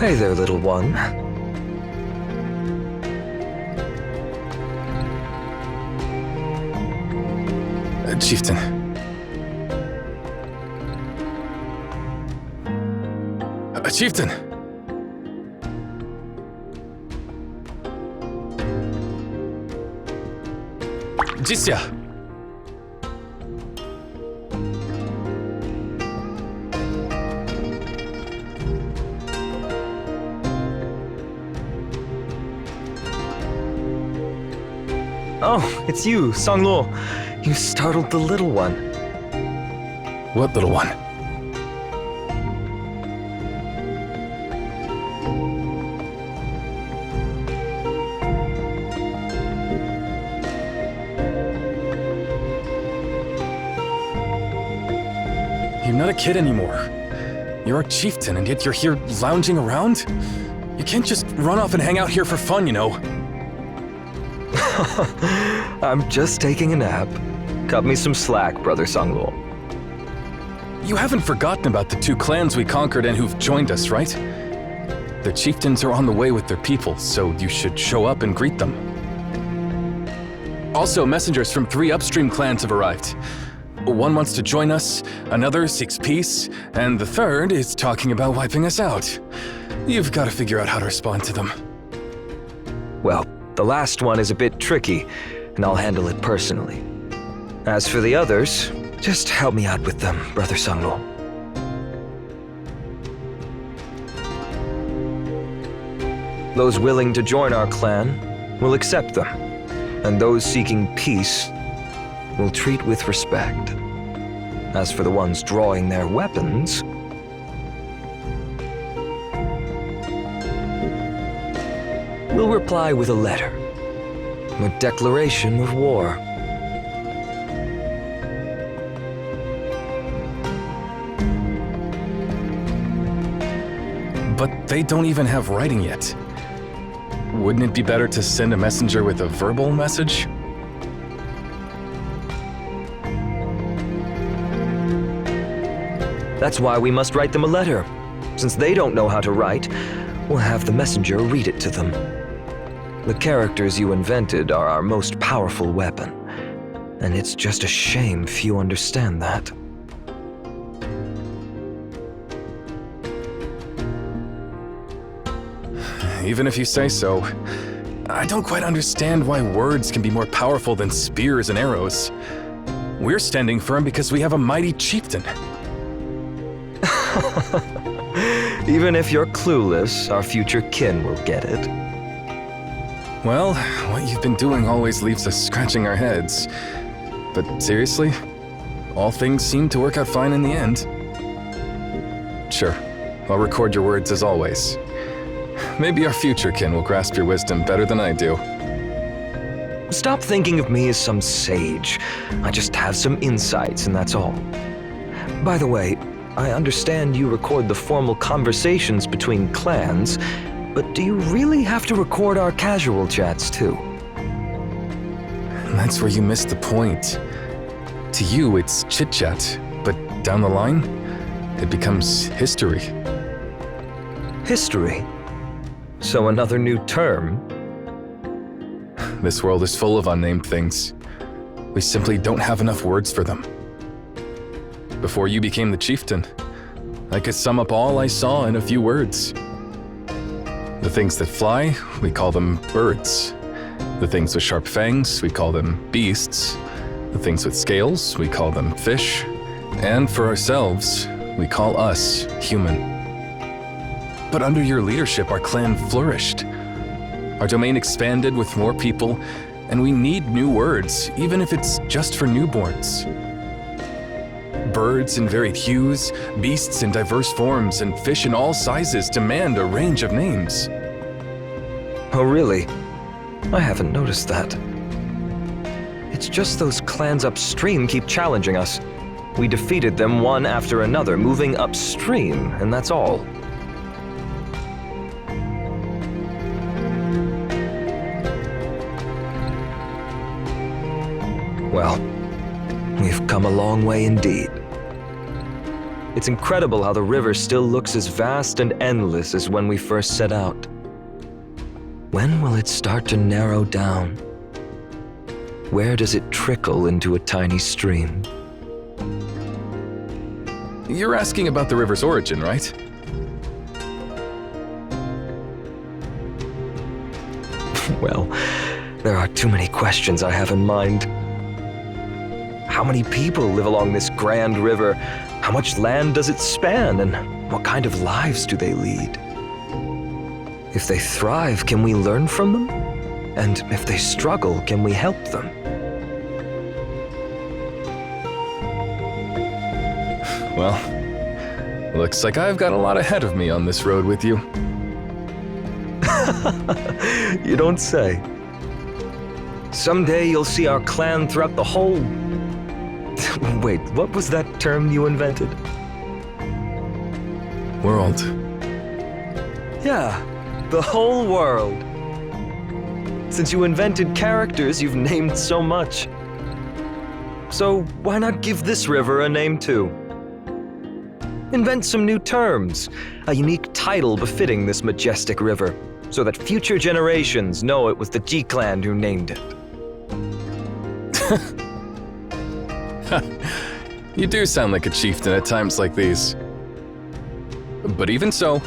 Hey there, little one. Chieftain. Chieftain! Jisya! Oh, it's you, Sanglo. You startled the little one. What little one? You're not a kid anymore. You're a chieftain, and yet you're here lounging around? You can't just run off and hang out here for fun, you know. I'm just taking a nap. Cut me some slack, Brother Sanglo. You haven't forgotten about the 2 clans we conquered and who've joined us, right? The chieftains are on the way with their people, so you should show up and greet them. Also, messengers from 3 upstream clans have arrived. One wants to join us, another seeks peace, and the third is talking about wiping us out. You've got to figure out how to respond to them. Well, the last one is a bit tricky, and I'll handle it personally. As for the others, just help me out with them, Brother Sanglo. Those willing to join our clan will accept them, and those seeking peace will treat with respect. As for the ones drawing their weapons, we'll reply with a letter, a declaration of war. But they don't even have writing yet. Wouldn't it be better to send a messenger with a verbal message? That's why we must write them a letter. Since they don't know how to write, we'll have the messenger read it to them. The characters you invented are our most powerful weapon, and it's just a shame few understand that. Even if you say so, I don't quite understand why words can be more powerful than spears and arrows. We're standing firm because we have a mighty chieftain. Even if you're clueless, our future kin will get it. Well, what you've been doing always leaves us scratching our heads. But seriously, all things seem to work out fine in the end. Sure, I'll record your words as always. Maybe our future kin will grasp your wisdom better than I do. Stop thinking of me as some sage. I just have some insights, and that's all. By the way, I understand you record the formal conversations between clans, but do you really have to record our casual chats too? That's where you missed the point. To you, it's chit-chat, but down the line, it becomes history. History? So another new term? This world is full of unnamed things. We simply don't have enough words for them. Before you became the chieftain, I could sum up all I saw in a few words. The things that fly, we call them birds. The things with sharp fangs, we call them beasts. The things with scales, we call them fish. And for ourselves, we call us human. But under your leadership, our clan flourished. Our domain expanded with more people, and we need new words, even if it's just for newborns. Birds in varied hues, beasts in diverse forms, and fish in all sizes demand a range of names. Oh, really? I haven't noticed that. It's just those clans upstream keep challenging us. We defeated them one after another, moving upstream, and that's all. Well, we've come a long way indeed. It's incredible how the river still looks as vast and endless as when we first set out. When will it start to narrow down? Where does it trickle into a tiny stream? You're asking about the river's origin, right? Well, there are too many questions I have in mind. How many people live along this grand river? How much land does it span? And what kind of lives do they lead? If they thrive, can we learn from them? And if they struggle, can we help them? Well, looks like I've got a lot ahead of me on this road with you. You don't say. Someday you'll see our clan throughout the whole... Wait, what was that term you invented? World. Yeah, the whole world. Since you invented characters, you've named so much. So why not give this river a name too? Invent some new terms, a unique title befitting this majestic river, so that future generations know it was the G-Clan who named it. You do sound like a chieftain at times like these. But even so,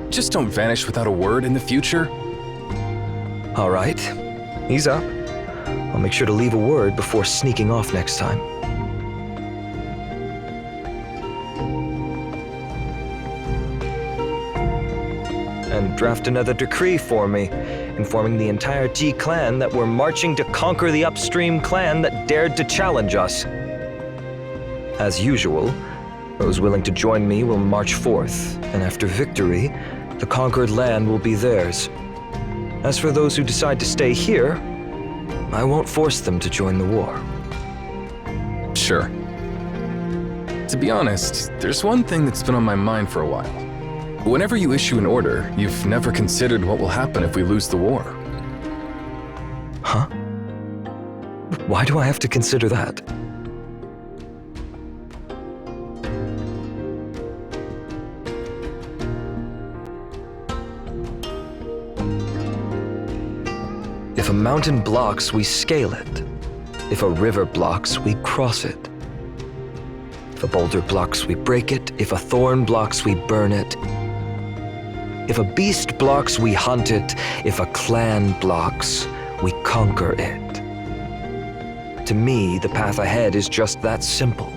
just don't vanish without a word in the future. All right, ease up. I'll make sure to leave a word before sneaking off next time. And draft another decree for me, informing the entire G-Clan that we're marching to conquer the upstream clan that dared to challenge us. As usual, those willing to join me will march forth, and after victory, the conquered land will be theirs. As for those who decide to stay here, I won't force them to join the war. Sure. To be honest, there's one thing that's been on my mind for a while. Whenever you issue an order, you've never considered what will happen if we lose the war. Huh? Why do I have to consider that? If a mountain blocks, we scale it. If a river blocks, we cross it. If a boulder blocks, we break it. If a thorn blocks, we burn it. If a beast blocks, we hunt it. If a clan blocks, we conquer it. To me, the path ahead is just that simple.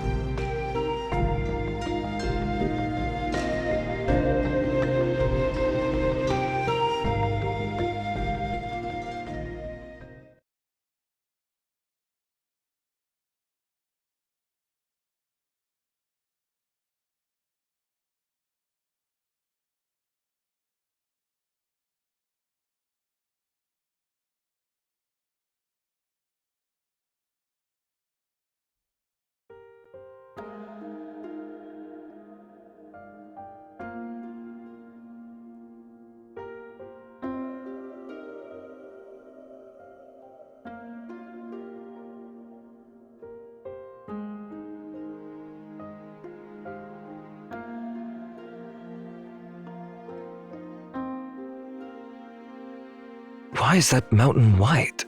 Why is that mountain white?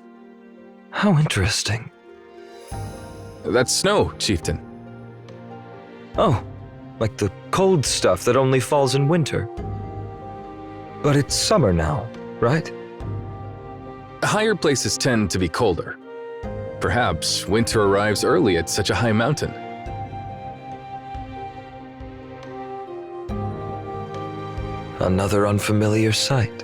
How interesting. That's snow, chieftain. Oh, like the cold stuff that only falls in winter. But it's summer now, right? Higher places tend to be colder. Perhaps winter arrives early at such a high mountain. Another unfamiliar sight.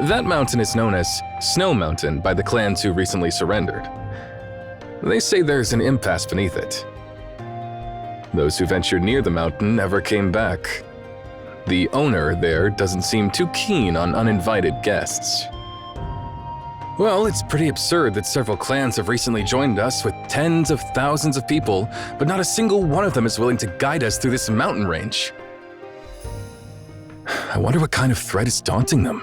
That mountain is known as Snow Mountain by the clans who recently surrendered. They say there's an impasse beneath it. Those who ventured near the mountain never came back. The owner there doesn't seem too keen on uninvited guests. Well, it's pretty absurd that several clans have recently joined us with tens of thousands of people, but not a single one of them is willing to guide us through this mountain range. I wonder what kind of threat is daunting them.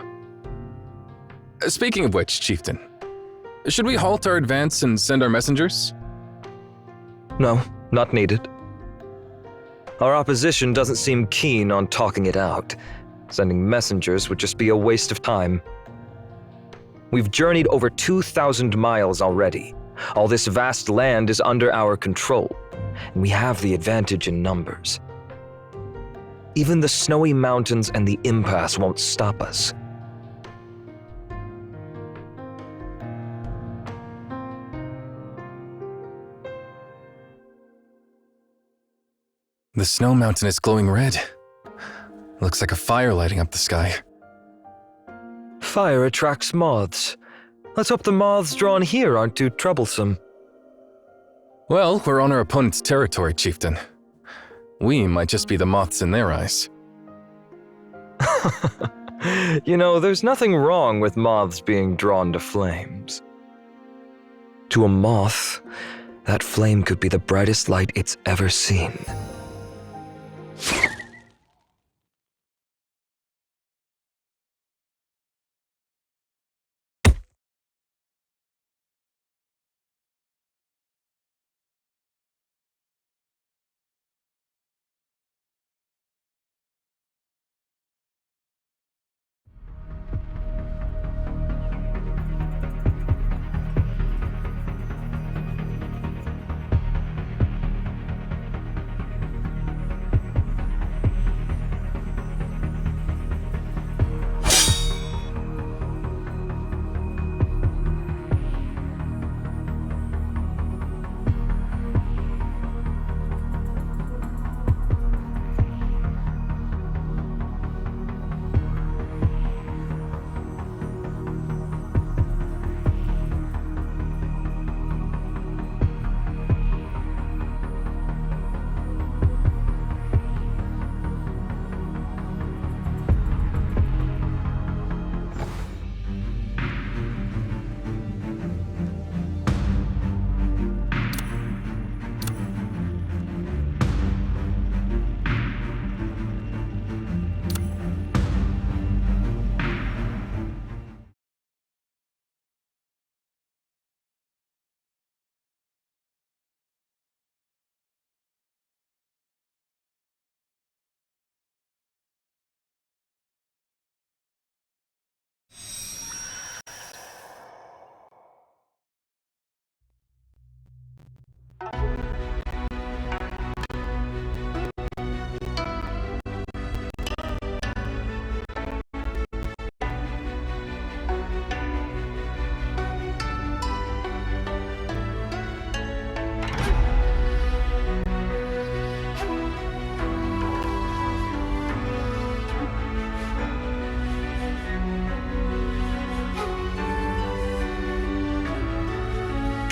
Speaking of which, Chieftain, should we halt our advance and send our messengers? No, not needed. Our opposition doesn't seem keen on talking it out. Sending messengers would just be a waste of time. We've journeyed over 2,000 miles already. All this vast land is under our control, and we have the advantage in numbers. Even the snowy mountains and the impasse won't stop us. The snow mountain is glowing red. Looks like a fire lighting up the sky. Fire attracts moths. Let's hope the moths drawn here aren't too troublesome. Well, we're on our opponent's territory, Chieftain. We might just be the moths in their eyes. You know, there's nothing wrong with moths being drawn to flames. To a moth, that flame could be the brightest light it's ever seen.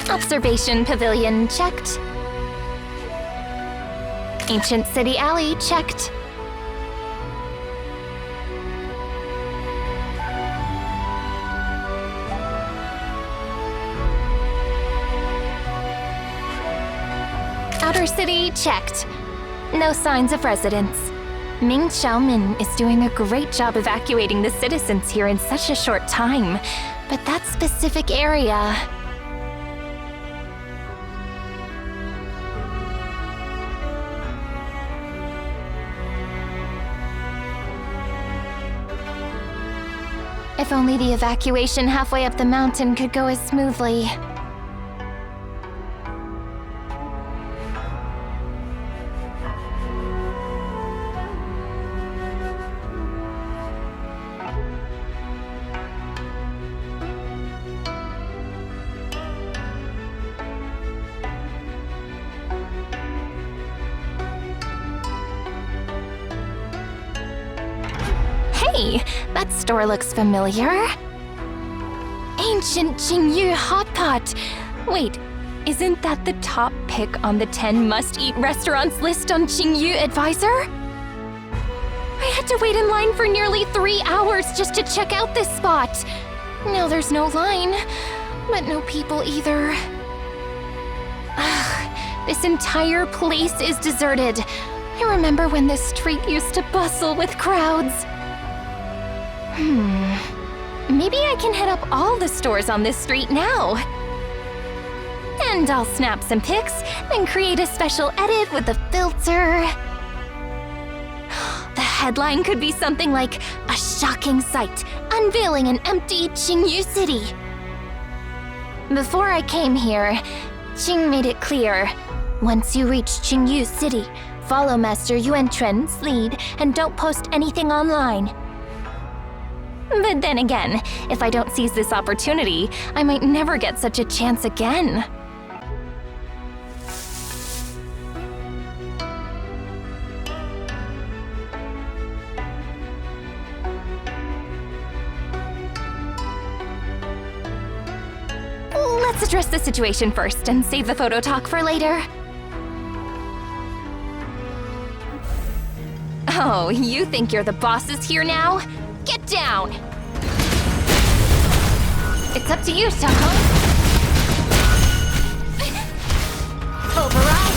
Observation Pavilion checked. Ancient City Alley checked. Outer City checked. No signs of residents. Ming Xiaomin is doing a great job evacuating the citizens here in such a short time, but that specific area... If only the evacuation halfway up the mountain could go as smoothly. Hey, that store looks familiar. Ancient QingYu hot pot. Wait, Isn't that the top pick on the 10 must-eat restaurants list on QingYu Advisor? I had to wait in line for nearly 3 hours just to check out this spot. Now there's no line, but no people either. Ugh, this entire place is deserted. I remember when this street used to bustle with crowds. Maybe I can hit up all the stores on this street now. And I'll snap some pics, then create a special edit with a filter. The headline could be something like, "A shocking sight, unveiling an empty QingYu city." Before I came here, Qing made it clear, once you reach QingYu city, follow Master Yuanquan's lead and don't post anything online. But then again, if I don't seize this opportunity, I might never get such a chance again. Let's address the situation first and save the photo talk for later. Oh, you think you're the bosses here now? Get down! It's up to you, Stockholm. Override!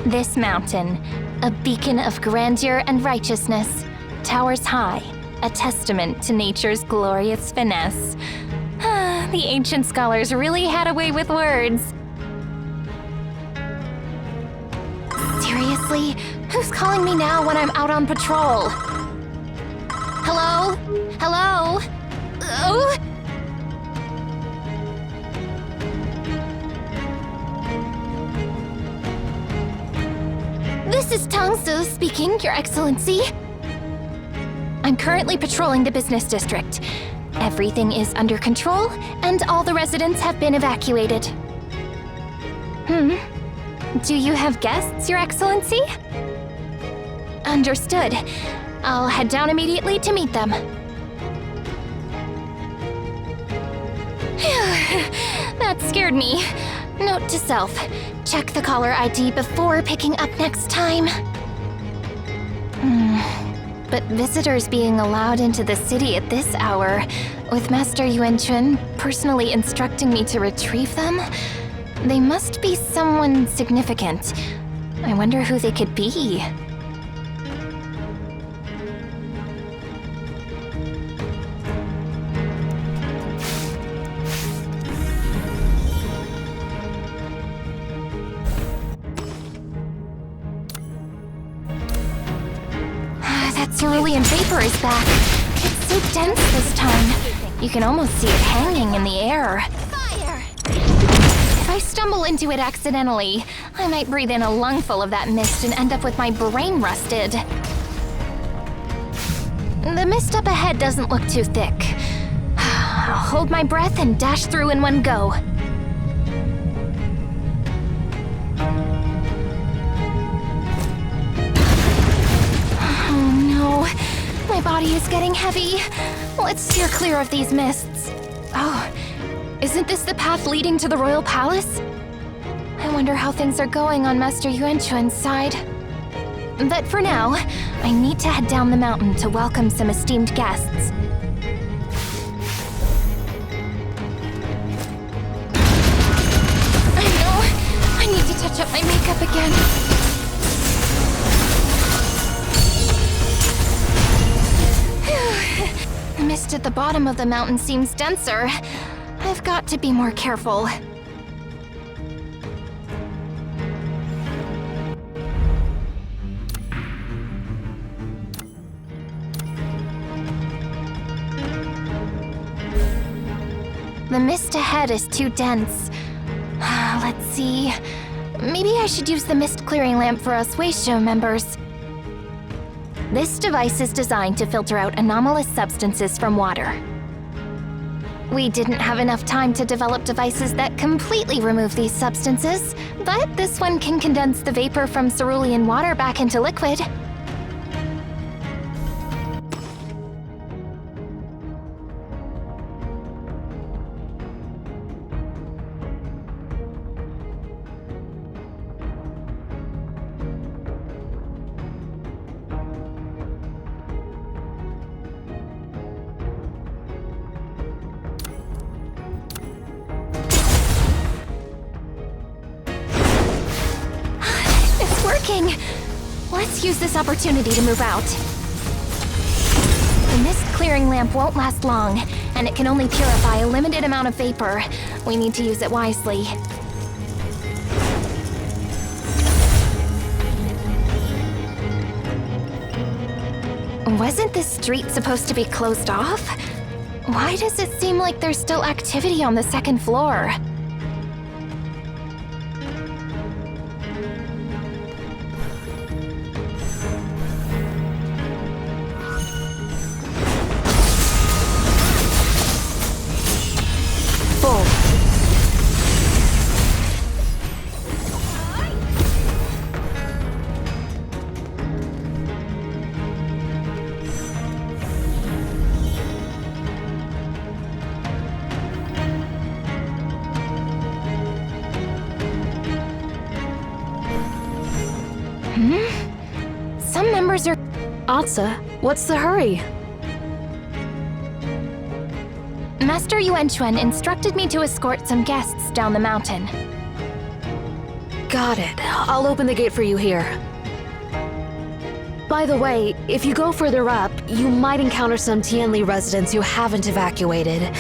This mountain, a beacon of grandeur and righteousness, towers high, a testament to nature's glorious finesse. The ancient scholars really had a way with words. Seriously? Who's calling me now when I'm out on patrol? Hello? Hello? Oh? This is Tangsu speaking, Your Excellency. I'm currently patrolling the business district. Everything is under control, and all the residents have been evacuated. Do you have guests, Your Excellency? Understood. I'll head down immediately to meet them. That scared me. Note to self, check the caller ID before picking up next time. But visitors being allowed into the city at this hour, with Master Yuanquan personally instructing me to retrieve them, they must be someone significant. I wonder who they could be. Cerulean vapor is back. It's so dense this time. You can almost see it hanging in the air. Fire! If I stumble into it accidentally, I might breathe in a lungful of that mist and end up with my brain rusted. The mist up ahead doesn't look too thick. I'll hold my breath and dash through in one go. My body is getting heavy. Let's steer clear of these mists. Oh, isn't this the path leading to the royal palace? wonder how things are going on Master Yuanquan's side. But for now, I need to head down the mountain to welcome some esteemed guests. I know, I need to touch up my makeup again. The mist at the bottom of the mountain seems denser. I've got to be more careful. The mist ahead is too dense. Let's see. Maybe I should use the mist clearing lamp for us Weisho members. This device is designed to filter out anomalous substances from water. We didn't have enough time to develop devices that completely remove these substances, but this one can condense the vapor from cerulean water back into liquid. Let's use this opportunity to move out. The mist clearing lamp won't last long, and it can only purify a limited amount of vapor. We need to use it wisely. Wasn't this street supposed to be closed off? Why does it seem like there's still activity on the second floor? Some members are... Atsa, what's the hurry? Master Yuanquan instructed me to escort some guests down the mountain. Got it. I'll open the gate for you here. By the way, if you go further up, you might encounter some Tianli residents who haven't evacuated.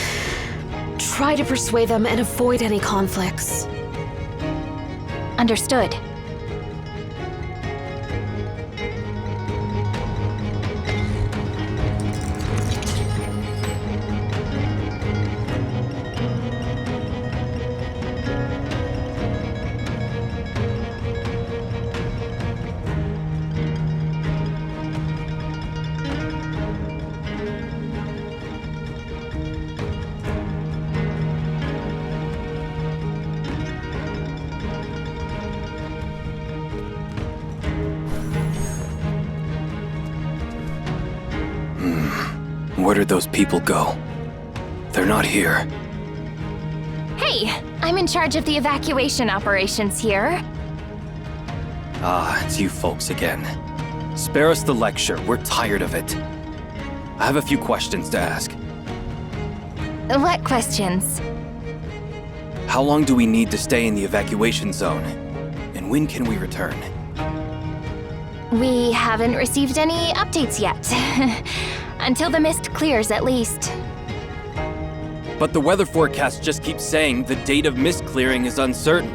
Try to persuade them and avoid any conflicts. Understood. Where did those people go? They're not here. Hey, I'm in charge of the evacuation operations here. Ah, it's you folks again. Spare us the lecture, we're tired of it. I have a few questions to ask. What questions? How long do we need to stay in the evacuation zone? And when can we return? We haven't received any updates yet. Until the mist clears, at least. But the weather forecast just keeps saying the date of mist clearing is uncertain.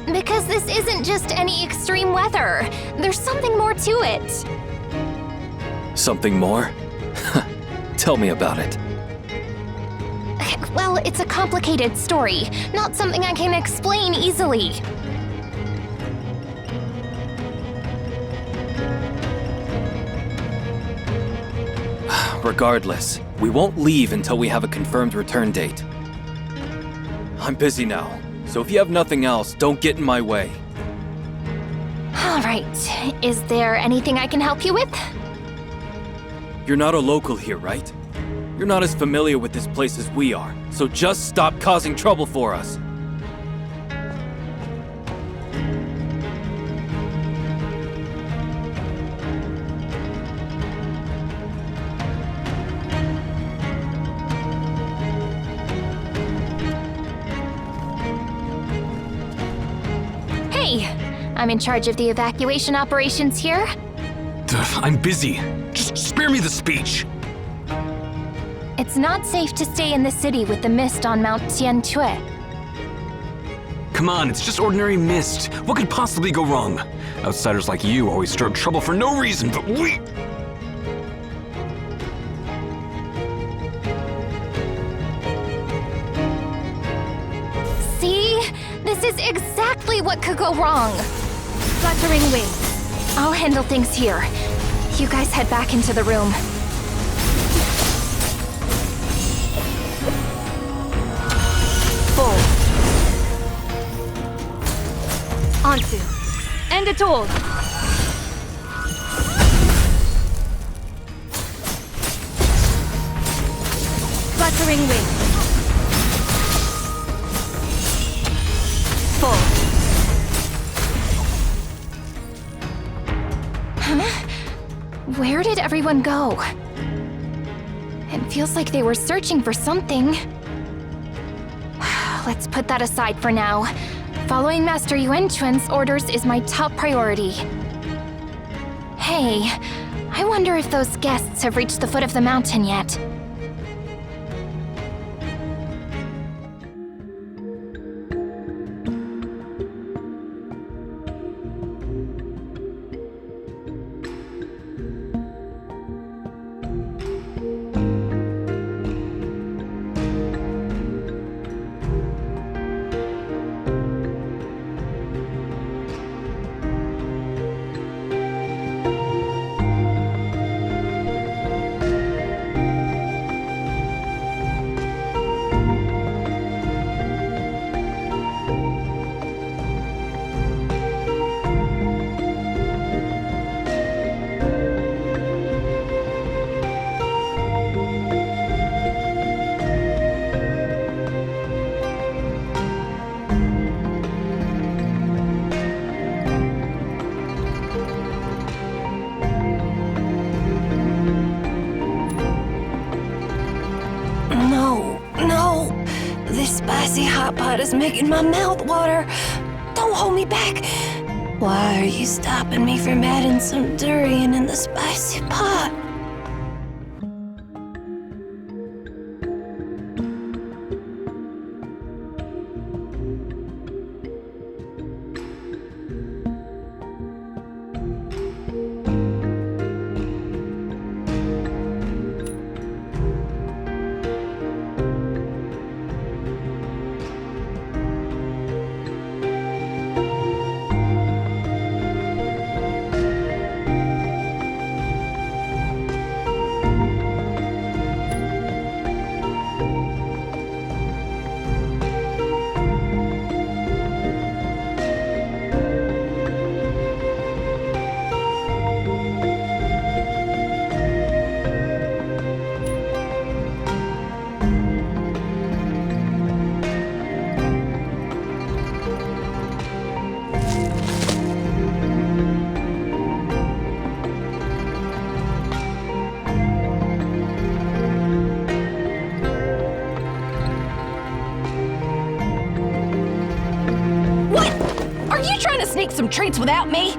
Because this isn't just any extreme weather. There's something more to it. Something more? Tell me about it. Well, it's a complicated story, not something I can explain easily. Regardless, we won't leave until we have a confirmed return date. I'm busy now, so if you have nothing else, don't get in my way. All right. Is there anything I can help you with? You're not a local here, right? You're not as familiar with this place as we are, so just stop causing trouble for us. I'm in charge of the evacuation operations here. I'm busy. Just spare me the speech. It's not safe to stay in the city with the mist on Mount Tianli. Come on, it's just ordinary mist. What could possibly go wrong? Outsiders like you always stir up trouble for no reason, but we... See? This is exactly what could go wrong. Wuthering Waves. I'll handle things here. You guys head back into the room. Full. Onto. End it all. Wuthering Waves. Full. Where did everyone go? It feels like they were searching for something. Let's put that aside for now. Following Master Yuanquan's orders is my top priority. Hey, I wonder if those guests have reached the foot of the mountain yet. Spicy hot pot is making my mouth water. Don't hold me back. Why are you stopping me from adding some durian in the spicy pot? Sneak some treats without me?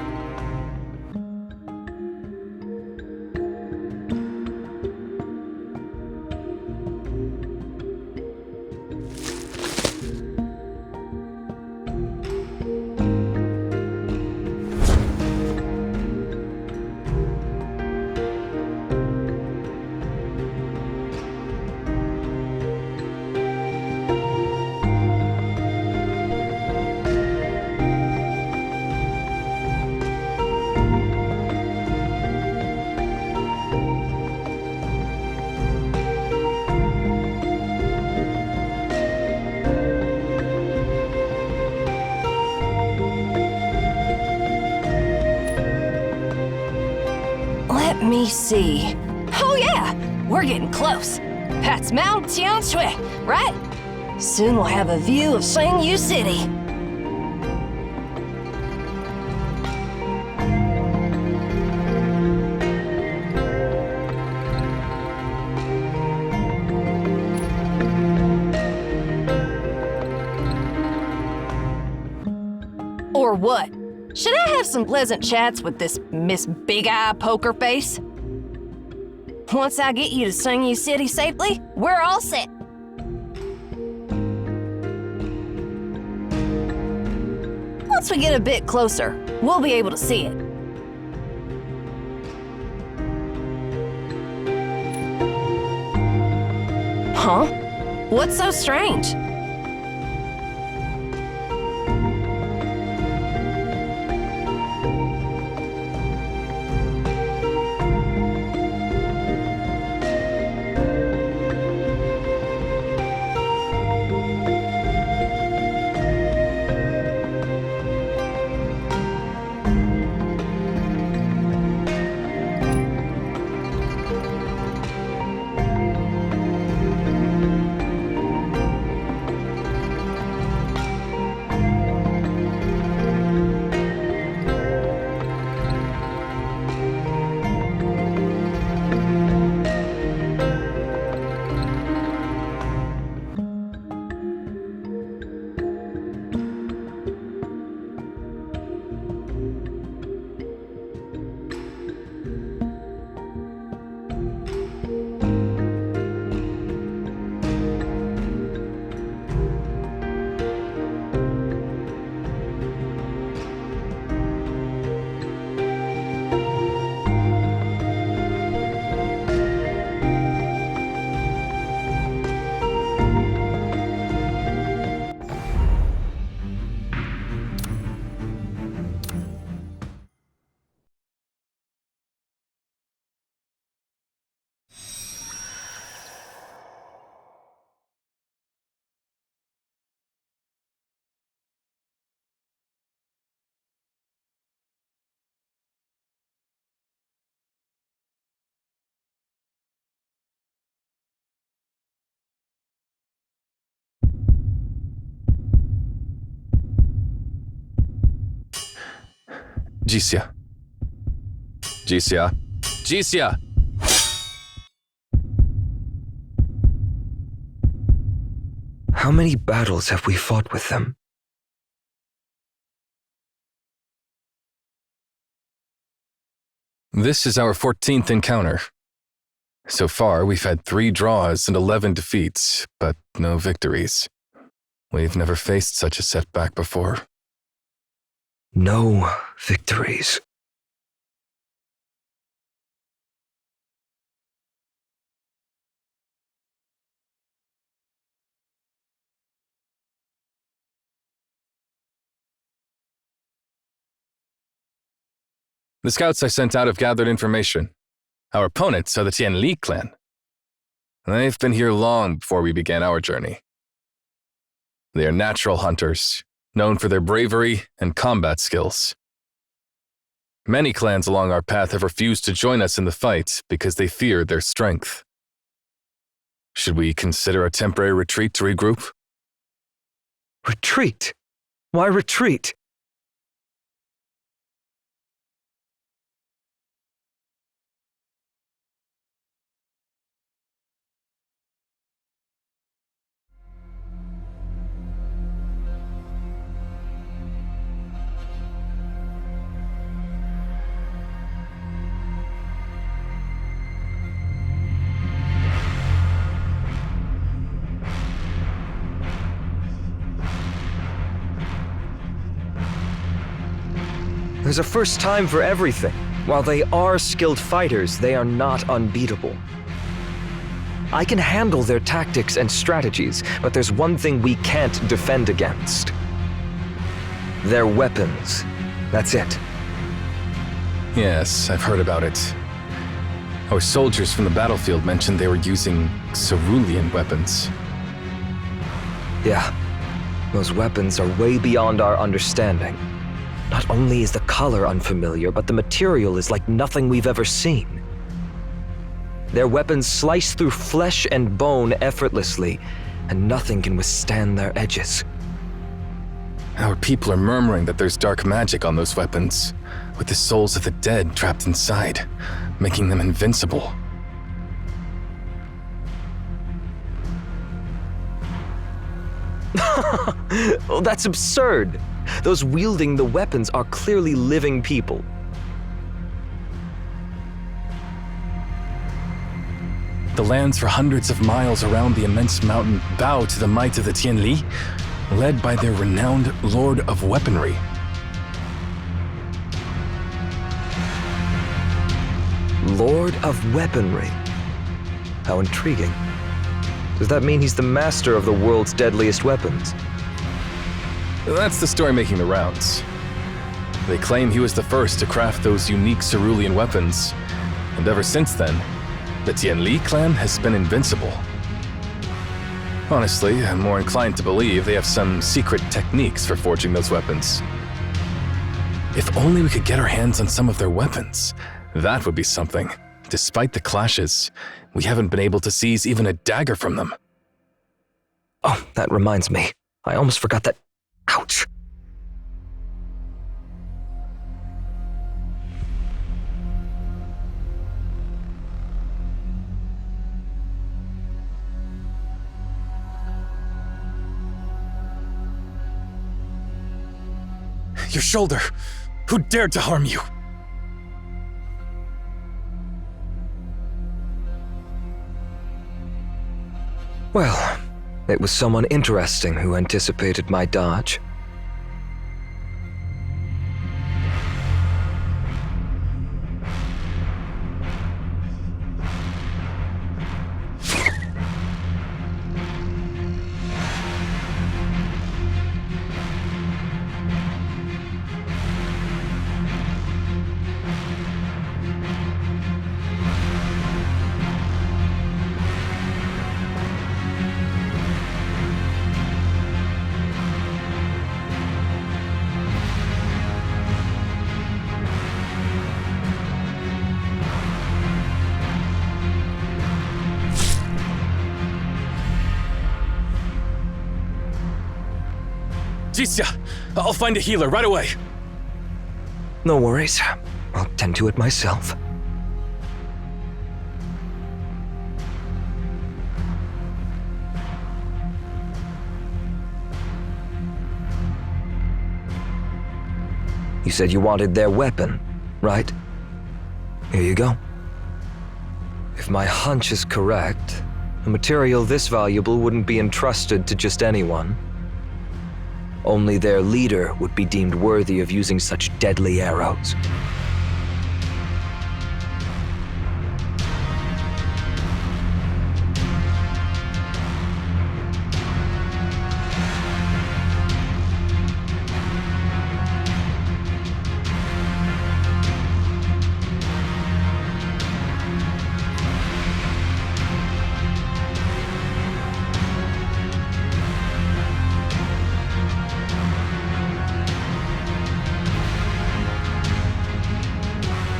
Let me see. Oh yeah, we're getting close. That's Mount Tianli, right? Soon we'll have a view of QingYu City. Or what? Should have some pleasant chats with this Miss Big Eye Poker Face. Once I get you to QingYu City safely, we're all set. Once we get a bit closer, we'll be able to see it. Huh? What's so strange? Jixia. Jixia. Jixia! How many battles have we fought with them? This is our 14th encounter. So far, we've had 3 draws and 11 defeats, but no victories. We've never faced such a setback before. No victories. The scouts I sent out have gathered information. Our opponents are the Tianli clan. They've been here long before we began our journey. They are natural hunters, known for their bravery and combat skills. Many clans along our path have refused to join us in the fight because they feared their strength. Should we consider a temporary retreat to regroup? Retreat? Why retreat? There's a first time for everything. While they are skilled fighters, they are not unbeatable. I can handle their tactics and strategies, but there's one thing we can't defend against. Their weapons. That's it. Yes, I've heard about it. Our soldiers from the battlefield mentioned they were using cerulean weapons. Yeah, those weapons are way beyond our understanding. Not only is the color unfamiliar, but the material is like nothing we've ever seen. Their weapons slice through flesh and bone effortlessly, and nothing can withstand their edges. Our people are murmuring that there's dark magic on those weapons, with the souls of the dead trapped inside, making them invincible. Well, that's absurd. Those wielding the weapons are clearly living people. The lands for hundreds of miles around the immense mountain bow to the might of the Tianli, led by their renowned Lord of Weaponry. Lord of Weaponry. How intriguing. Does that mean he's the master of the world's deadliest weapons? That's the story making the rounds. They claim he was the first to craft those unique cerulean weapons, and ever since then, the Tianli clan has been invincible. Honestly, I'm more inclined to believe they have some secret techniques for forging those weapons. If only we could get our hands on some of their weapons, that would be something. Despite the clashes, we haven't been able to seize even a dagger from them. Oh, that reminds me. I almost forgot that. Ouch! Your shoulder! Who dared to harm you? Well, it was someone interesting who anticipated my dodge. Jisya, I'll find a healer right away. No worries. I'll tend to it myself. You said you wanted their weapon, right? Here you go. If my hunch is correct, a material this valuable wouldn't be entrusted to just anyone. Only their leader would be deemed worthy of using such deadly arrows.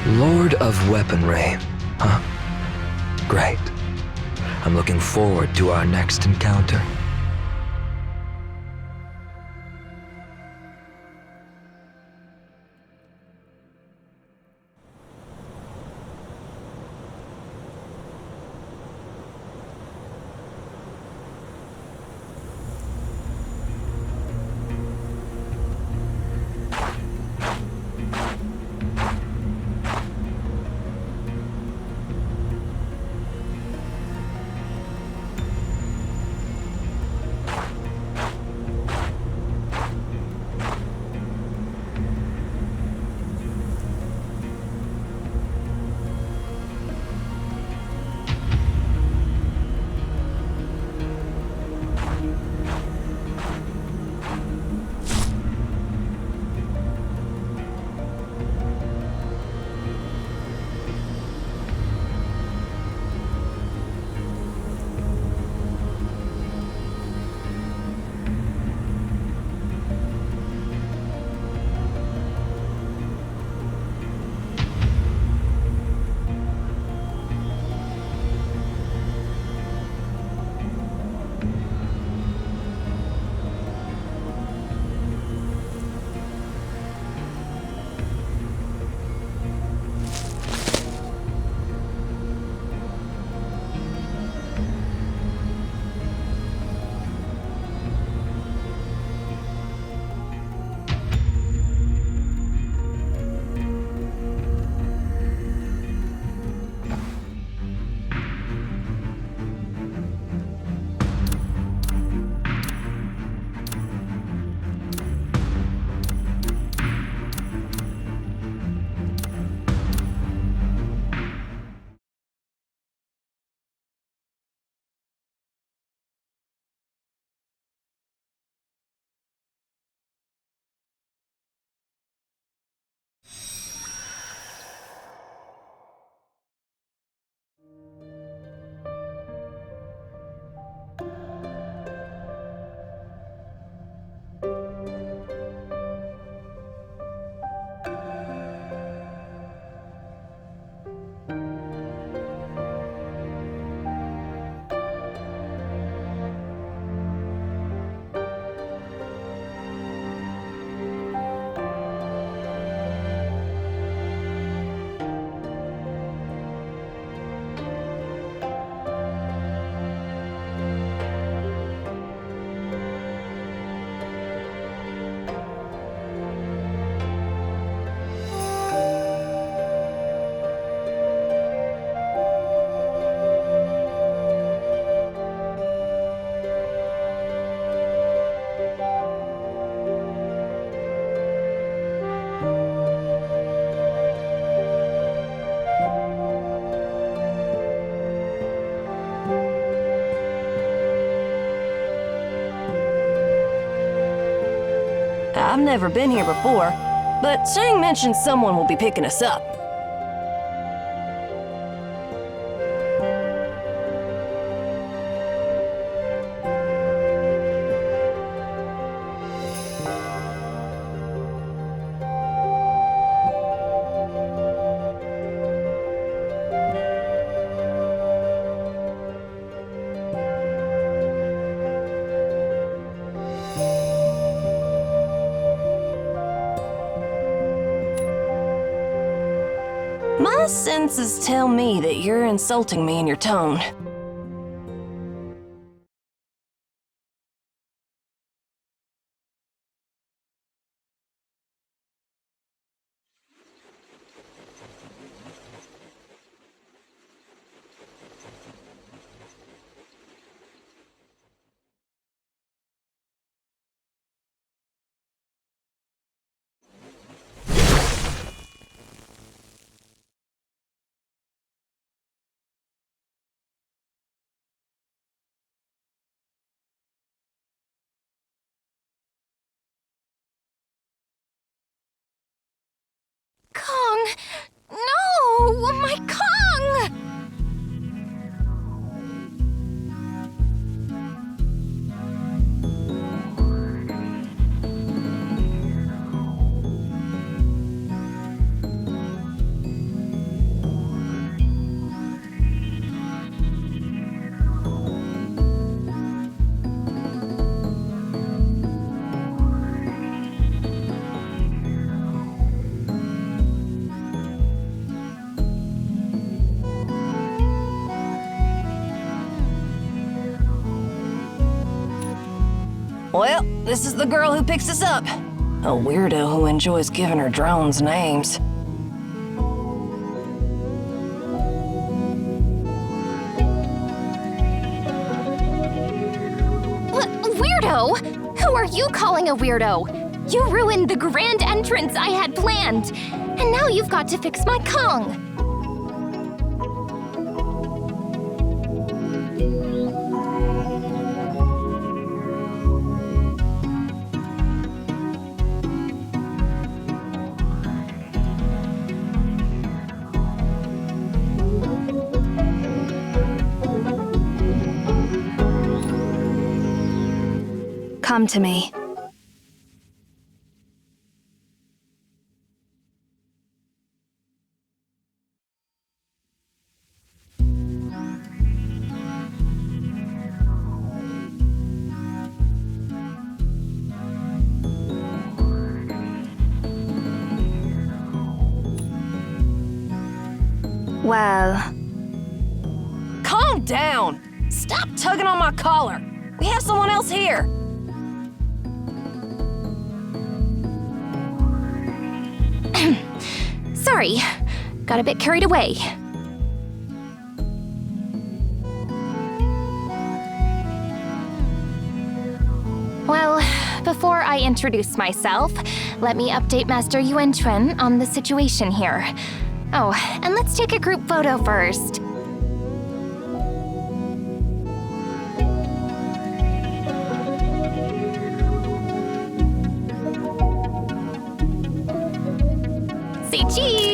Lord of Weaponry, huh? Great. I'm looking forward to our next encounter. I've never been here before, but Sang mentioned someone will be picking us up. My senses tell me that you're insulting me in your tone. Kong! No! My Kong! Well, this is the girl who picks us up. A weirdo who enjoys giving her drones names. Weirdo? Who are you calling a weirdo? You ruined the grand entrance I had planned, and now you've got to fix my Kong. Come to me. Well, Calm down! Stop tugging on my collar! We have someone else here! sorry. Got a bit carried away. Well, before I introduce myself, let me update Master Yuanquan on the situation here. Oh, and let's take a group photo first. Say cheese!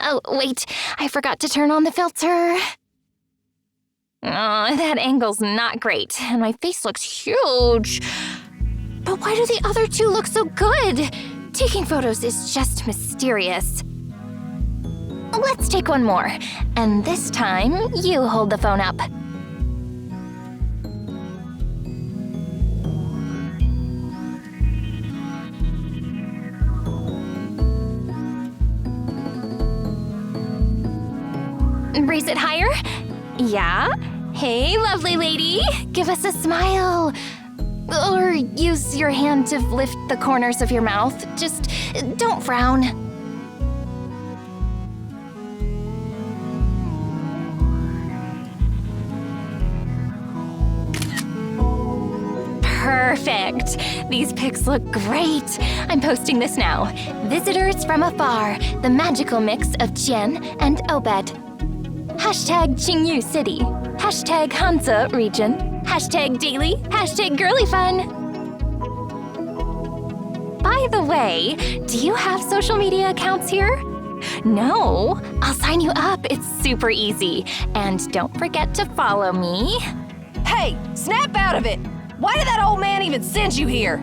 Oh, wait, I forgot to turn on the filter. Oh, that angle's not great, and my face looks huge. But why do the other two look so good? Taking photos is just mysterious. Let's take one more, and this time, you hold the phone up. Raise it higher? Yeah? Hey, lovely lady, give us a smile. Or use your hand to lift the corners of your mouth. Just don't frown. Perfect! These pics look great! I'm posting this now. Visitors from afar, the magical mix of Jian and Obed. Hashtag QingYu City. Hashtag Hansa region. Hashtag daily. Hashtag girly fun. By the way, do you have social media accounts here? No? I'll sign you up. It's super easy. And don't forget to follow me. Hey, snap out of it! Why did that old man even send you here?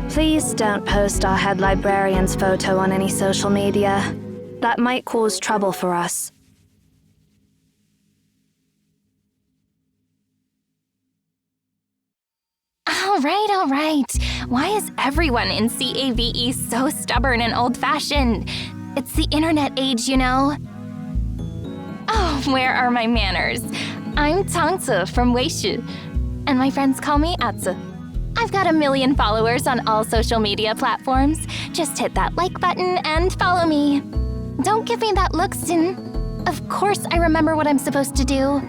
Please don't post our head librarian's photo on any social media. That might cause trouble for us. All right. Why is everyone in CAVE so stubborn and old-fashioned? It's the internet age, you know. Oh, where are my manners? I'm Tangzi from Weishu, and my friends call me Atsu. I've got 1 million followers on all social media platforms. Just hit that like button and follow me. Don't give me that look, Sin. Of course I remember what I'm supposed to do.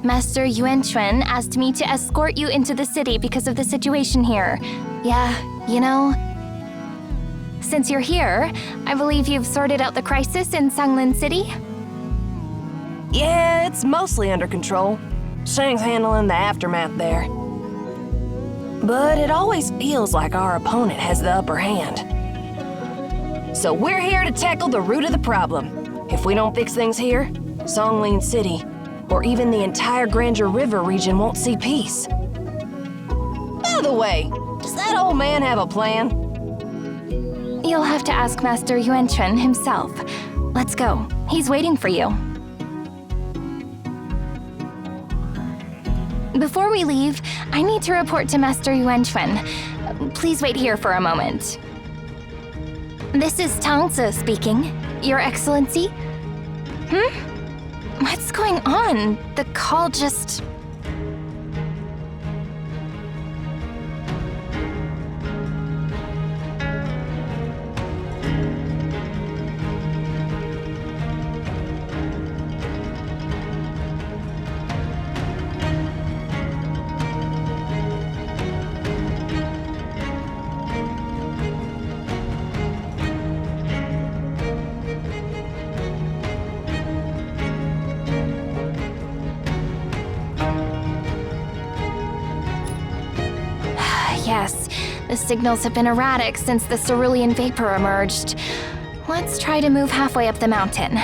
Master Yuanquan asked me to escort you into the city because of the situation here. Yeah, you know. Since you're here, I believe you've sorted out the crisis in Sanglin City? Yeah, it's mostly under control. Shang's handling the aftermath there. But it always feels like our opponent has the upper hand. So we're here to tackle the root of the problem. If we don't fix things here, Songlin City, or even the entire Grandeur River region won't see peace. By the way, does that old man have a plan? You'll have to ask Master Yuanquan himself. Let's go. He's waiting for you. Before we leave, I need to report to Master Yuanquan. Please wait here for a moment. This is Tangzi speaking. Your Excellency? What's going on? The call just... Yes, the signals have been erratic since the cerulean vapor emerged. Let's try to move halfway up the mountain.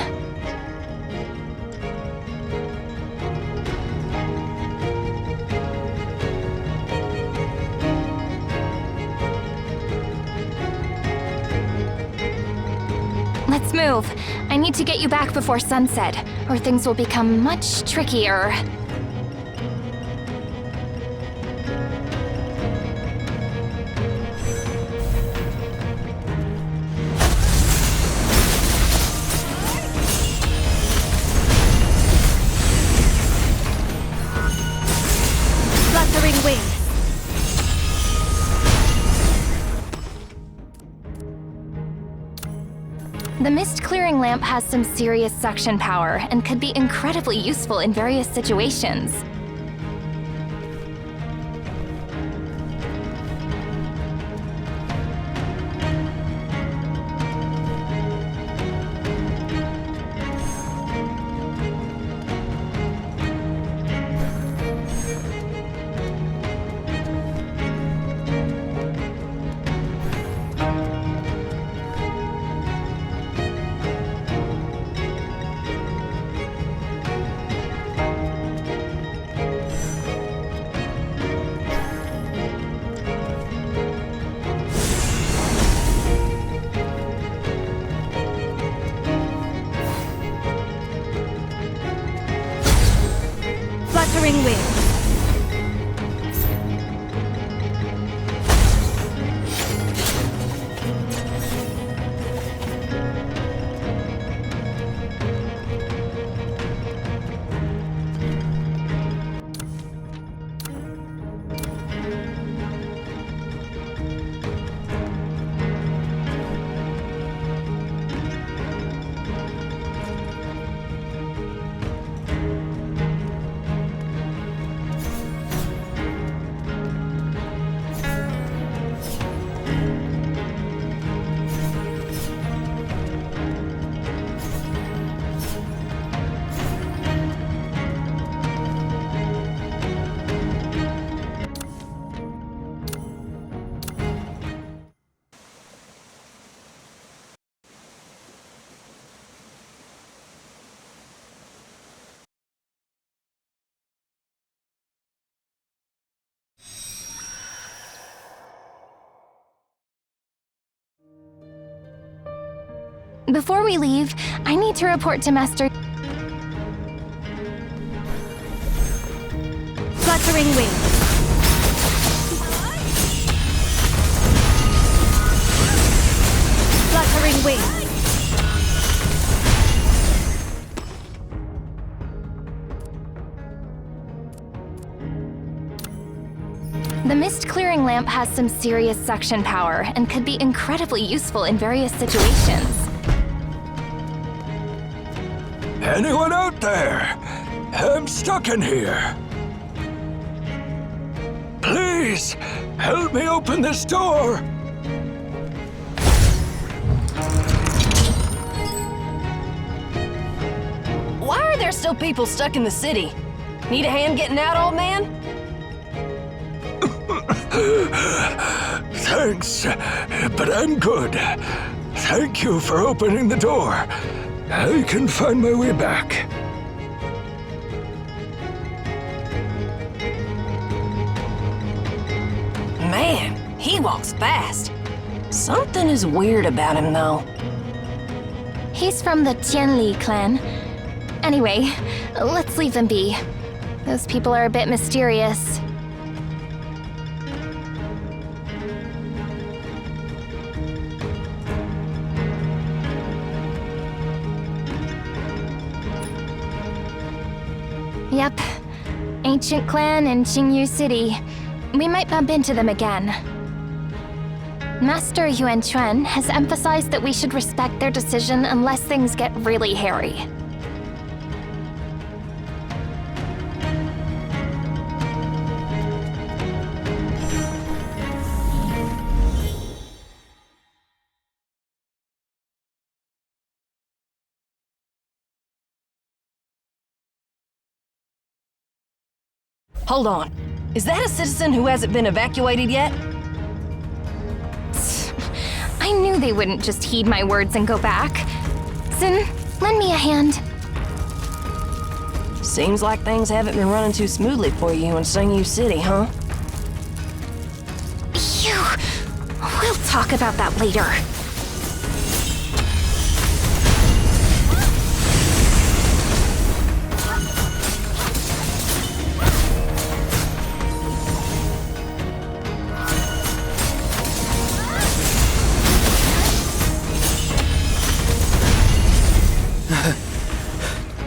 Let's move. I need to get you back before sunset, or things will become much trickier. Wuthering Waves. The mist clearing lamp has some serious suction power and could be incredibly useful in various situations. Wuthering Waves. Before we leave, I need to report to Master... Fluttering Waves. Fluttering Waves. The mist clearing lamp has some serious suction power and could be incredibly useful in various situations. Anyone out there? I'm stuck in here. Please, help me open this door. Why are there still people stuck in the city? Need a hand getting out, old man? Thanks, but I'm good. Thank you for opening the door. I can find my way back. Man, he walks fast. Something is weird about him, though. He's from the Tianli clan. Anyway, let's leave them be. Those people are a bit mysterious. Yep. Ancient clan in QingYu City. We might bump into them again. Master Yuanquan has emphasized that we should respect their decision unless things get really hairy. Hold on. Is that a citizen who hasn't been evacuated yet? I knew they wouldn't just heed my words and go back. Zen, lend me a hand. Seems like things haven't been running too smoothly for you in QingYu City, huh? We'll talk about that later.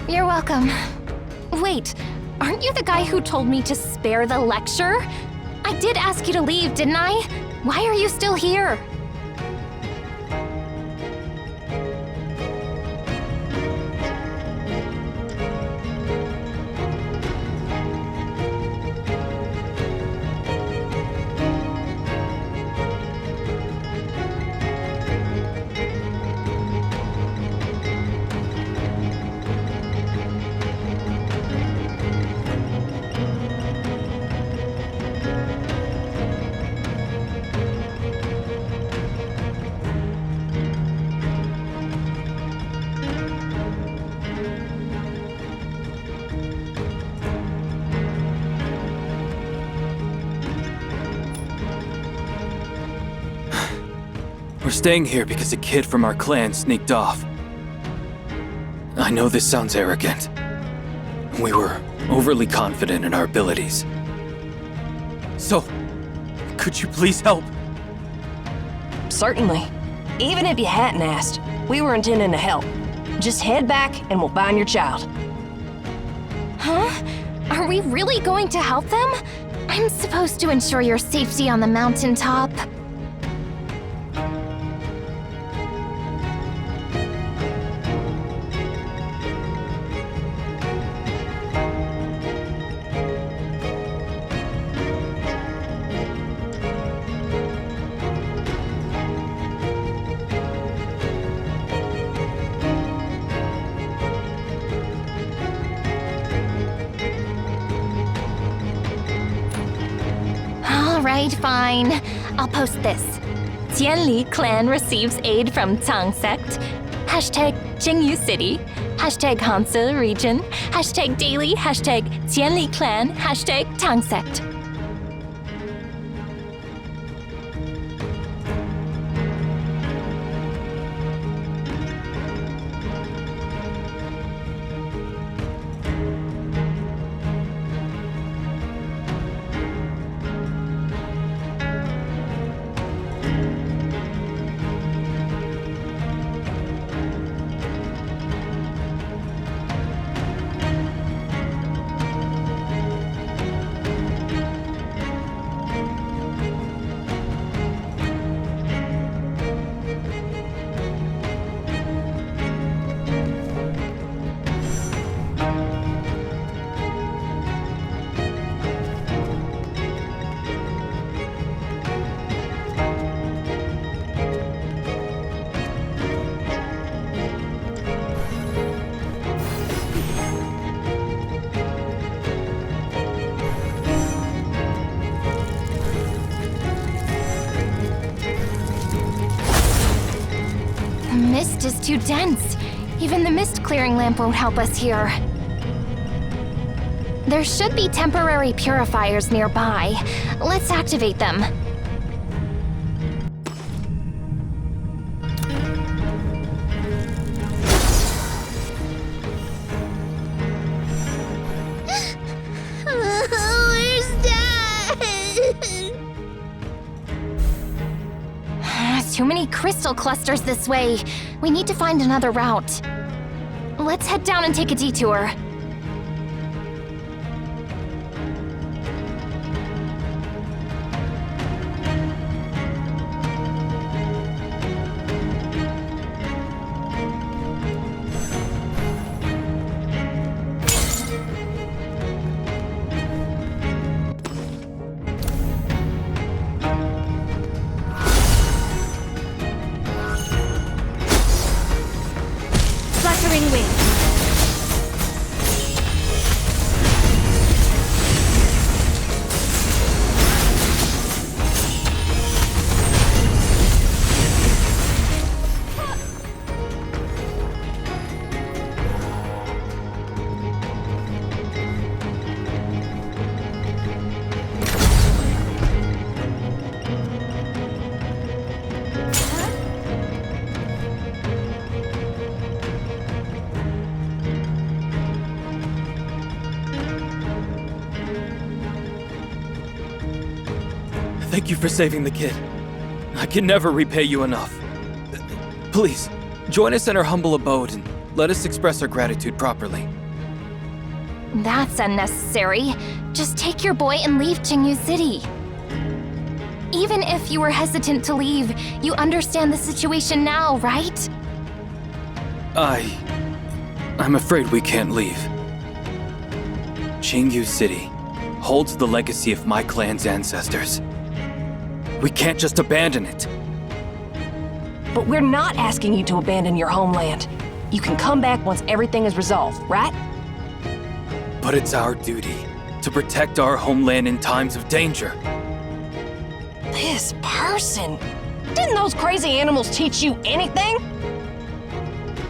You're welcome. Wait, aren't you the guy who told me to spare the lecture? I did ask you to leave, didn't I? Why are you still here? We're staying here because a kid from our clan sneaked off. I know this sounds arrogant. We were overly confident in our abilities. So, could you please help? Certainly. Even if you hadn't asked, we were intending to help. Just head back and we'll find your child. Huh? Are we really going to help them? I'm supposed to ensure your safety on the mountaintop. Alright, fine. I'll post this. Tianli clan receives aid from Tang sect. Hashtag QingYu City. Hashtag Hansa region. Hashtag daily. Hashtag Tianli clan. Hashtag Tang sect. mist is too dense. Even the mist clearing lamp won't help us here. There should be temporary purifiers nearby. Let's activate them. Where's Dad? Too many crystal clusters this way. We need to find another route. Let's head down and take a detour. Wuthering Waves. Thank you for saving the kid. I can never repay you enough. Please, join us in our humble abode and let us express our gratitude properly. That's unnecessary. Just take your boy and leave QingYu City. Even if you were hesitant to leave, you understand the situation now, right? I'm afraid we can't leave. QingYu City holds the legacy of my clan's ancestors. We can't just abandon it. But we're not asking you to abandon your homeland. You can come back once everything is resolved, right? But it's our duty to protect our homeland in times of danger. This person. Didn't those crazy animals teach you anything?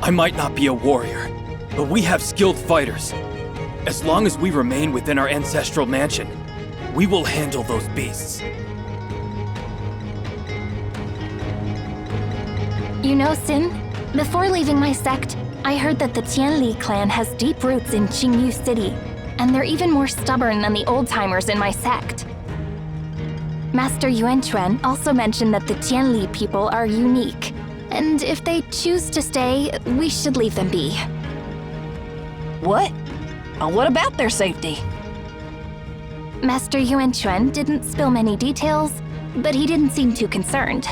I might not be a warrior, but we have skilled fighters. As long as we remain within our ancestral mansion, we will handle those beasts. You know, Sin, before leaving my sect, I heard that the Tianli clan has deep roots in QingYu City, and they're even more stubborn than the old-timers in my sect. Master Yuanquan also mentioned that the Tianli people are unique, and if they choose to stay, we should leave them be. What? What about their safety? Master Yuanquan didn't spill many details, but he didn't seem too concerned.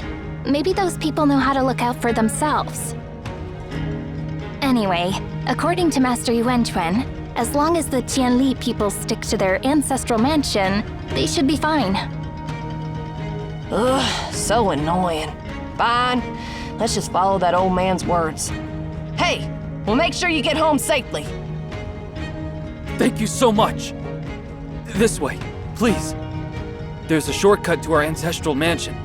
Maybe those people know how to look out for themselves. Anyway, according to Master Yuanquan, as long as the Tianli people stick to their ancestral mansion, they should be fine. Ugh, so annoying. Fine, let's just follow that old man's words. Hey, we'll make sure you get home safely. Thank you so much. This way, please. There's a shortcut to our ancestral mansion.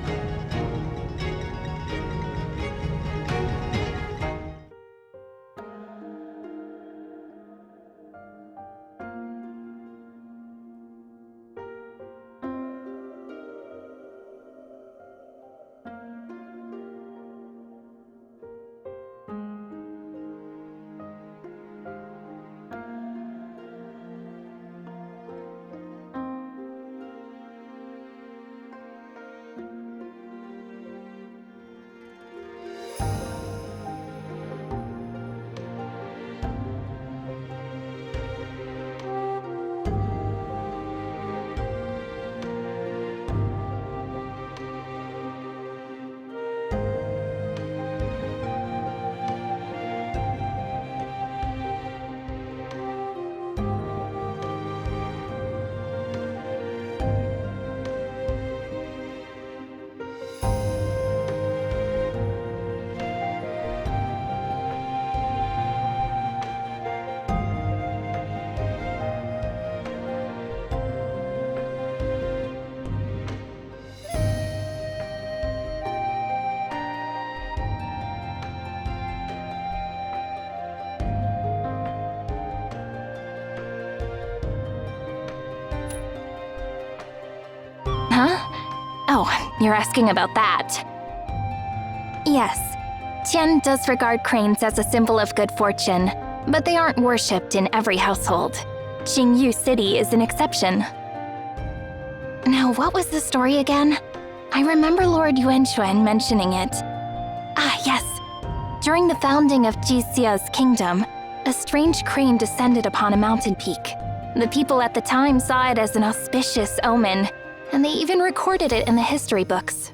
you're asking about that. Yes, Tian does regard cranes as a symbol of good fortune, but they aren't worshipped in every household. QingYu City is an exception. Now, what was the story again? I remember Lord Yuanquan mentioning it. Ah, yes. During the founding of Jixia's kingdom, a strange crane descended upon a mountain peak. The people at the time saw it as an auspicious omen, and they even recorded it in the history books.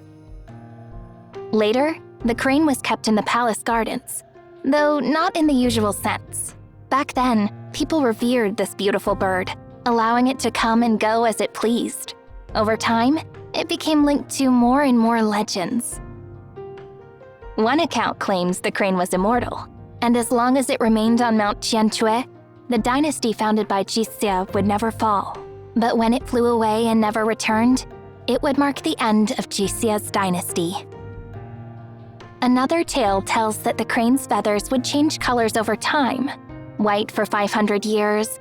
Later, the crane was kept in the palace gardens, though not in the usual sense. Back then, people revered this beautiful bird, allowing it to come and go as it pleased. Over time, it became linked to more and more legends. One account claims the crane was immortal, and as long as it remained on Mount Qianque, the dynasty founded by Jixia would never fall. But when it flew away and never returned, it would mark the end of Jixia's dynasty. Another tale tells that the crane's feathers would change colors over time, white for 500 years,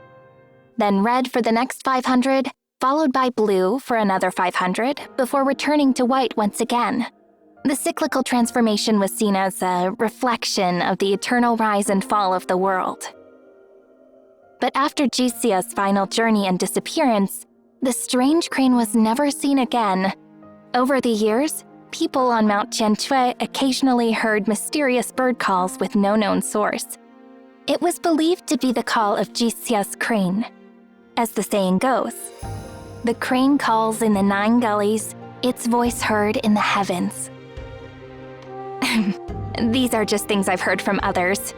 then red for the next 500, followed by blue for another 500, before returning to white once again. The cyclical transformation was seen as a reflection of the eternal rise and fall of the world. But after Jixia's final journey and disappearance, the strange crane was never seen again. Over the years, people on Mount Qianque occasionally heard mysterious bird calls with no known source. It was believed to be the call of Jixia's crane. As the saying goes, the crane calls in the 9 gullies, its voice heard in the heavens. These are just things I've heard from others.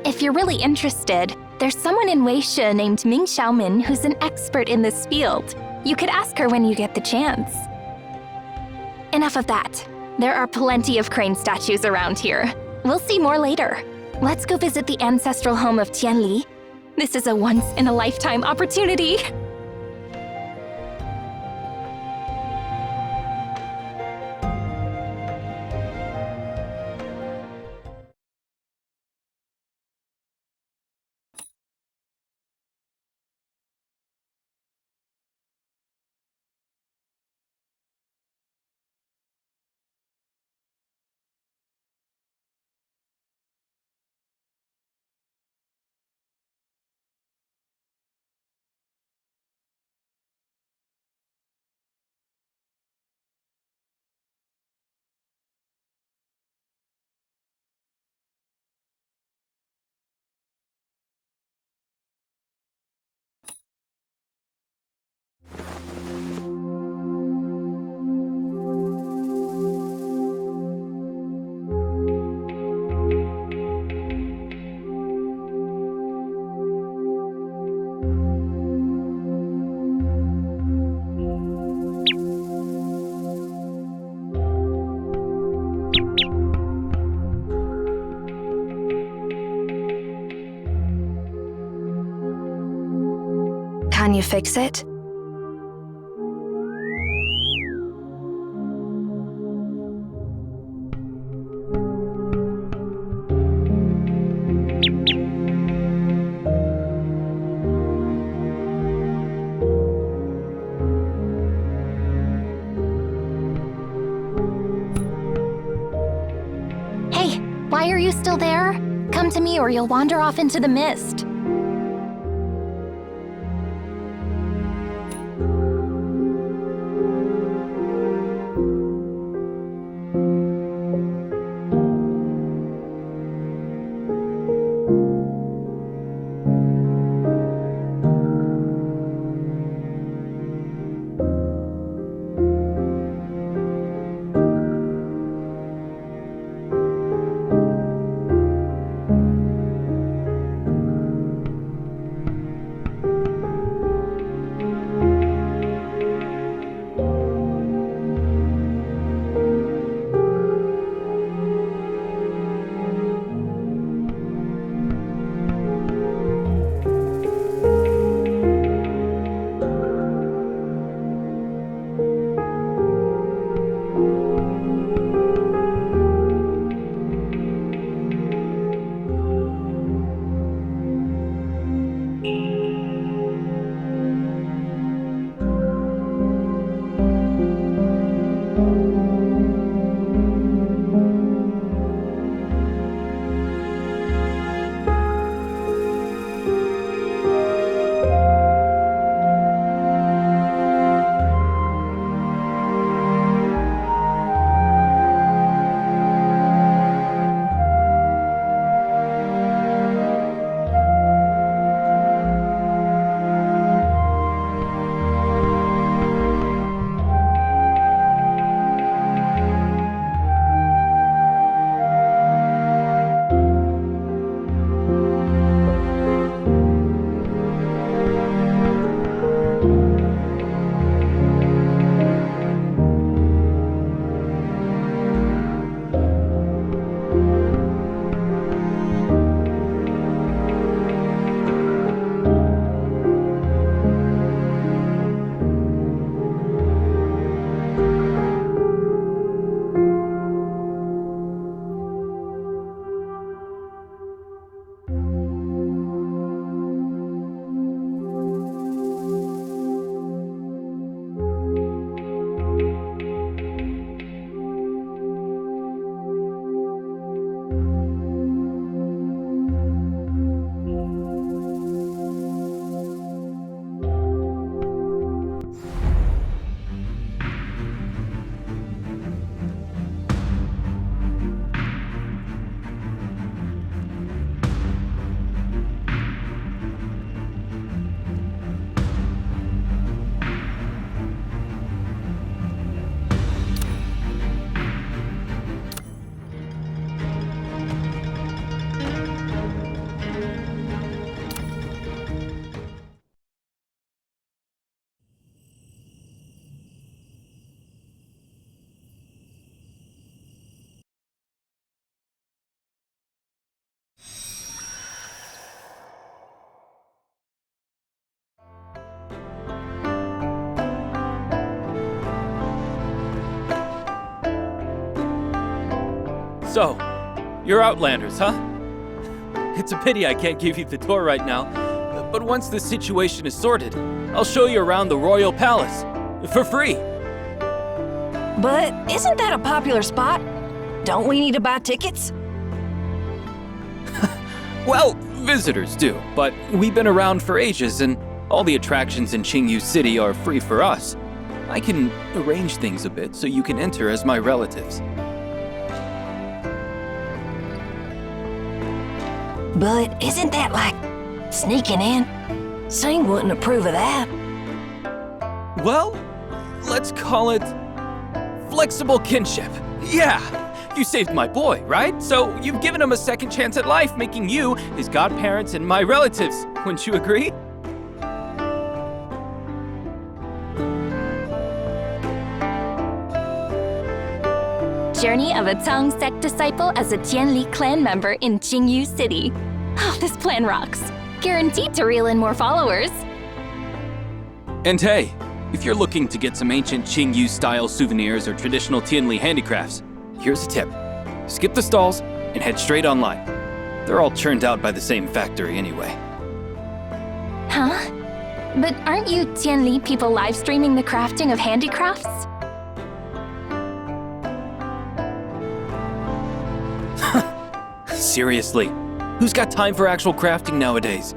If you're really interested, there's someone in Weisha named Ming Xiaomin who's an expert in this field. You could ask her when you get the chance. Enough of that. There are plenty of crane statues around here. We'll see more later. Let's go visit the ancestral home of Tianli. This is a once-in-a-lifetime opportunity. Can you fix it? Hey, why are you still there? Come to me or you'll wander off into the mist. So, you're Outlanders, huh? It's a pity I can't give you the tour right now, but once this situation is sorted, I'll show you around the Royal Palace, for free. But isn't that a popular spot? Don't we need to buy tickets? Well, visitors do, but we've been around for ages and all the attractions in QingYu City are free for us. I can arrange things a bit so you can enter as my relatives. But isn't that like sneaking in? Sing wouldn't approve of that. Well, let's call it flexible kinship. Yeah, you saved my boy, right? So you've given him a second chance at life, making you his godparents and my relatives. Wouldn't you agree? Journey of a Tang sect disciple as a Tianli clan member in QingYu City. Oh, this plan rocks. Guaranteed to reel in more followers. And hey, if you're looking to get some ancient QingYu style souvenirs or traditional Tianli handicrafts, here's a tip. Skip the stalls and head straight online. They're all churned out by the same factory anyway. Huh? But aren't you Tianli people live streaming the crafting of handicrafts? Seriously, who's got time for actual crafting nowadays?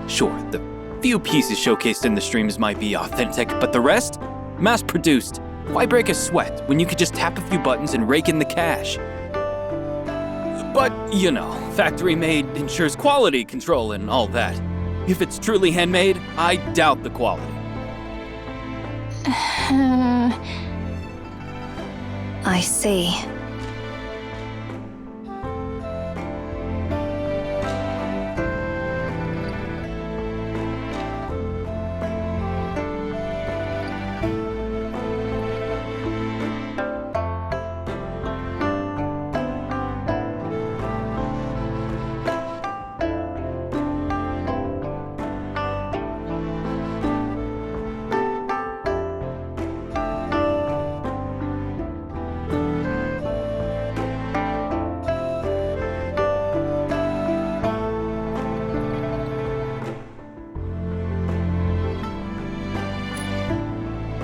Sure, the few pieces showcased in the streams might be authentic, but the rest? Mass-produced. Why break a sweat when you could just tap a few buttons and rake in the cash? But, you know, factory-made ensures quality control and all that. If it's truly handmade, I doubt the quality. I see.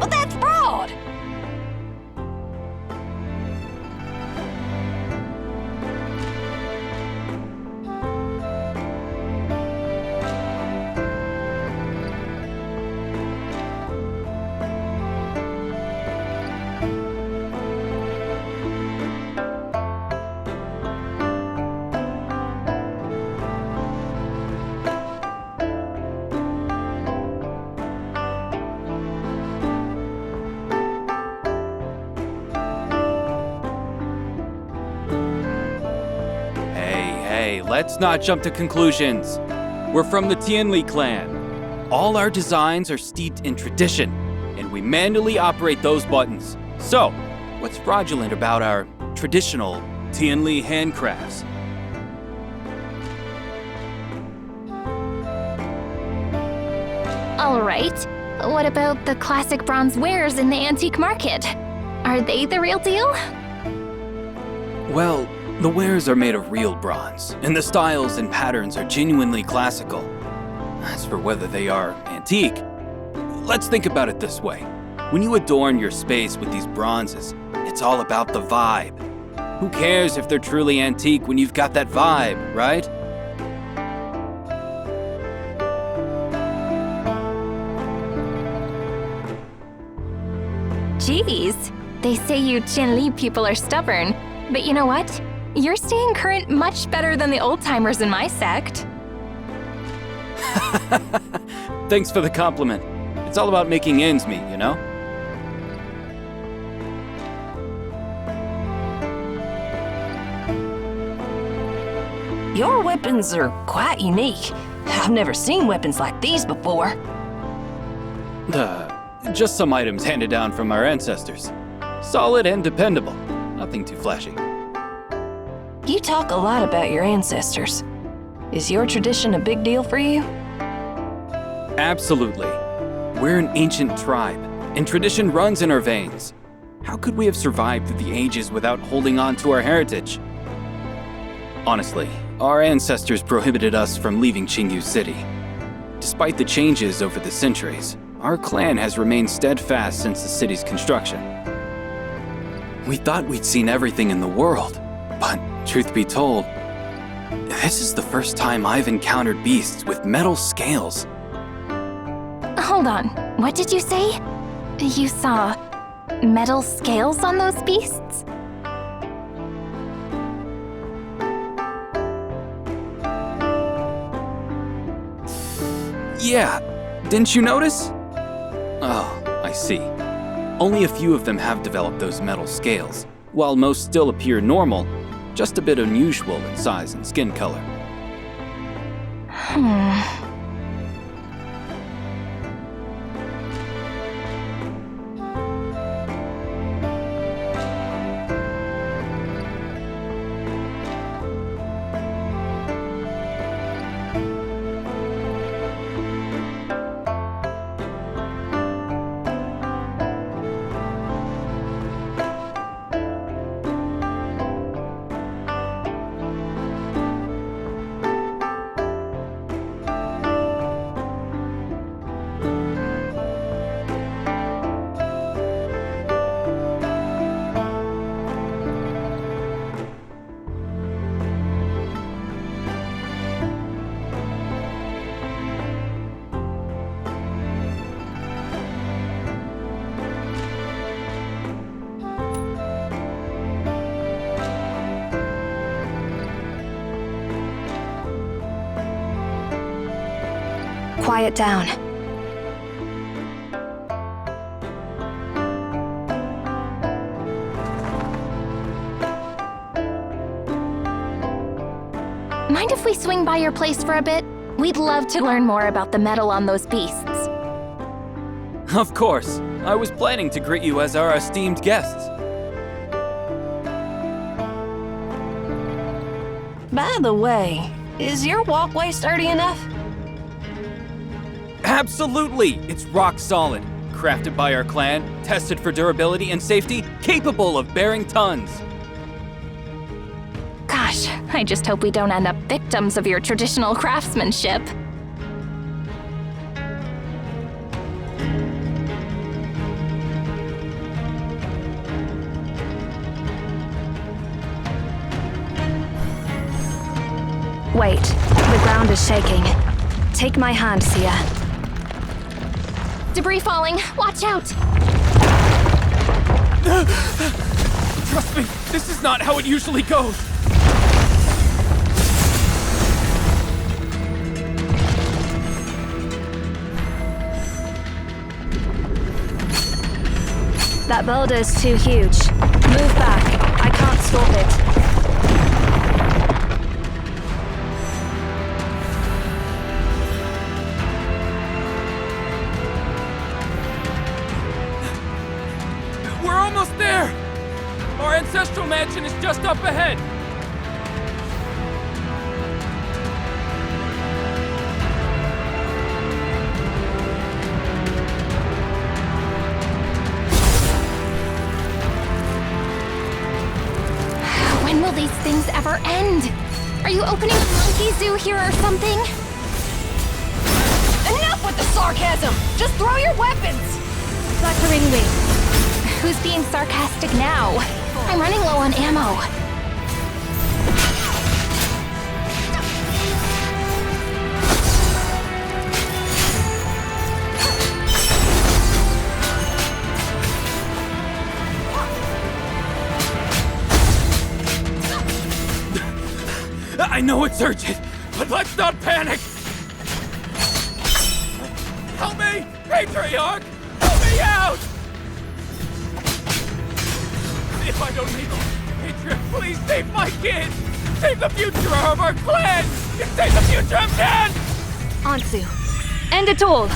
But that's broad! Hey, let's not jump to conclusions. We're from the Tianli clan. All our designs are steeped in tradition, and we manually operate those buttons. So, what's fraudulent about our traditional Tianli handcrafts? All right. What about the classic bronze wares in the antique market? Are they the real deal? Well, the wares are made of real bronze, and the styles and patterns are genuinely classical. As for whether they are antique, let's think about it this way. When you adorn your space with these bronzes, it's all about the vibe. Who cares if they're truly antique when you've got that vibe, right? Geez, they say you Tianli people are stubborn, but you know what? You're staying current much better than the old-timers in my sect. Thanks for the compliment. It's all about making ends meet, you know? Your weapons are quite unique. I've never seen weapons like these before. Just some items handed down from our ancestors. Solid and dependable. Nothing too flashy. You talk a lot about your ancestors. Is your tradition a big deal for you? Absolutely. We're an ancient tribe, and tradition runs in our veins. How could we have survived through the ages without holding on to our heritage? Honestly, our ancestors prohibited us from leaving QingYu City. Despite the changes over the centuries, our clan has remained steadfast since the city's construction. We thought we'd seen everything in the world, but truth be told, this is the first time I've encountered beasts with metal scales. Hold on, what did you say? You saw metal scales on those beasts? Yeah, didn't you notice? Oh, I see. Only a few of them have developed those metal scales, while most still appear normal, just a bit unusual in size and skin color. Quiet down. Mind if we swing by your place for a bit? We'd love to learn more about the metal on those beasts. Of course, I was planning to greet you as our esteemed guests. By the way, is your walkway sturdy enough? Absolutely! It's rock solid. Crafted by our clan, tested for durability and safety, capable of bearing tons. Gosh, I just hope we don't end up victims of your traditional craftsmanship. Wait, the ground is shaking. Take my hand, Sia. Debris falling, watch out! Trust me, this is not how it usually goes. That boulder is too huge. Move back. I can't stop it. We're almost there! Our ancestral mansion is just up ahead! When will these things ever end? Are you opening a monkey zoo here or something? Enough with the sarcasm! Just throw your weapons! Wuthering Waves. Who's being sarcastic now? I'm running low on ammo. I know it's urgent, but let's not panic! Help me! Patriarch! Help me out! If I don't make it, Patriarch, please save my kids! Save the future of our clan! Save the future of Dan! Ansu, end it all!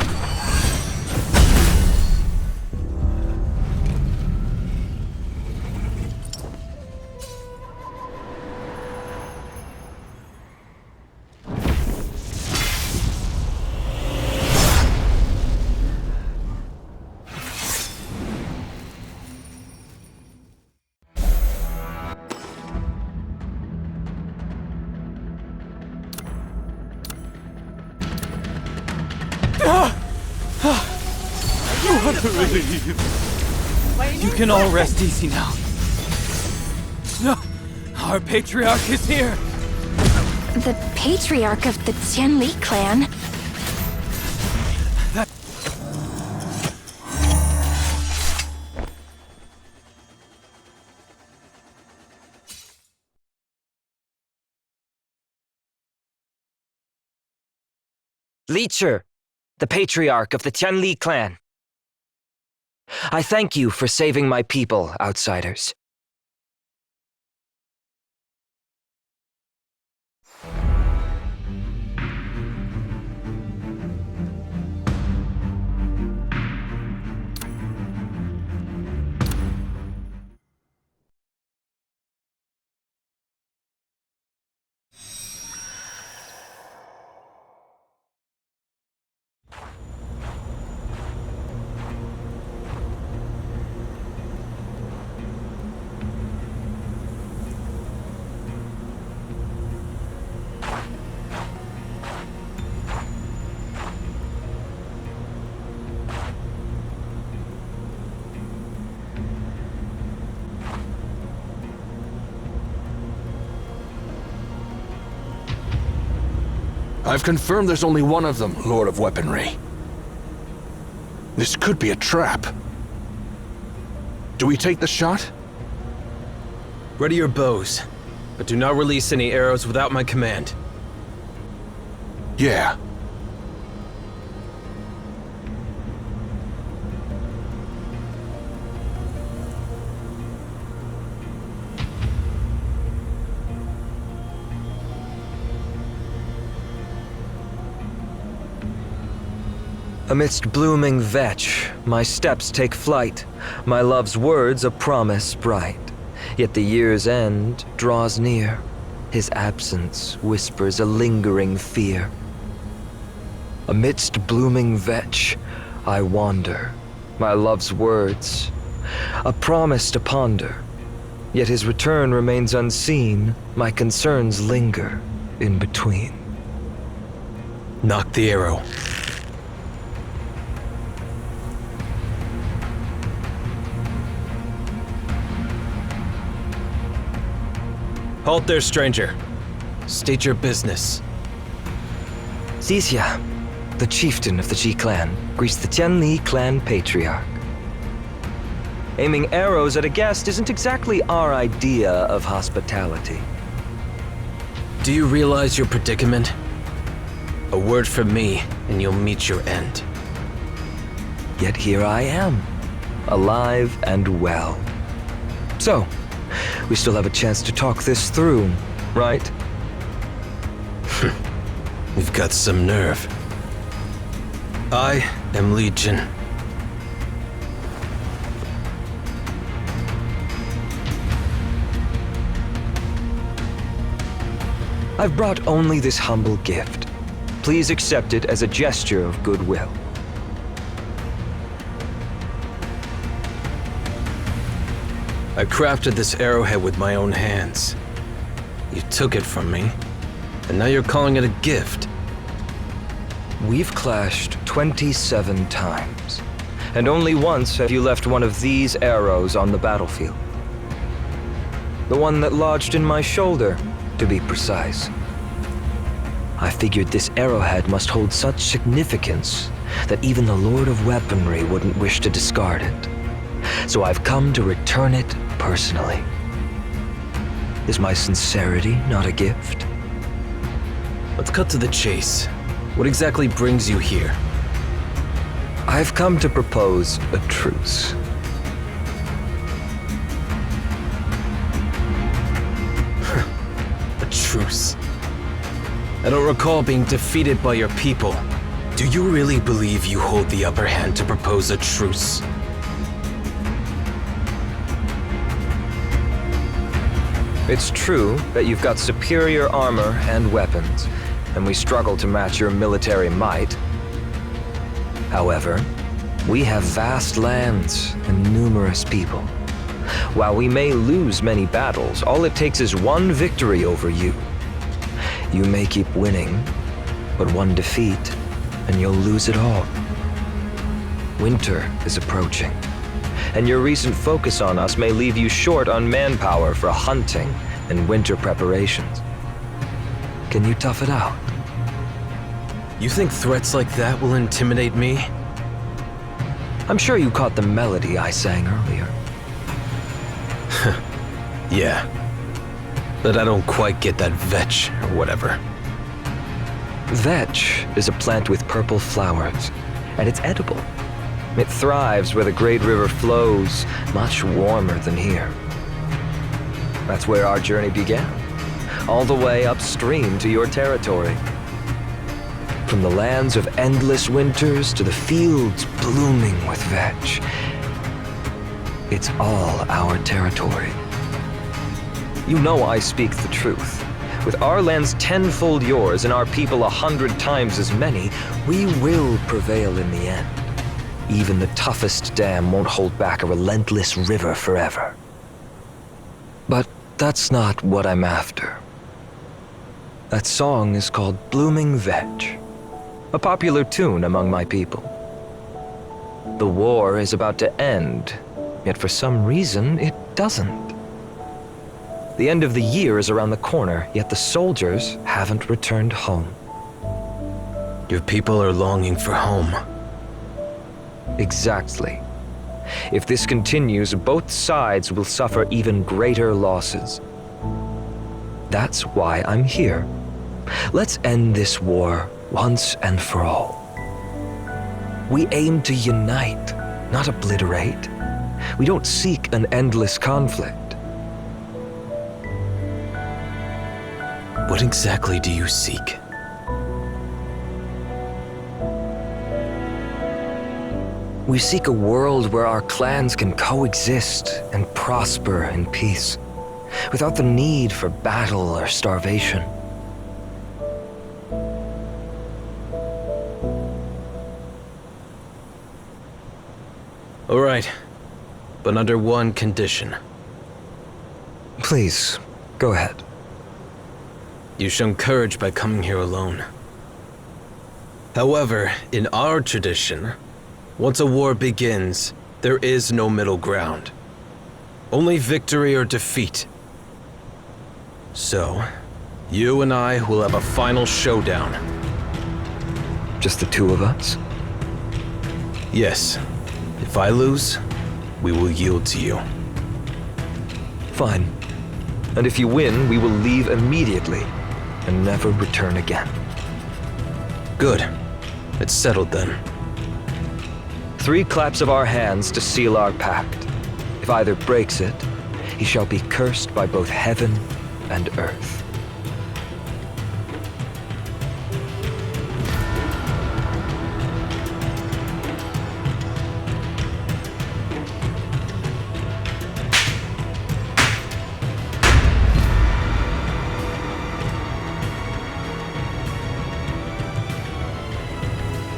What a relief. You can all rest easy now. No, our patriarch is here. The patriarch of the Tianli clan? Leecher, the patriarch of the Tianli clan. I thank you for saving my people, outsiders. I've confirmed there's only one of them, Lord of Weaponry. This could be a trap. Do we take the shot? Ready your bows, but do not release any arrows without my command. Yeah. Amidst blooming vetch, my steps take flight, my love's words a promise bright. Yet the year's end draws near, his absence whispers a lingering fear. Amidst blooming vetch, I wander, my love's words, a promise to ponder. Yet his return remains unseen, my concerns linger in between. Knock the arrow. Halt there, stranger. State your business. Xixia, the chieftain of the Ji clan, greets the Tianli clan patriarch. Aiming arrows at a guest isn't exactly our idea of hospitality. Do you realize your predicament? A word from me, and you'll meet your end. Yet here I am, alive and well. So, we still have a chance to talk this through, right? You've got some nerve. I am Legion. I've brought only this humble gift. Please accept it as a gesture of goodwill. I crafted this arrowhead with my own hands. You took it from me, and now you're calling it a gift. We've clashed 27 times, and only once have you left one of these arrows on the battlefield. The one that lodged in my shoulder, to be precise. I figured this arrowhead must hold such significance that even the Lord of Weaponry wouldn't wish to discard it. So I've come to return it personally. Is my sincerity not a gift? Let's cut to the chase. What exactly brings you here? I've come to propose a truce. A truce? I don't recall being defeated by your people. Do you really believe you hold the upper hand to propose a truce? It's true that you've got superior armor and weapons, and we struggle to match your military might. However, we have vast lands and numerous people. While we may lose many battles, all it takes is one victory over you. You may keep winning, but one defeat, and you'll lose it all. Winter is approaching, and your recent focus on us may leave you short on manpower for hunting and winter preparations. Can you tough it out? You think threats like that will intimidate me? I'm sure you caught the melody I sang earlier. Yeah. But I don't quite get that vetch or whatever. Vetch is a plant with purple flowers, and it's edible. It thrives where the Great River flows, much warmer than here. That's where our journey began, all the way upstream to your territory. From the lands of endless winters to the fields blooming with vetch. It's all our territory. You know I speak the truth. With our lands tenfold yours and our people 100 times as many, we will prevail in the end. Even the toughest dam won't hold back a relentless river forever. But that's not what I'm after. That song is called Blooming Vetch, a popular tune among my people. The war is about to end, yet for some reason it doesn't. The end of the year is around the corner, yet the soldiers haven't returned home. Your people are longing for home. Exactly. If this continues, both sides will suffer even greater losses. That's why I'm here. Let's end this war once and for all. We aim to unite, not obliterate. We don't seek an endless conflict. What exactly do you seek? We seek a world where our clans can coexist and prosper in peace, without the need for battle or starvation. All right, but under one condition. Please, go ahead. You've shown courage by coming here alone. However, in our tradition, once a war begins, there is no middle ground. Only victory or defeat. So, you and I will have a final showdown. Just the two of us? Yes. If I lose, we will yield to you. Fine. And if you win, we will leave immediately and never return again. Good. It's settled then. 3 claps of our hands to seal our pact. If either breaks it, he shall be cursed by both heaven and earth.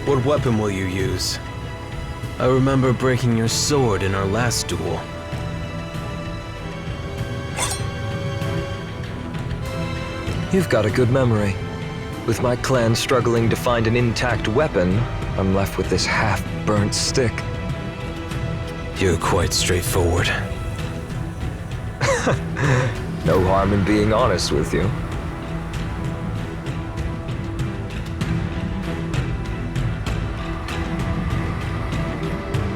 What weapon will you use? I remember breaking your sword in our last duel. You've got a good memory. With my clan struggling to find an intact weapon, I'm left with this half-burnt stick. You're quite straightforward. No harm in being honest with you.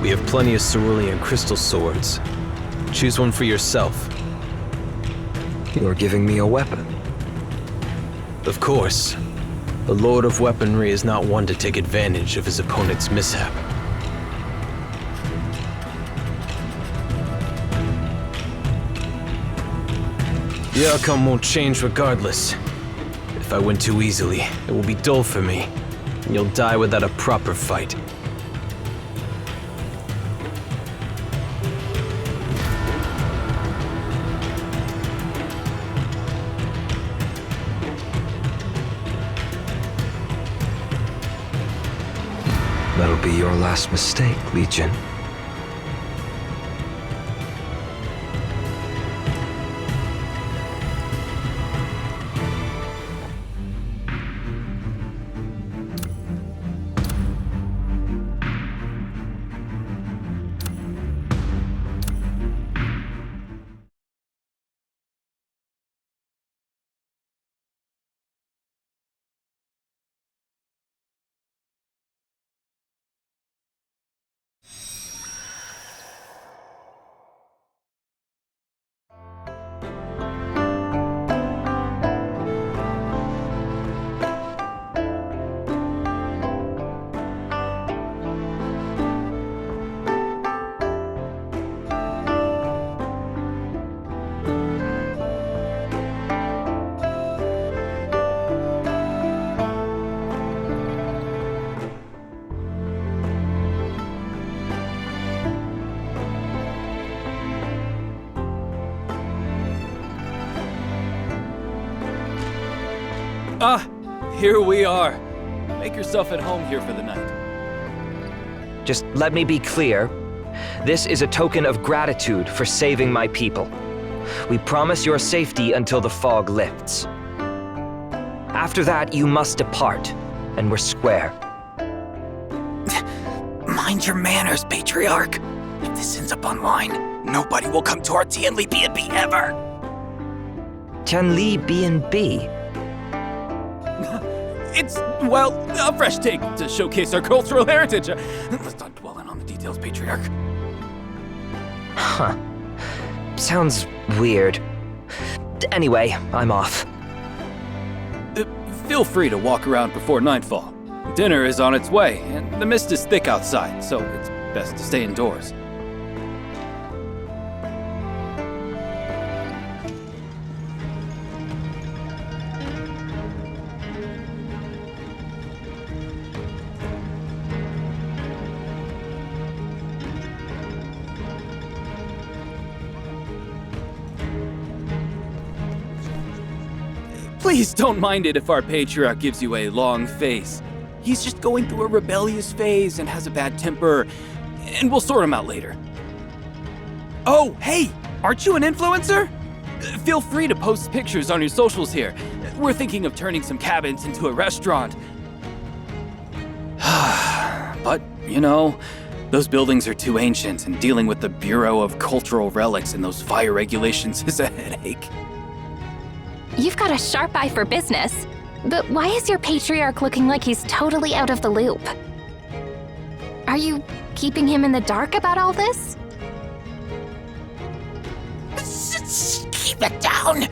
We have plenty of cerulean crystal swords. Choose one for yourself. You're giving me a weapon. Of course. The Lord of Weaponry is not one to take advantage of his opponent's mishap. The outcome won't change regardless. If I win too easily, it will be dull for me, and you'll die without a proper fight. That'll be your last mistake, Legion. Here we are. Make yourself at home here for the night. Just let me be clear. This is a token of gratitude for saving my people. We promise your safety until the fog lifts. After that, you must depart, and we're square. Mind your manners, patriarch. If this ends up online, nobody will come to our Tianli B&B ever. Tianli B&B? It's, well, a fresh take to showcase our cultural heritage. Let's not dwell on the details, patriarch. Huh. Sounds weird. Anyway, I'm off. Feel free to walk around before nightfall. Dinner is on its way, and the mist is thick outside, so it's best to stay indoors. Please don't mind it if our patriarch gives you a long face. He's just going through a rebellious phase and has a bad temper, and we'll sort him out later. Oh, hey! Aren't you an influencer? Feel free to post pictures on your socials here. We're thinking of turning some cabins into a restaurant. But, you know, those buildings are too ancient, and dealing with the Bureau of Cultural Relics and those fire regulations is a headache. You've got a sharp eye for business, but why is your patriarch looking like he's totally out of the loop? Are you keeping him in the dark about all this? Keep it down!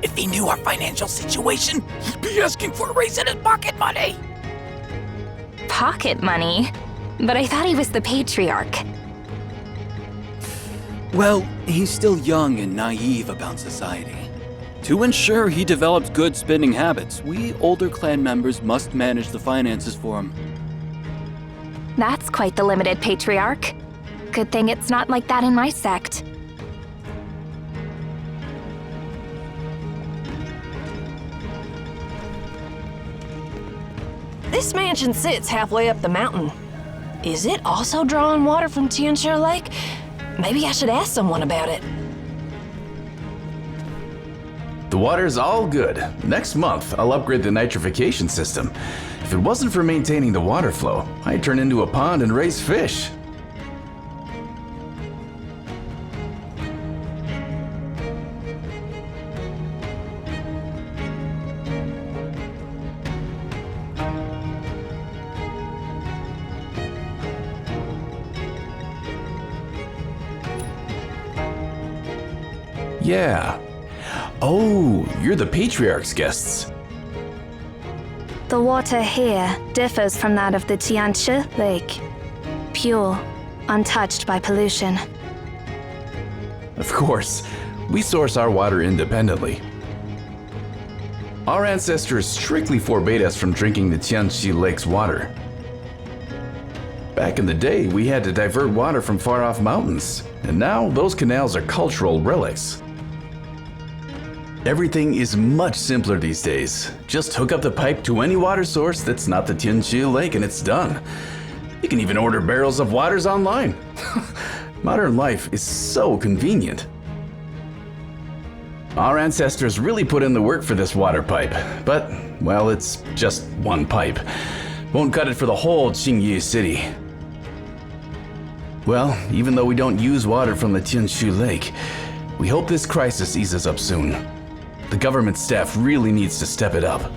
If he knew our financial situation, he'd be asking for a raise in his pocket money! Pocket money? But I thought he was the patriarch. Well, he's still young and naive about society. To ensure he develops good spending habits, we older clan members must manage the finances for him. That's quite the limited patriarch. Good thing it's not like that in my sect. This mansion sits halfway up the mountain. Is it also drawing water from Tianli Lake? Maybe I should ask someone about it. The water's all good. Next month, I'll upgrade the nitrification system. If it wasn't for maintaining the water flow, I'd turn into a pond and raise fish. Yeah. Oh, you're the Patriarch's guests. The water here differs from that of the Tianli Lake. Pure, untouched by pollution. Of course, we source our water independently. Our ancestors strictly forbade us from drinking the Tianli Lake's water. Back in the day, we had to divert water from far-off mountains, and now those canals are cultural relics. Everything is much simpler these days. Just hook up the pipe to any water source that's not the Tianli Lake and it's done. You can even order barrels of waters online. Modern life is so convenient. Our ancestors really put in the work for this water pipe, but, well, it's just one pipe. Won't cut it for the whole QingYu city. Well, even though we don't use water from the Tianli Lake, we hope this crisis eases up soon. The government staff really needs to step it up.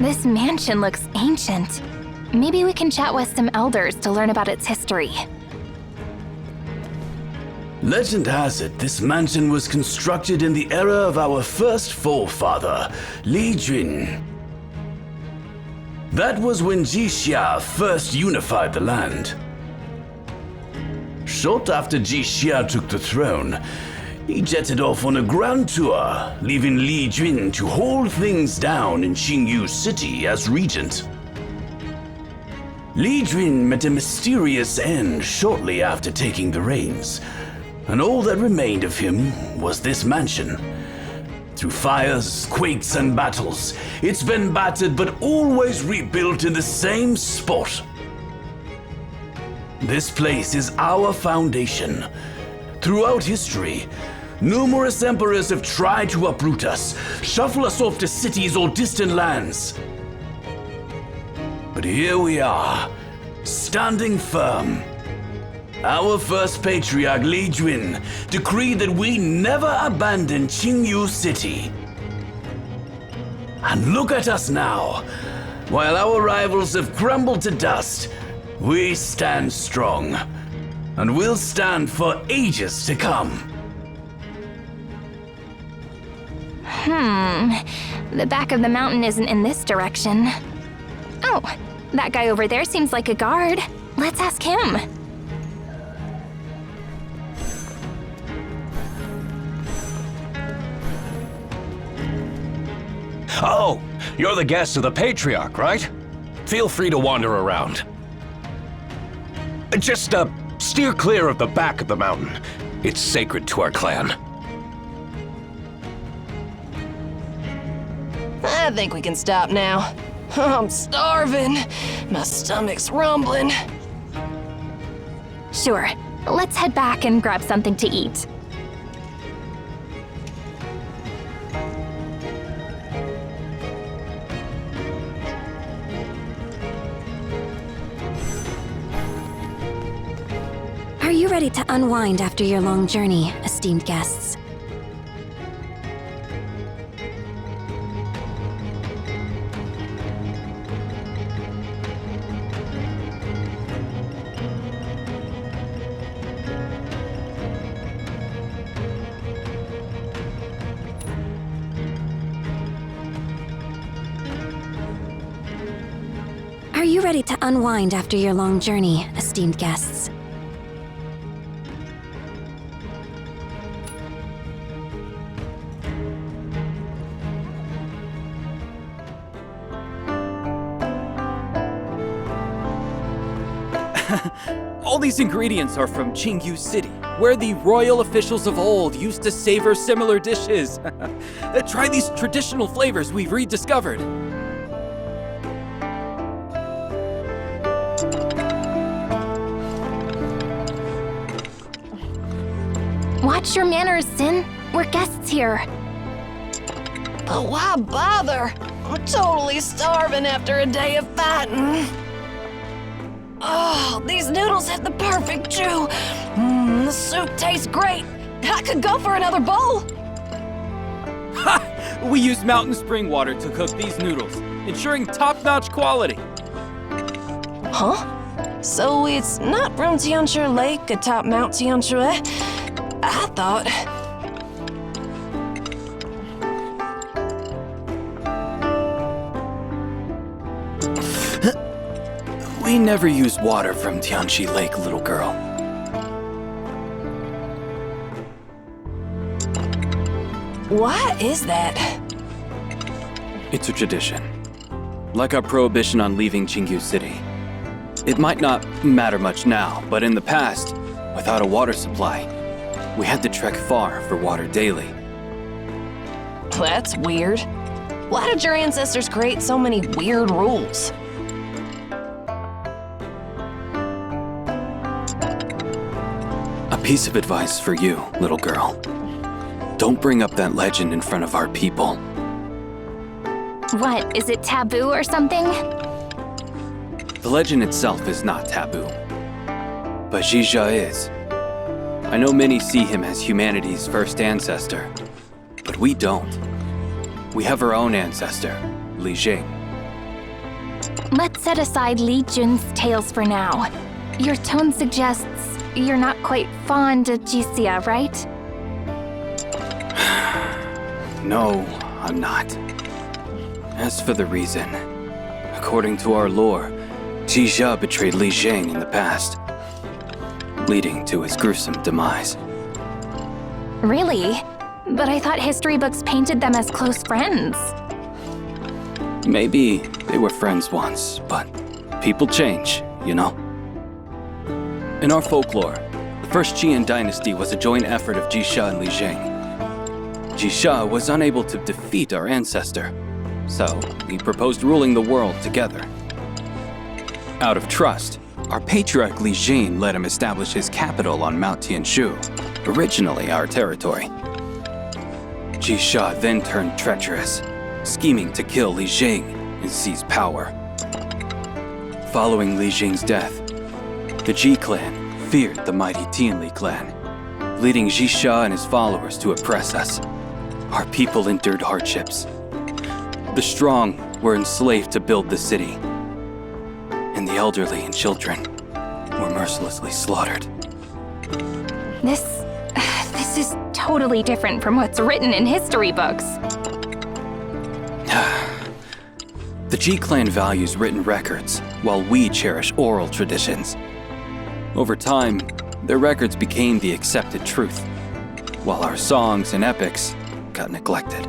This mansion looks ancient. Maybe we can chat with some elders to learn about its history. Legend has it this mansion was constructed in the era of our first forefather, Li Jun. That was when Jixia first unified the land. Short after Jixia took the throne, he jetted off on a grand tour, leaving Li Jun to hold things down in QingYu City as regent. Li Jun met a mysterious end shortly after taking the reins, and all that remained of him was this mansion. Through fires, quakes, and battles, it's been battered but always rebuilt in the same spot. This place is our foundation. Throughout history, numerous emperors have tried to uproot us, shuffle us off to cities or distant lands. But here we are, standing firm. Our first patriarch, Li Jun, decreed that we never abandon QingYu City. And look at us now. While our rivals have crumbled to dust, we stand strong. And will stand for ages to come. The back of the mountain isn't in this direction. Oh, that guy over there seems like a guard. Let's ask him. Oh, you're the guest of the patriarch, right? Feel free to wander around. Just, steer clear of the back of the mountain. It's sacred to our clan. I think we can stop now. I'm starving. My stomach's rumbling. Sure, let's head back and grab something to eat. Are you ready to unwind after your long journey, esteemed guests? Are you ready to unwind after your long journey, esteemed guests? All these ingredients are from QingYu City, where the royal officials of old used to savor similar dishes. Try these traditional flavors we've rediscovered. Watch your manners, Sin. We're guests here. But why bother? I'm totally starving after a day of fighting. Oh, these noodles have the perfect chew. The soup tastes great. I could go for another bowl. Ha! We use mountain spring water to cook these noodles, ensuring top-notch quality. Huh? So it's not from Tianli Lake atop Mount Tianli? I thought... We never use water from Tianli Lake, little girl. What is that? It's a tradition. Like our prohibition on leaving QingYu City. It might not matter much now, but in the past, without a water supply, we had to trek far for water daily. That's weird. Why did your ancestors create so many weird rules? A piece of advice for you, little girl. Don't bring up that legend in front of our people. What, is it taboo or something? The legend itself is not taboo, but Jixia is. I know many see him as humanity's first ancestor, but we don't. We have our own ancestor, Li Jing. Let's set aside Li Jun's tales for now. Your tone suggests you're not quite fond of Jixia, right? No, I'm not. As for the reason, according to our lore, Jixia betrayed Li Jing in the past, leading to his gruesome demise. Really? But I thought history books painted them as close friends. Maybe they were friends once, but people change, you know? In our folklore, the first Qian dynasty was a joint effort of Jixia and Li Jing. Jixia was unable to defeat our ancestor, so he proposed ruling the world together. Out of trust, our patriarch Li Jing let him establish his capital on Mount Tianshu, originally our territory. Jixia then turned treacherous, scheming to kill Li Jing and seize power. Following Li Jing's death, the Ji clan feared the mighty Tianli clan, leading Jixia and his followers to oppress us. Our people endured hardships. The strong were enslaved to build the city, and the elderly and children were mercilessly slaughtered. This is totally different from what's written in history books. The Ji clan values written records, while we cherish oral traditions. Over time, their records became the accepted truth, while our songs and epics got neglected.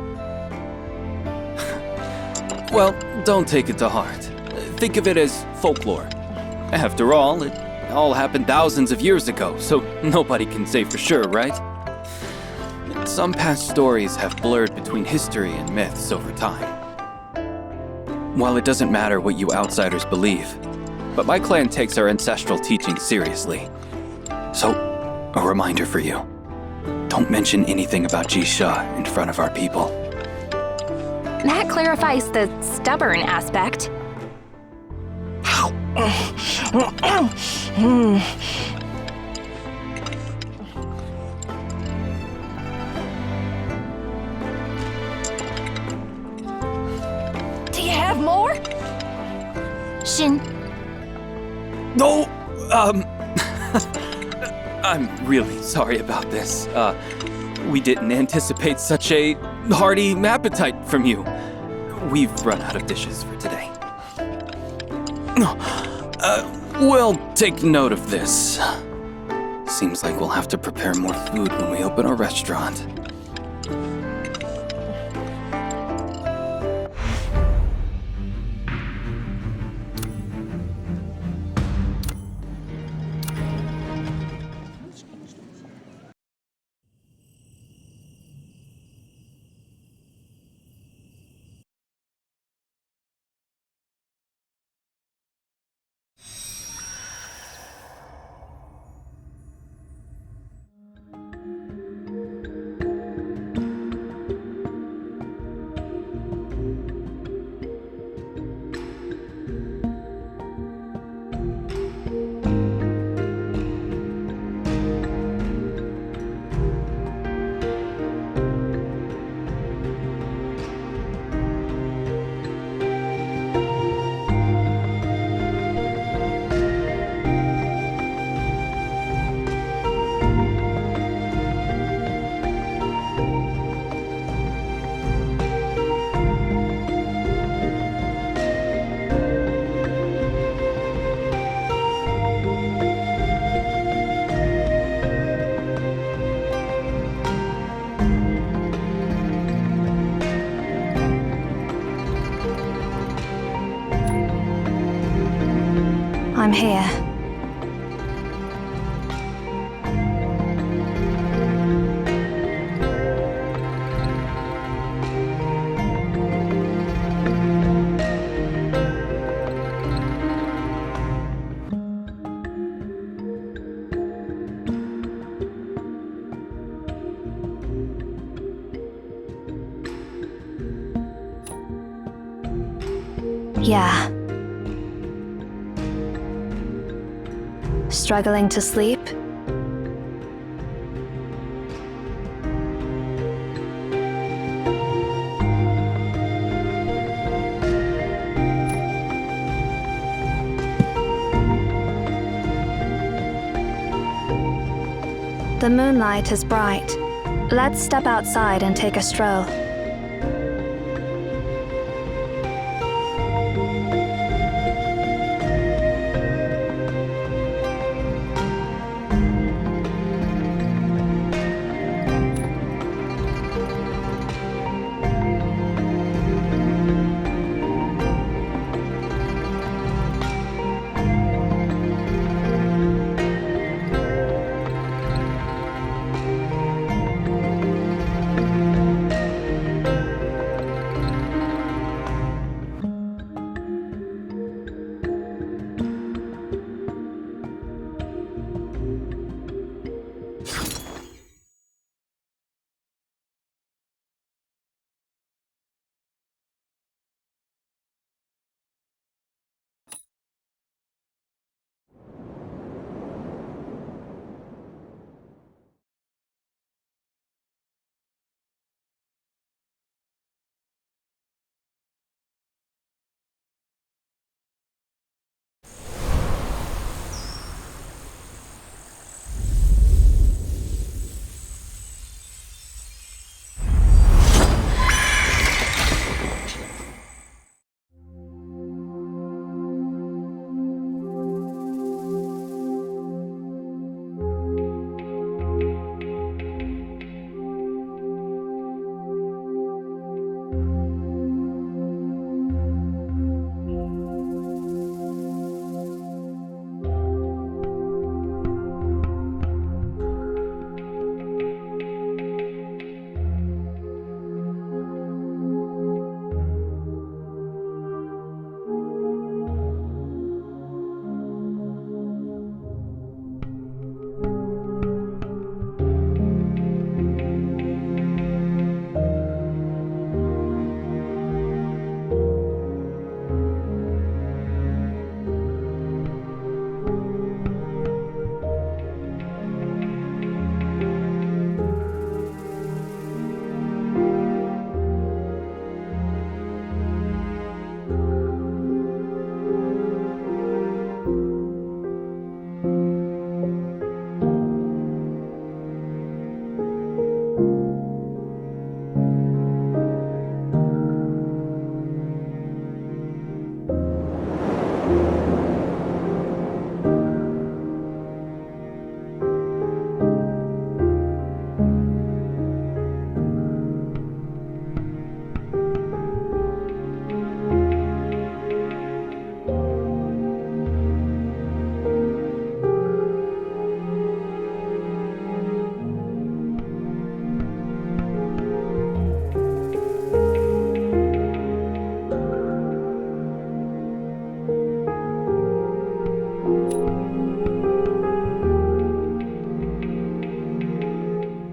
Well, don't take it to heart. Think of it as folklore. After all, it all happened thousands of years ago, so nobody can say for sure, right? Some past stories have blurred between history and myths over time. While it doesn't matter what you outsiders believe, but my clan takes our ancestral teachings seriously. So, a reminder for you. Don't mention anything about Jixia in front of our people. That clarifies the stubborn aspect. Do you have more? Shin, No, I'm really sorry about this. We didn't anticipate such a hearty appetite from you. We've run out of dishes for today. We'll take note of this. Seems like we'll have to prepare more food when we open our restaurant. I'm here. Yeah. Struggling to sleep? The moonlight is bright. Let's step outside and take a stroll.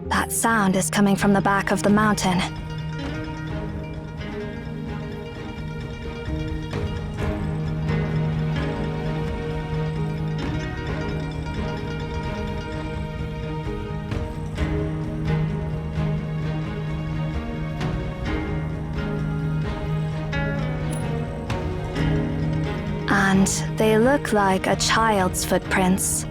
That sound is coming from the back of the mountain. And they look like a child's footprints.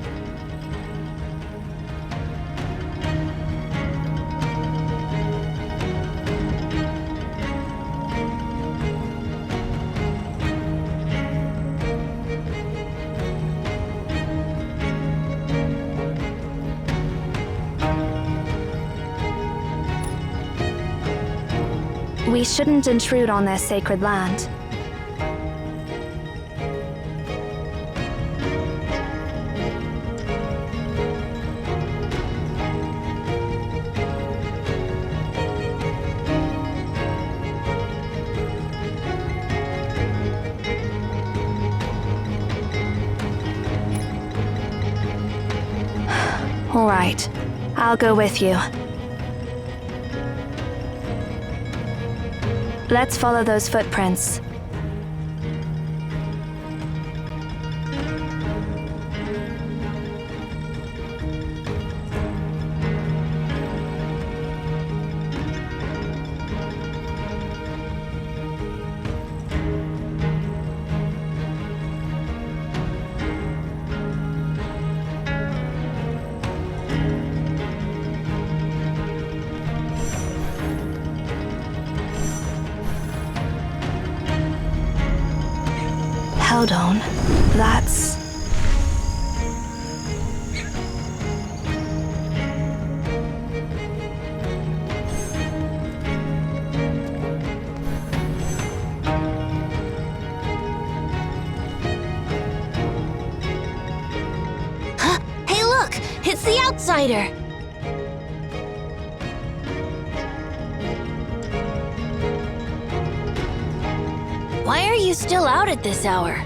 We shouldn't intrude on their sacred land. All right, I'll go with you. Let's follow those footprints. Upholding. That's... Hey look! It's the outsider! Why are you still out at this hour?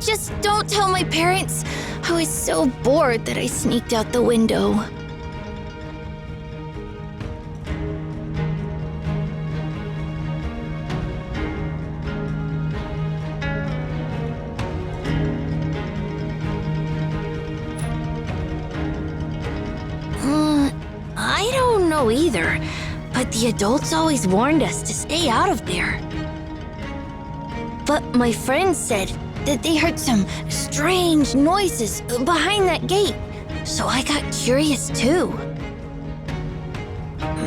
Just don't tell my parents. I was so bored that I sneaked out the window. I don't know either, but the adults always warned us to stay out of there. But my friends said that they heard some strange noises behind that gate, so I got curious too.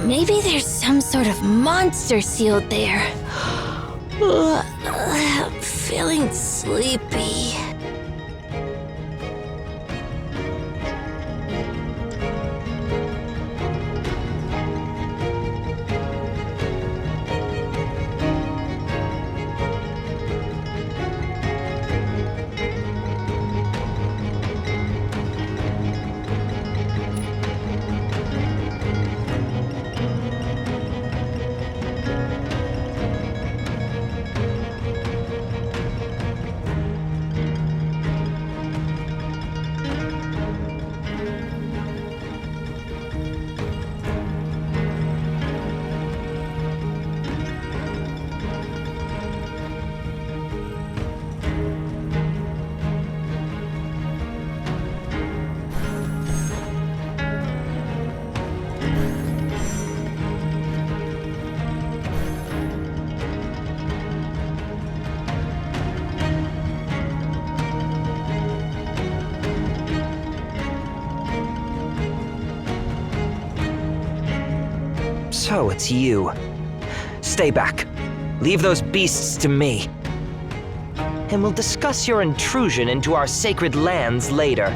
Maybe there's some sort of monster sealed there. I'm feeling sleepy. So it's you. Stay back. Leave those beasts to me. And we'll discuss your intrusion into our sacred lands later.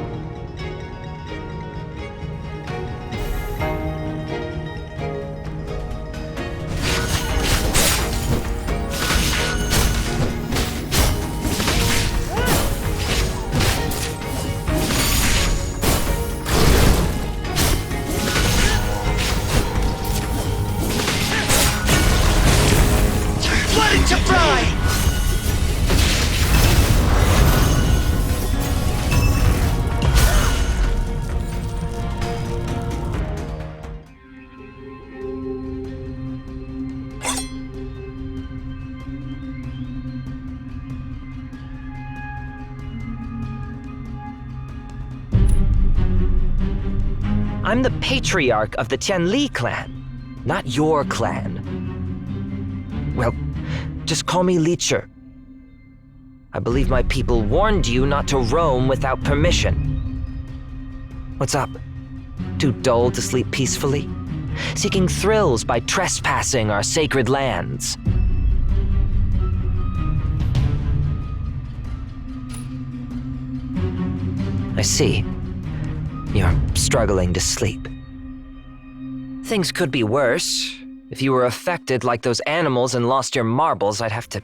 I'm the patriarch of the Tianli clan, not your clan. Well, just call me Leecher. I believe my people warned you not to roam without permission. What's up? Too dull to sleep peacefully? Seeking thrills by trespassing our sacred lands? I see. You're struggling to sleep. Things could be worse. If you were affected like those animals and lost your marbles, I'd have to...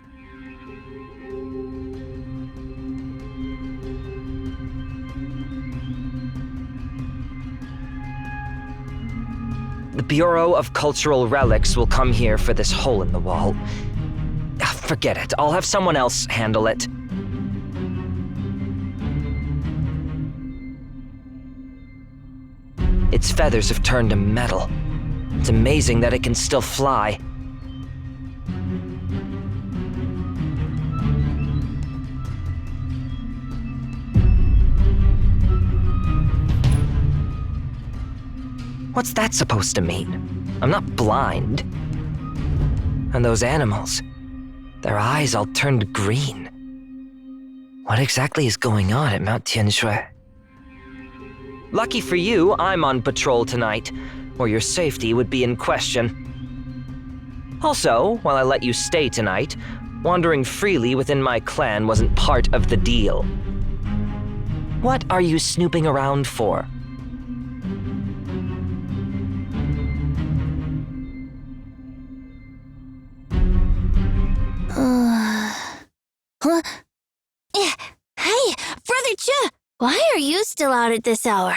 The Bureau of Cultural Relics will come here for this hole in the wall. Forget it. I'll have someone else handle it. Its feathers have turned to metal. It's amazing that it can still fly. What's that supposed to mean? I'm not blind. And those animals, their eyes all turned green. What exactly is going on at Mount Tianshui? Lucky for you, I'm on patrol tonight, or your safety would be in question. Also, while I let you stay tonight, wandering freely within my clan wasn't part of the deal. What are you snooping around for? Huh? Hey, Brother Cha! Why are you still out at this hour?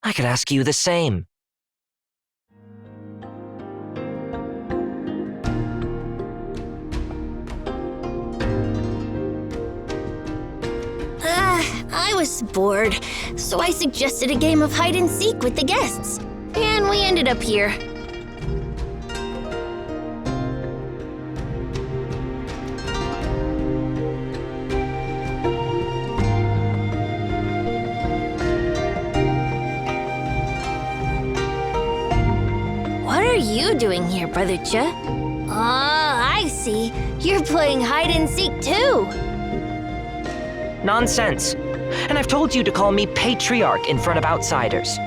I could ask you the same. I was bored, so I suggested a game of hide and seek with the guests. And we ended up here. What are you doing here, Brother Cha? I see. You're playing hide and seek too. Nonsense. And I've told you to call me patriarch in front of outsiders.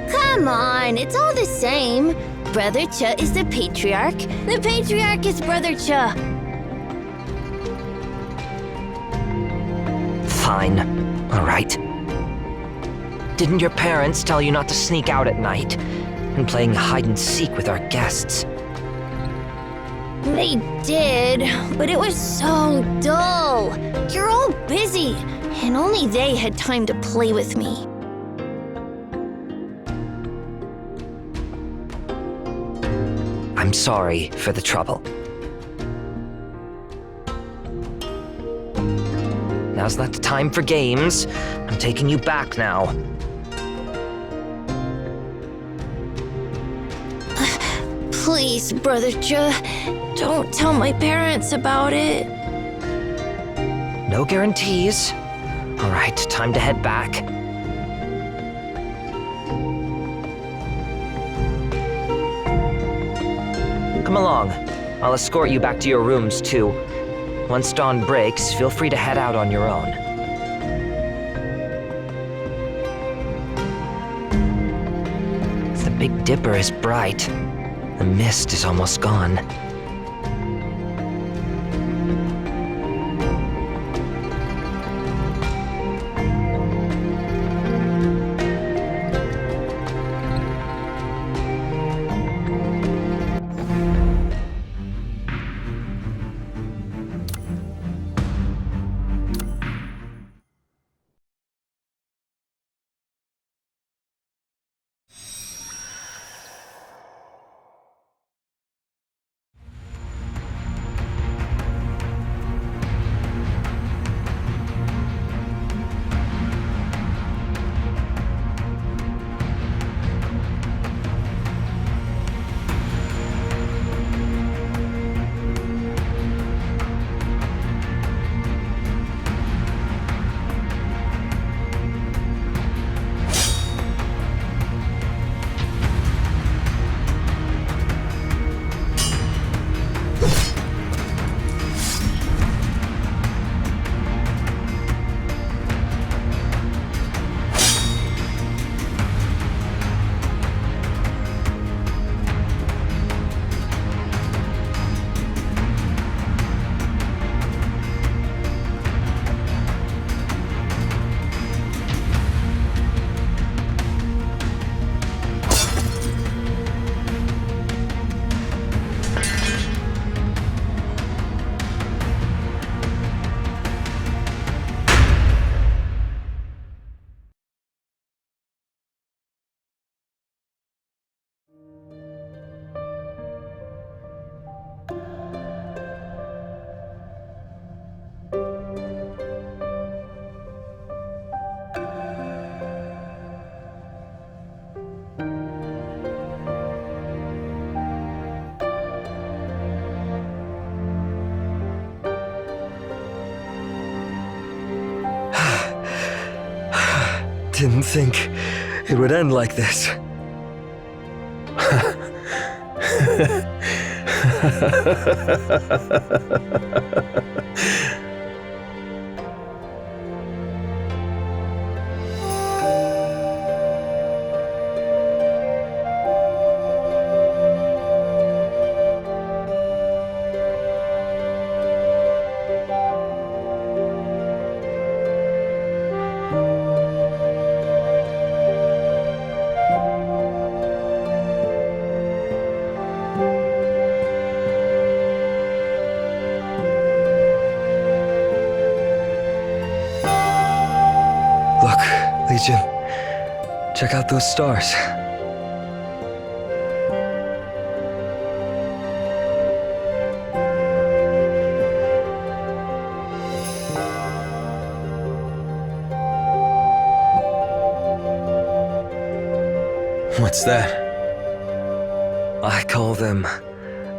Come on, it's all the same. Brother Cha is the patriarch. The patriarch is Brother Cha. Fine. All right. Didn't your parents tell you not to sneak out at night and playing hide and seek with our guests? They did, but it was so dull. You're all busy, and only they had time to play with me. I'm sorry for the trouble. Now's not the time for games. I'm taking you back now. Please, Brother Cha, don't tell my parents about it. No guarantees. All right, time to head back. Come along. I'll escort you back to your rooms, too. Once dawn breaks, feel free to head out on your own. The Big Dipper is bright. The mist is almost gone. Didn't think it would end like this. Legion, check out those stars. What's that? I call them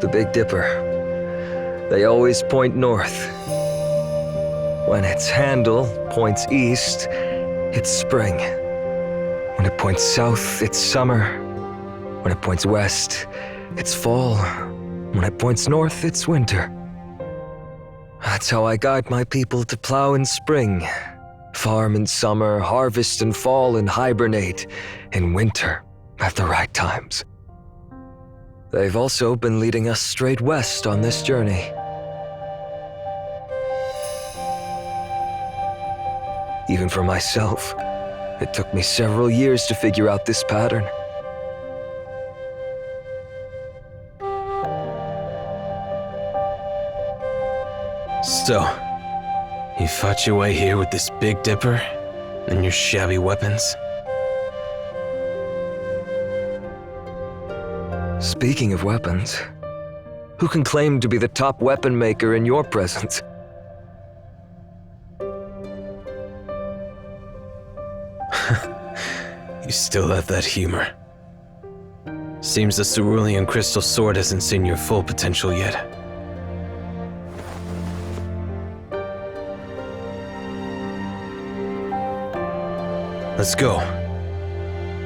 the Big Dipper. They always point north. When its handle points east, it's spring. When it points south, it's summer. When it points west, it's fall. When it points north, it's winter. That's how I guide my people to plow in spring, farm in summer, harvest in fall, and hibernate in winter at the right times. They've also been leading us straight west on this journey. Even for myself, it took me several years to figure out this pattern. So, you fought your way here with this Big Dipper and your shabby weapons? Speaking of weapons, who can claim to be the top weapon maker in your presence? You still have that humor. Seems the cerulean crystal sword hasn't seen your full potential yet. Let's go.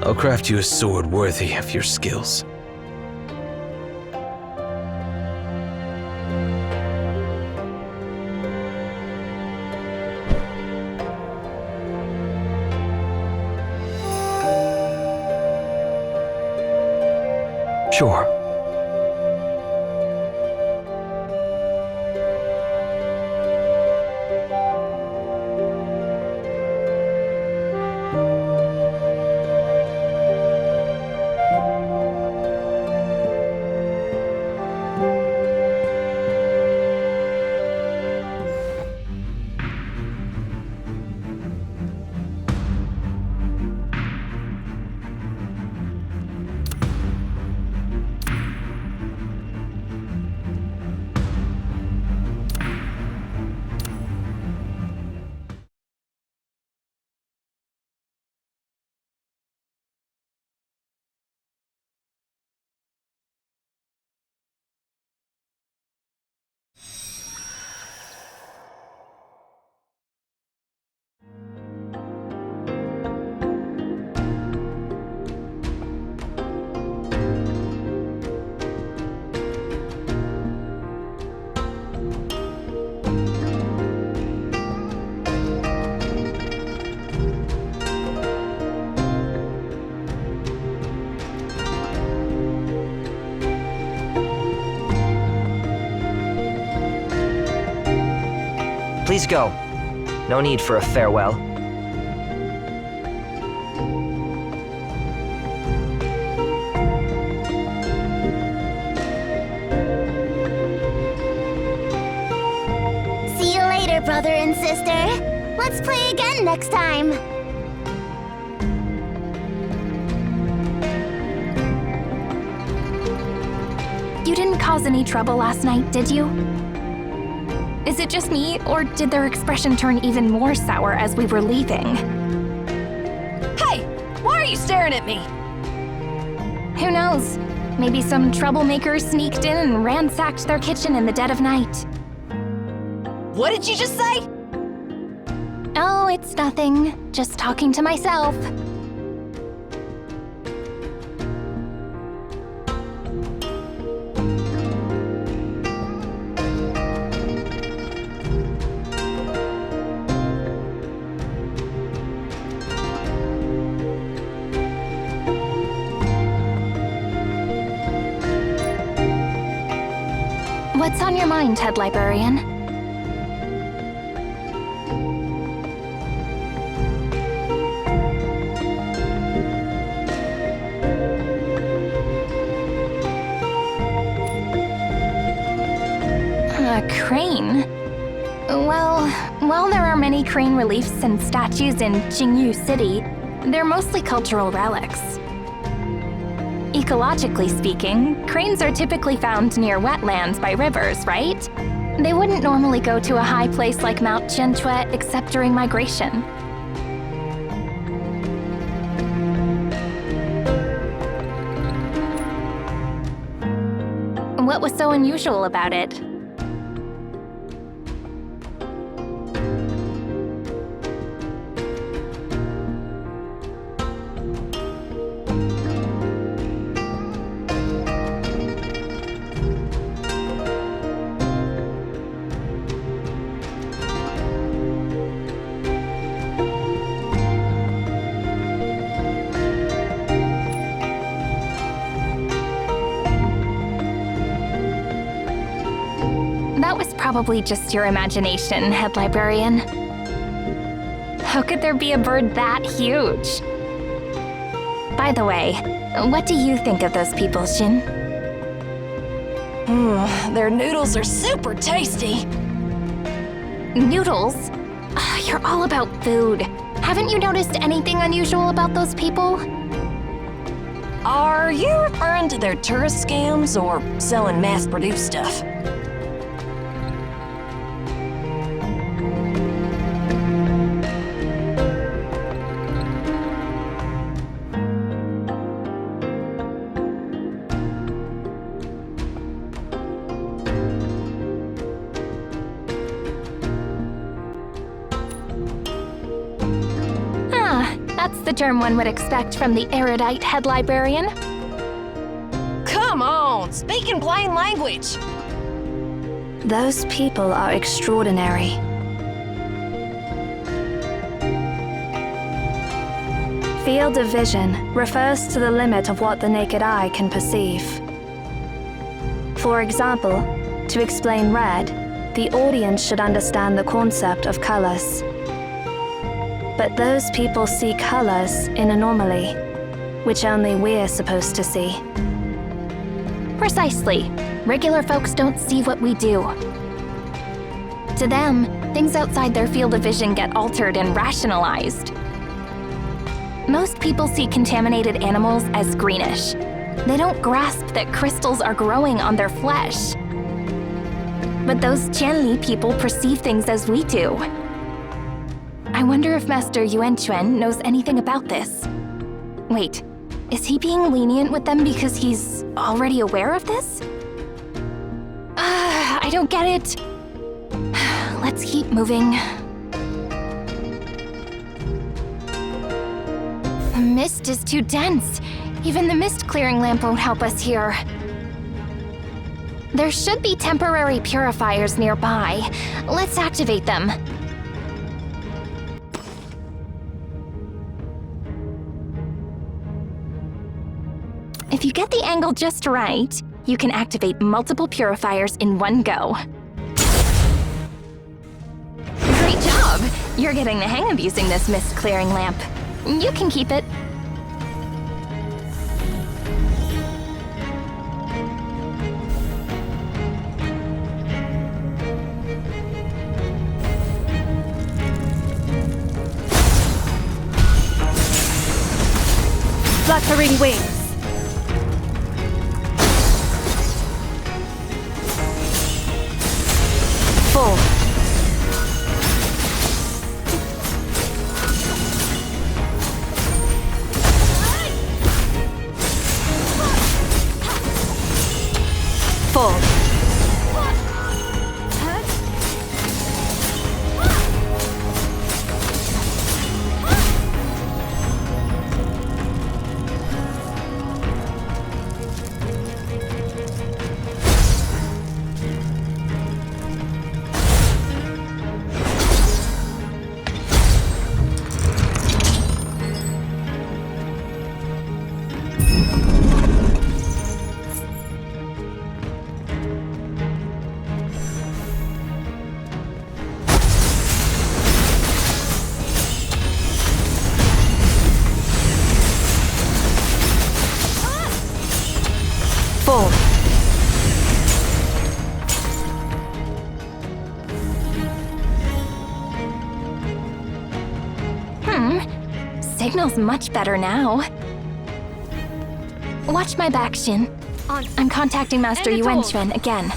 I'll craft you a sword worthy of your skills. Sure. Please go. No need for a farewell. See you later, brother and sister. Let's play again next time. You didn't cause any trouble last night, did you? Is it just me, or did their expression turn even more sour as we were leaving? Hey! Why are you staring at me? Who knows? Maybe some troublemakers sneaked in and ransacked their kitchen in the dead of night. What did you just say? Oh, it's nothing. Just talking to myself. What's on your mind, Head Librarian? A crane? Well, while there are many crane reliefs and statues in QingYu City, they're mostly cultural relics. Ecologically speaking, cranes are typically found near wetlands by rivers, right? They wouldn't normally go to a high place like Mount Jianque except during migration. What was so unusual about it? That was probably just your imagination, Head Librarian. How could there be a bird that huge? By the way, what do you think of those people, Shin? Their noodles are super tasty. Noodles? You're all about food. Haven't you noticed anything unusual about those people? Are you referring to their tourist scams or selling mass-produced stuff? That's the term one would expect from the erudite Head Librarian. Come on, speak in plain language. Those people are extraordinary. Field of vision refers to the limit of what the naked eye can perceive. For example, to explain red, the audience should understand the concept of colors. But those people see colors in anomaly, which only we're supposed to see. Precisely. Regular folks don't see what we do. To them, things outside their field of vision get altered and rationalized. Most people see contaminated animals as greenish. They don't grasp that crystals are growing on their flesh. But those Tianli people perceive things as we do. I wonder if Master Yuanquan knows anything about this. Wait, is he being lenient with them because he's already aware of this? I don't get it. Let's keep moving. The mist is too dense. Even the mist clearing lamp won't help us here. There should be temporary purifiers nearby. Let's activate them. If you get the angle just right, you can activate multiple purifiers in one go. Great job! You're getting the hang of using this mist clearing lamp. You can keep it. Wuthering Waves. Full. Full. Fall. Signal's much better now. Watch my back, Shin. I'm contacting Master Yuanquan again.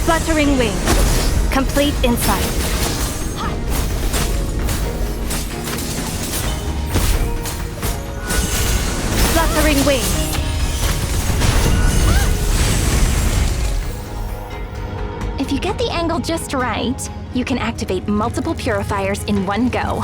Fluttering Wings. Complete insight. Fluttering Wings. If you get the angle just right, you can activate multiple purifiers in one go.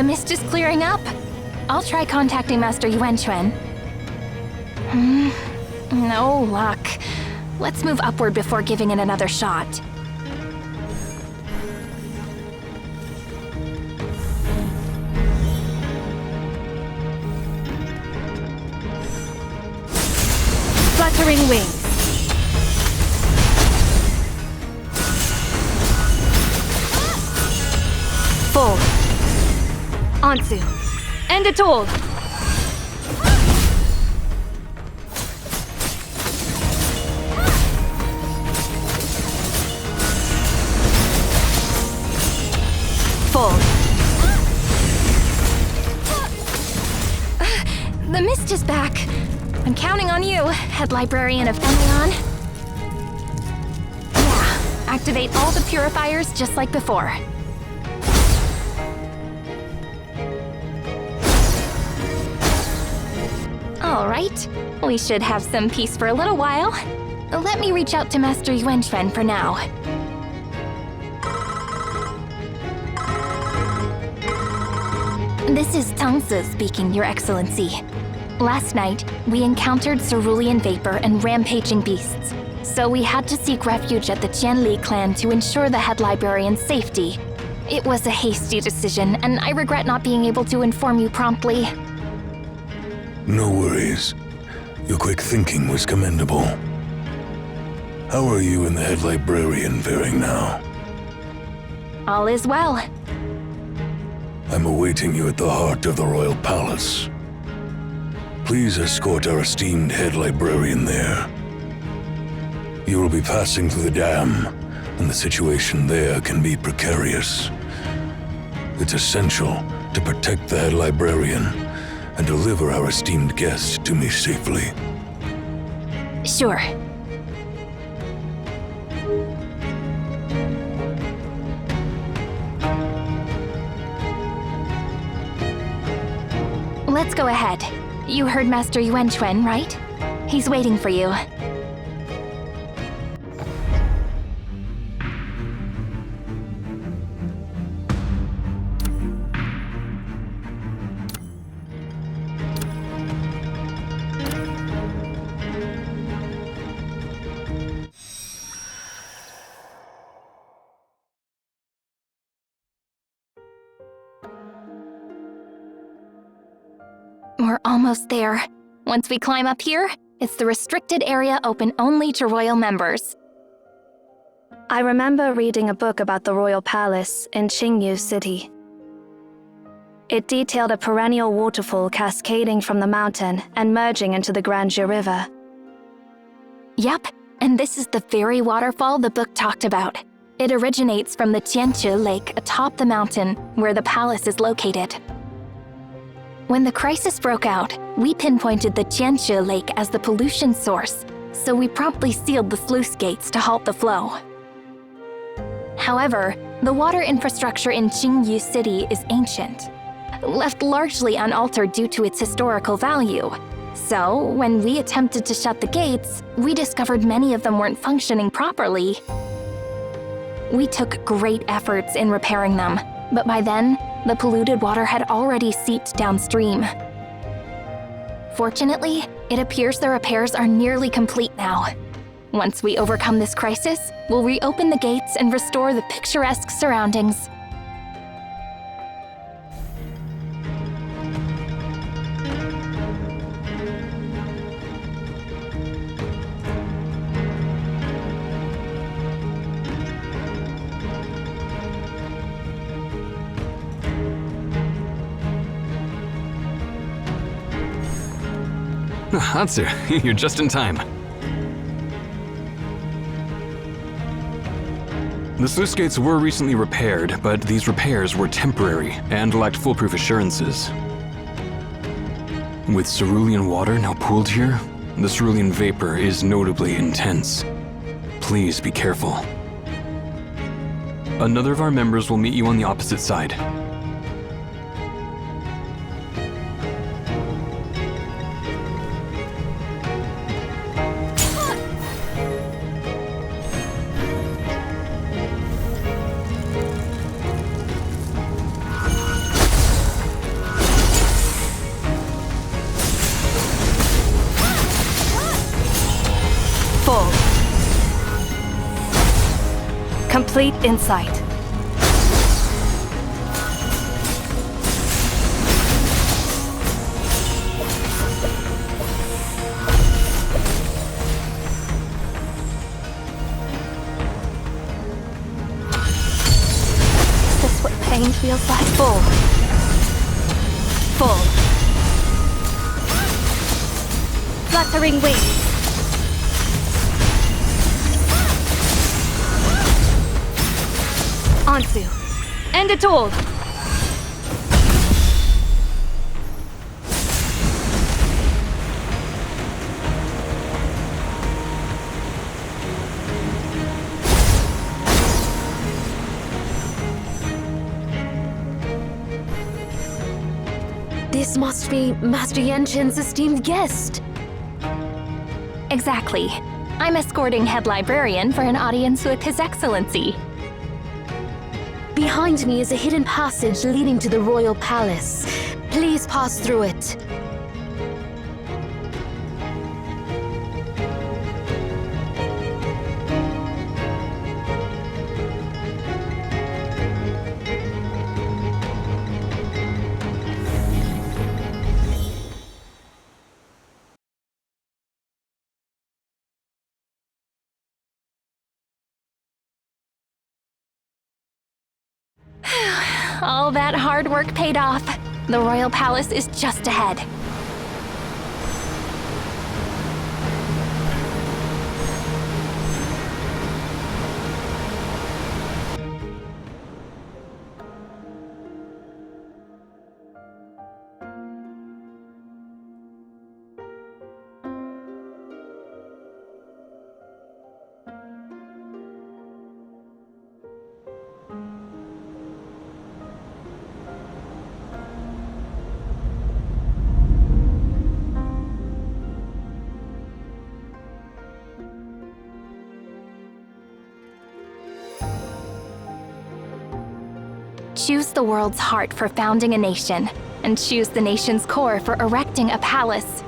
The mist is clearing up. I'll try contacting Master Yuanquan. No luck. Let's move upward before giving it another shot. Wuthering Waves. Full. Ansu. End it all. Full. The mist is back. I'm counting on you, head librarian of Emion. Yeah, activate all the purifiers just like before. All right, we should have some peace for a little while. Let me reach out to Master Yuanquan for now. This is Tangzi speaking, Your Excellency. Last night, we encountered cerulean vapor and rampaging beasts, so we had to seek refuge at the Tianli clan to ensure the head librarian's safety. It was a hasty decision, and I regret not being able to inform you promptly. No worries. Your quick thinking was commendable. How are you and the head librarian faring now? All is well. I'm awaiting you at the heart of the royal palace. Please escort our esteemed head librarian there. You will be passing through the dam, and the situation there can be precarious. It's essential to protect the head librarian and deliver our esteemed guest to me safely. Sure. Let's go ahead. You heard Master Yuanquan, right? He's waiting for you. We're almost there. Once we climb up here, it's the restricted area open only to royal members. I remember reading a book about the royal palace in QingYu City. It detailed a perennial waterfall cascading from the mountain and merging into the Grandeur River. Yep, and this is the very waterfall the book talked about. It originates from the Tianli Lake atop the mountain where the palace is located. When the crisis broke out, we pinpointed the Tianli Lake as the pollution source, so we promptly sealed the sluice gates to halt the flow. However, the water infrastructure in QingYu City is ancient, left largely unaltered due to its historical value. So, when we attempted to shut the gates, we discovered many of them weren't functioning properly. We took great efforts in repairing them, but by then, the polluted water had already seeped downstream. Fortunately, it appears the repairs are nearly complete now. Once we overcome this crisis, we'll reopen the gates and restore the picturesque surroundings. Hatsu, you're just in time. The sluice gates were recently repaired, but these repairs were temporary and lacked foolproof assurances. With cerulean water now pooled here, the cerulean vapor is notably intense. Please be careful. Another of our members will meet you on the opposite side. Full. Complete insight. Is this what pain feels like? Full. Full. Wuthering Waves. Ansu. End it all. This must be Master Yanchen's esteemed guest. Exactly. I'm escorting Head Librarian for an audience with His Excellency. Behind me is a hidden passage leading to the royal palace. Please pass through it. All that hard work paid off. The royal palace is just ahead. Choose the world's heart for founding a nation, and choose the nation's core for erecting a palace.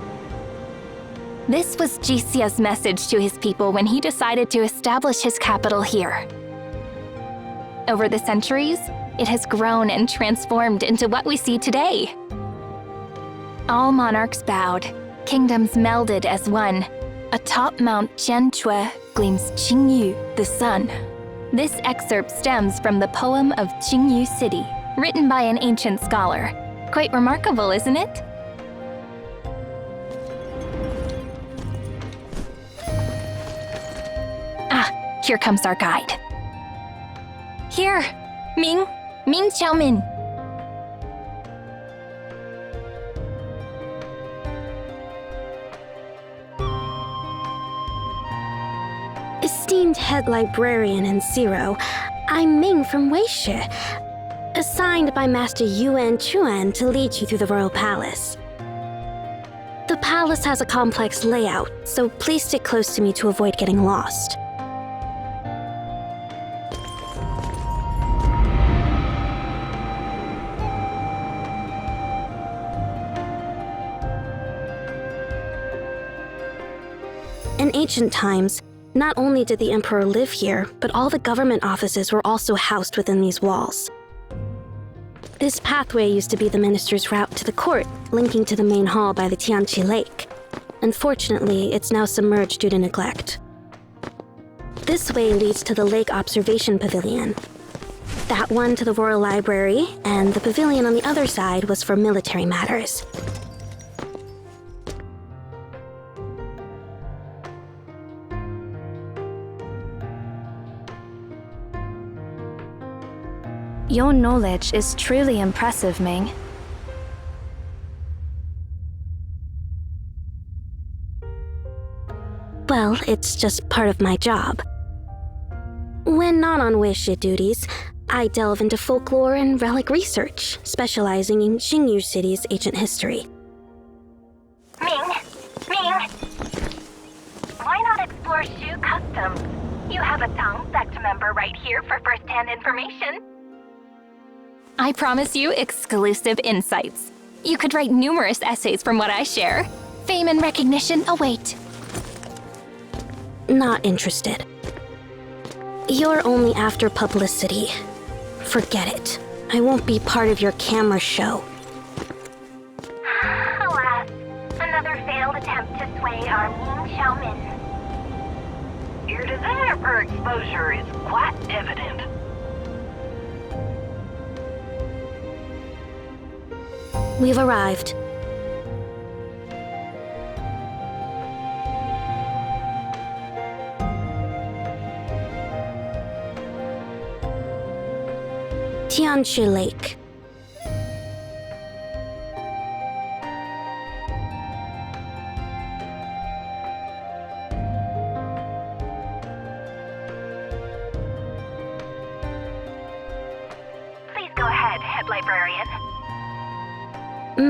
This was Jisia's message to his people when he decided to establish his capital here. Over the centuries, it has grown and transformed into what we see today. All monarchs bowed, kingdoms melded as one. Atop Mount Jianchue gleams QingYu, the sun. This excerpt stems from the poem of QingYu City, written by an ancient scholar. Quite remarkable, isn't it? Ah, here comes our guide. Here, Ming Xiaomin. Esteemed Head Librarian and Zero, I'm Ming from Weishe, assigned by Master Yuanquan to lead you through the Royal Palace. The palace has a complex layout, so please stick close to me to avoid getting lost. In ancient times, not only did the Emperor live here, but all the government offices were also housed within these walls. This pathway used to be the minister's route to the court, linking to the main hall by the Tianli Lake. Unfortunately, it's now submerged due to neglect. This way leads to the Lake Observation Pavilion. That one to the Royal Library, and the pavilion on the other side was for military matters. Your knowledge is truly impressive, Ming. Well, it's just part of my job. When not on Weishe duties, I delve into folklore and relic research, specializing in QingYu City's ancient history. Ming! Why not explore Shu Customs? You have a Tang sect member right here for first-hand information. I promise you exclusive insights. You could write numerous essays from what I share. Fame and recognition await. Not interested. You're only after publicity. Forget it. I won't be part of your camera show. Alas, another failed attempt to sway our Ming Xiaomin. Your desire for exposure is quite evident. We've arrived. Tianli Lake. Please go ahead, Head Librarian.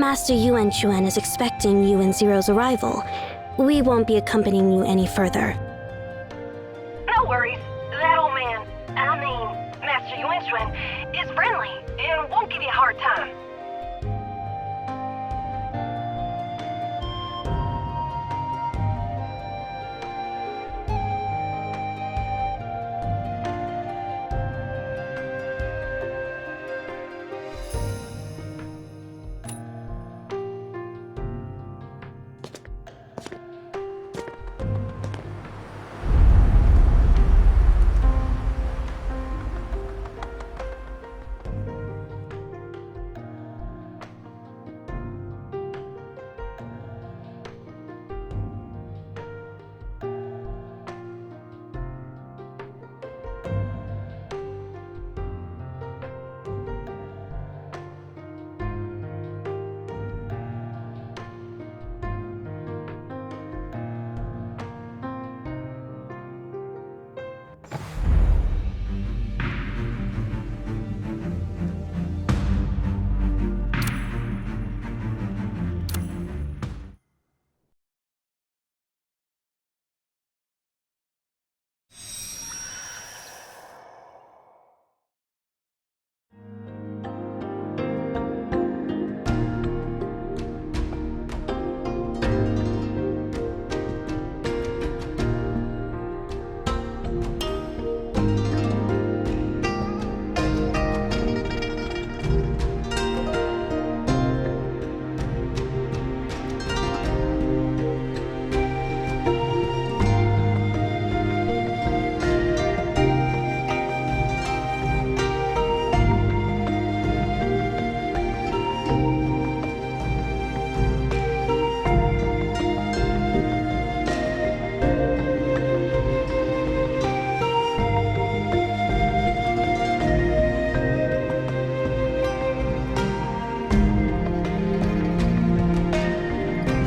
Master Yuanquan is expecting you and Zero's arrival. We won't be accompanying you any further. No worries. That old man, Master Yuanquan, is friendly and won't give you a hard time.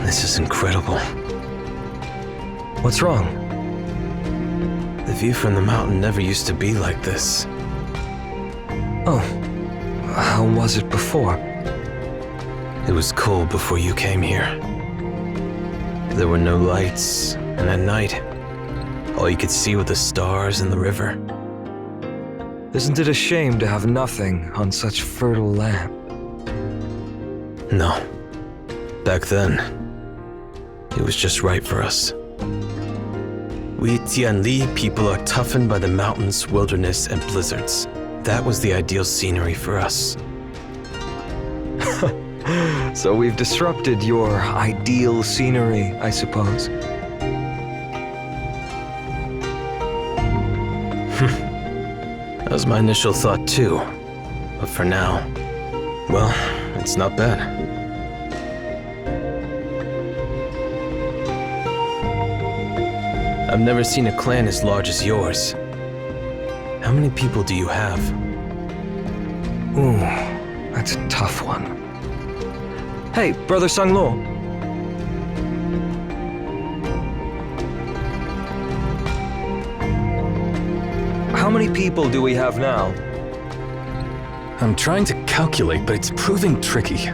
This is incredible. What's wrong? The view from the mountain never used to be like this. Oh, how was it before? It was cold before you came here. There were no lights, and at night, all you could see were the stars and the river. Isn't it a shame to have nothing on such fertile land? No. Back then, it was just right for us. We Tianli people are toughened by the mountains, wilderness, and blizzards. That was the ideal scenery for us. So we've disrupted your ideal scenery, I suppose. That was my initial thought too. But for now, well, it's not bad. I've never seen a clan as large as yours. How many people do you have? Ooh, that's a tough one. Hey, Brother Sanglo. How many people do we have now? I'm trying to calculate, but it's proving tricky.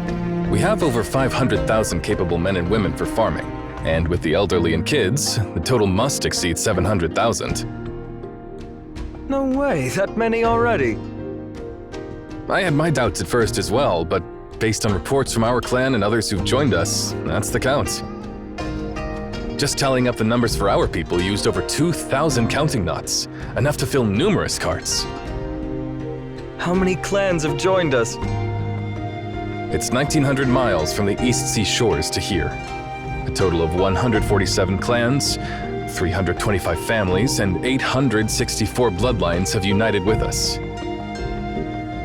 We have over 500,000 capable men and women for farming, and with the elderly and kids, the total must exceed 700,000. No way, that many already. I had my doubts at first as well, but based on reports from our clan and others who've joined us, that's the count. Just tallying up the numbers for our people used over 2,000 counting knots, enough to fill numerous carts. How many clans have joined us? It's 1,900 miles from the East Sea shores to here. A total of 147 clans, 325 families, and 864 bloodlines have united with us.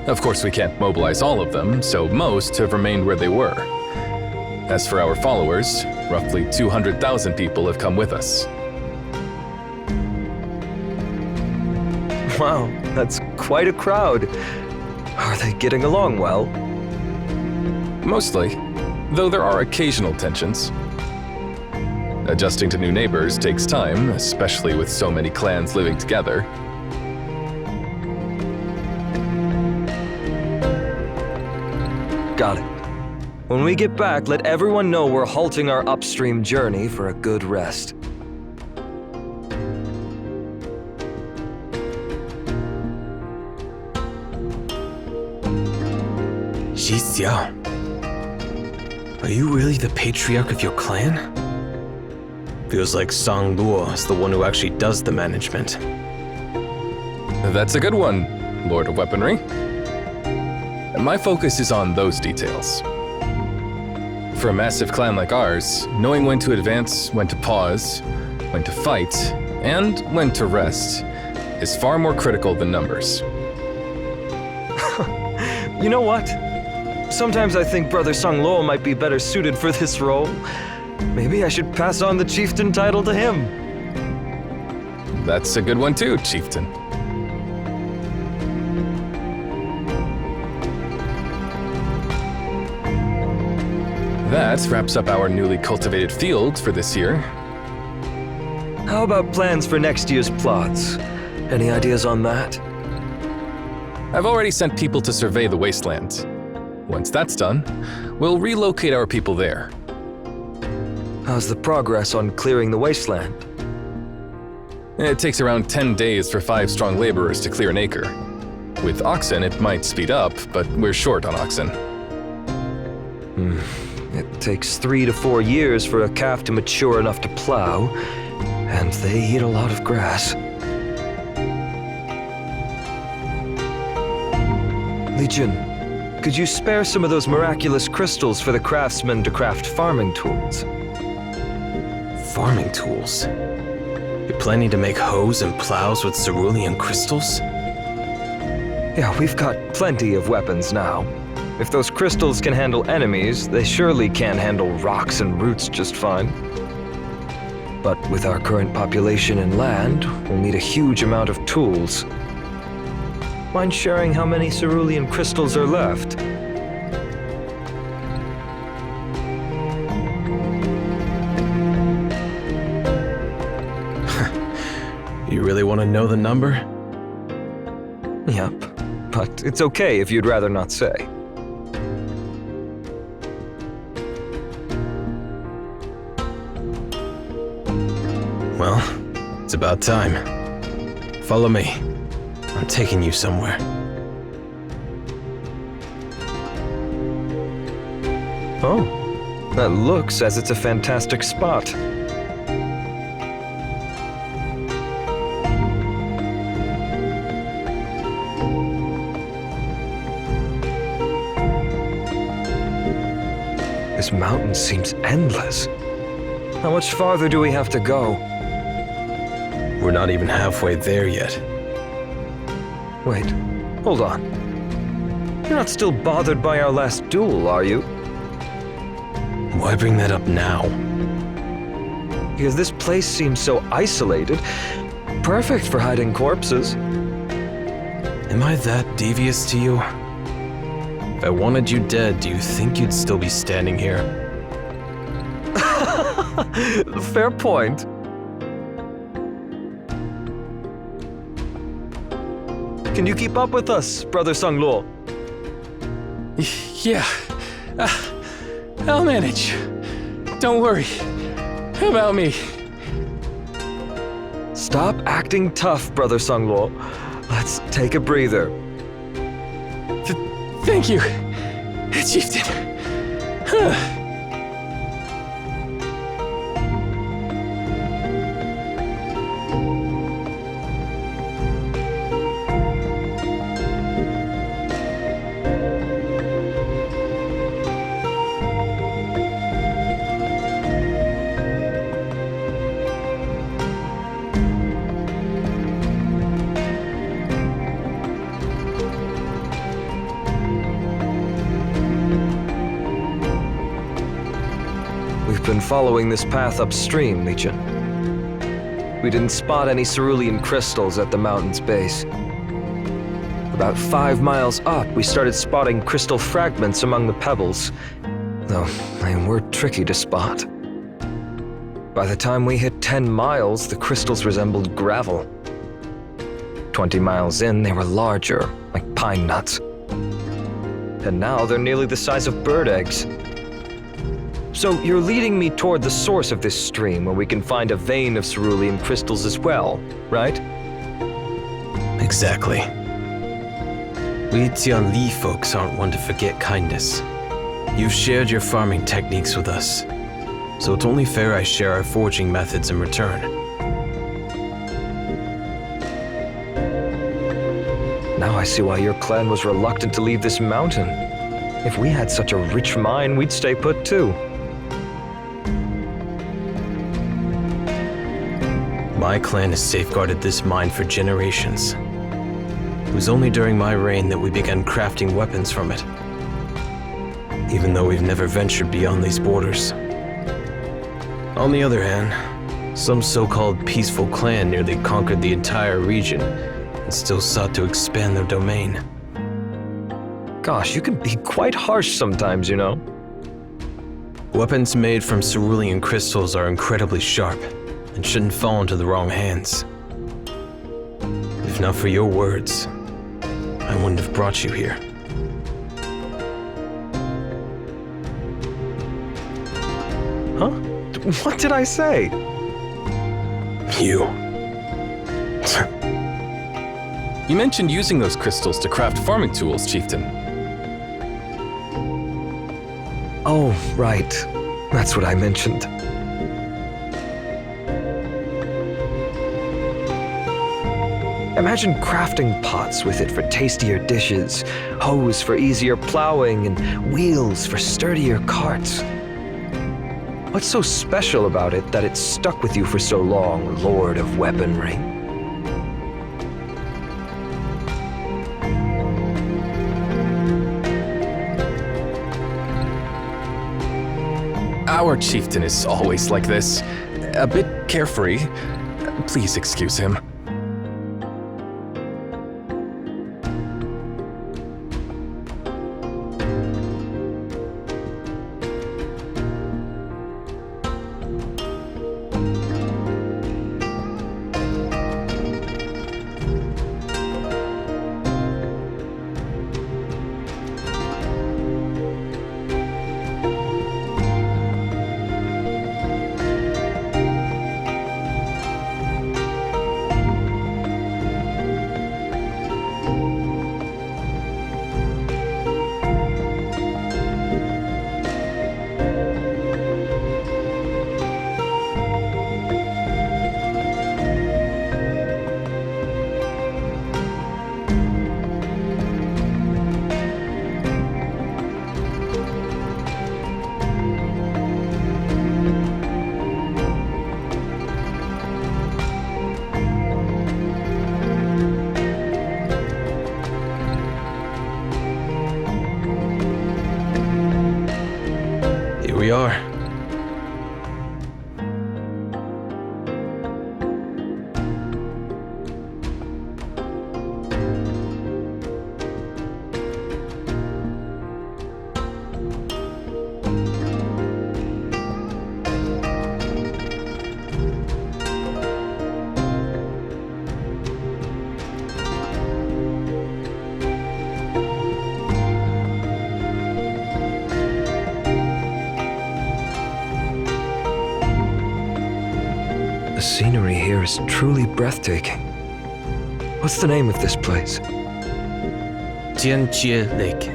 Of course, we can't mobilize all of them, so most have remained where they were. As for our followers, roughly 200,000 people have come with us. Wow, that's quite a crowd. Are they getting along well? Mostly, though there are occasional tensions. Adjusting to new neighbors takes time, especially with so many clans living together. Got it. When we get back, let everyone know we're halting our upstream journey for a good rest. Xiao, are you really the patriarch of your clan? Feels like Sang Luo is the one who actually does the management. That's a good one, Lord of Weaponry. My focus is on those details. For a massive clan like ours, knowing when to advance, when to pause, when to fight, and when to rest is far more critical than numbers. You know what? Sometimes I think Brother Sang Luo might be better suited for this role. Maybe I should pass on the chieftain title to him. That's a good one too, chieftain. That wraps up our newly cultivated field for this year. How about plans for next year's plots? Any ideas on that? I've already sent people to survey the wasteland. Once that's done, we'll relocate our people there. How's the progress on clearing the wasteland? It takes around 10 days for 5 strong laborers to clear an acre. With oxen, it might speed up, but we're short on oxen. It takes 3 to 4 years for a calf to mature enough to plow, and they eat a lot of grass. Legion, could you spare some of those miraculous crystals for the craftsmen to craft farming tools? Farming tools? You're planning to make hoes and plows with cerulean crystals? Yeah, we've got plenty of weapons now. If those crystals can handle enemies, they surely can handle rocks and roots just fine. But with our current population and land, we'll need a huge amount of tools. Mind sharing how many cerulean crystals are left? You really want to know the number? Yep, but it's okay if you'd rather not say. Well, it's about time. Follow me. I'm taking you somewhere. Oh, that looks as it's a fantastic spot. This mountain seems endless. How much farther do we have to go? We're not even halfway there yet. Wait, hold on. You're not still bothered by our last duel, are you? Why bring that up now? Because this place seems so isolated. Perfect for hiding corpses. Am I that devious to you? If I wanted you dead, do you think you'd still be standing here? Fair point. Can you keep up with us, Brother Sang Luo? Yeah. I'll manage. Don't worry about me. Stop acting tough, Brother Sang Luo. Let's take a breather. Thank you, Chieftain. We've been following this path upstream, Legion. We didn't spot any cerulean crystals at the mountain's base. About 5 miles up, we started spotting crystal fragments among the pebbles, though they were tricky to spot. By the time we hit 10 miles, the crystals resembled gravel. 20 miles in, they were larger, like pine nuts. And now they're nearly the size of bird eggs. So you're leading me toward the source of this stream where we can find a vein of cerulean crystals as well, right? Exactly. We Tianli folks aren't one to forget kindness. You've shared your farming techniques with us, so it's only fair I share our foraging methods in return. Now I see why your clan was reluctant to leave this mountain. If we had such a rich mine, we'd stay put too. My clan has safeguarded this mine for generations. It was only during my reign that we began crafting weapons from it, even though we've never ventured beyond these borders. On the other hand, some so-called peaceful clan nearly conquered the entire region and still sought to expand their domain. Gosh, you can be quite harsh sometimes, you know. Weapons made from cerulean crystals are incredibly sharp and shouldn't fall into the wrong hands. If not for your words, I wouldn't have brought you here. Huh? What did I say? You. You mentioned using those crystals to craft farming tools, Chieftain. Oh, right. That's what I mentioned. Imagine crafting pots with it for tastier dishes, hoes for easier plowing, and wheels for sturdier carts. What's so special about it that it's stuck with you for so long, Lord of Weaponry? Our chieftain is always like this. A bit carefree. Please excuse him. We are. The scenery here is truly breathtaking. What's the name of this place? Tianli Lake.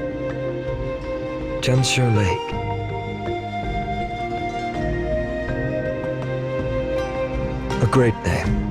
Tianli Lake. A great name.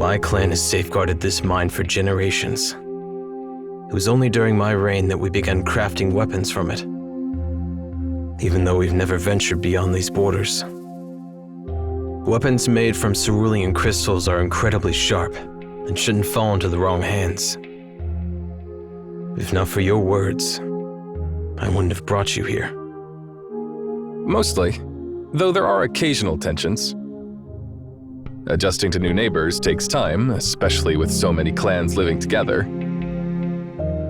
My clan has safeguarded this mine for generations. It was only during my reign that we began crafting weapons from it, even though we've never ventured beyond these borders. Weapons made from cerulean crystals are incredibly sharp and shouldn't fall into the wrong hands. If not for your words, I wouldn't have brought you here. Mostly, though there are occasional tensions. Adjusting to new neighbors takes time, especially with so many clans living together.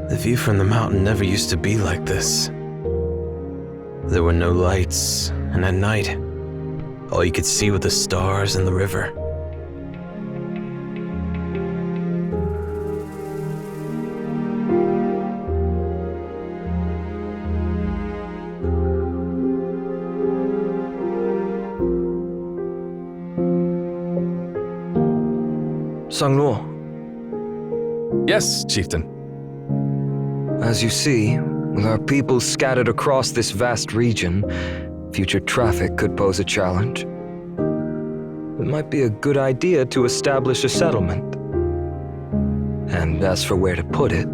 The view from the mountain never used to be like this. There were no lights, and at night, all you could see were the stars and the river. Sangnuo. Yes, Chieftain. As you see, with our people scattered across this vast region, future traffic could pose a challenge. It might be a good idea to establish a settlement. And as for where to put it,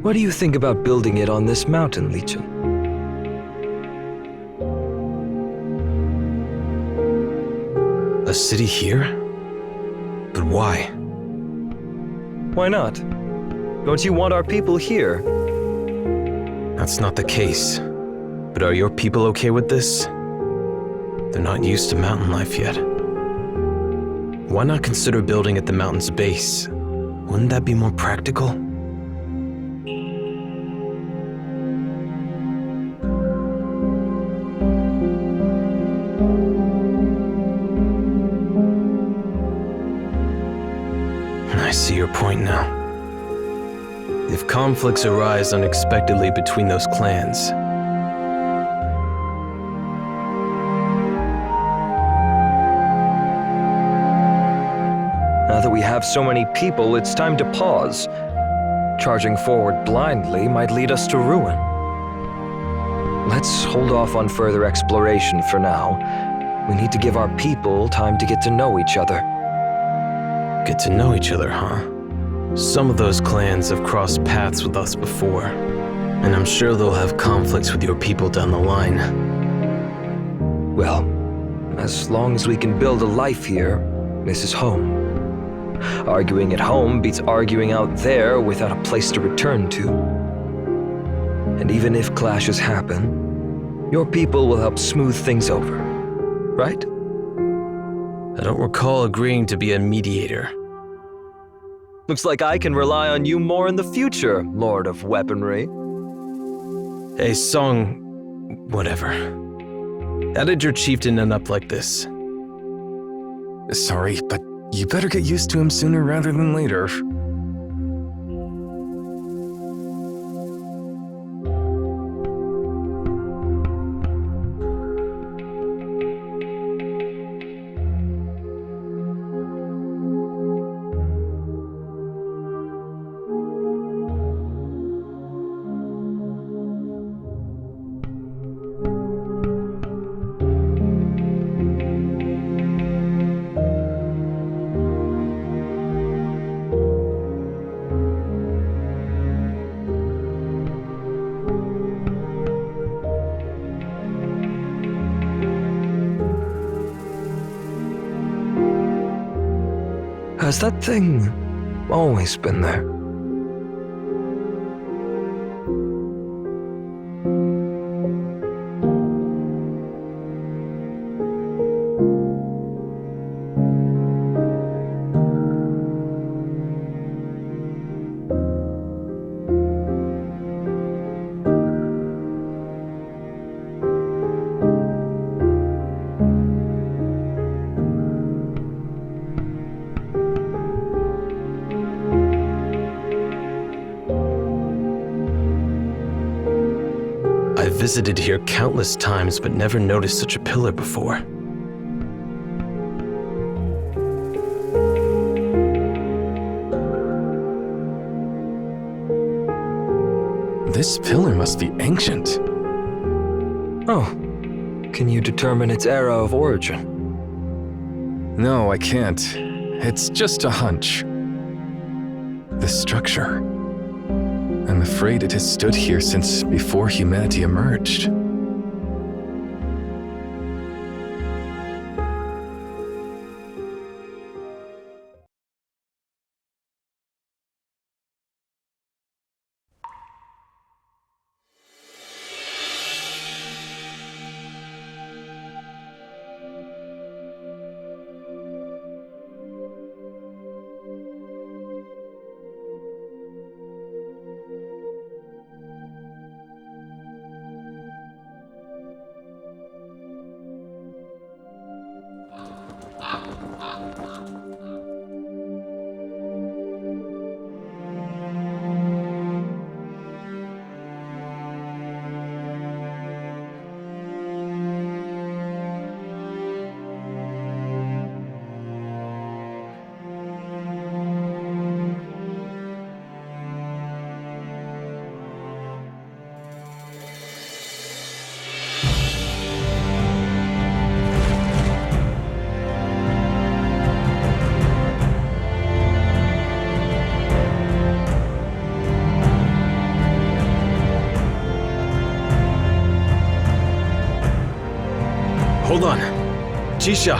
what do you think about building it on this mountain, Legion? A city here? But why? Why not? Don't you want our people here? That's not the case. But are your people okay with this? They're not used to mountain life yet. Why not consider building at the mountain's base? Wouldn't that be more practical? I see your point now. If conflicts arise unexpectedly between those clans, now that we have so many people, it's time to pause. Charging forward blindly might lead us to ruin. Let's hold off on further exploration for now. We need to give our people time to get to know each other. Get to know each other, huh? Some of those clans have crossed paths with us before, and I'm sure they'll have conflicts with your people down the line. Well, as long as we can build a life here, this is home. Arguing at home beats arguing out there without a place to return to. And even if clashes happen, your people will help smooth things over, right? I don't recall agreeing to be a mediator. Looks like I can rely on you more in the future, Lord of Weaponry. Hey, Song... whatever. How did your chieftain end up like this? Sorry, but you better get used to him sooner rather than later. Has that thing always been there? Visited here countless times, but never noticed such a pillar before. This pillar must be ancient. Oh, can you determine its era of origin? No, I can't. It's just a hunch. This structure. I'm afraid it has stood here since before humanity emerged. Hold on. Jisha!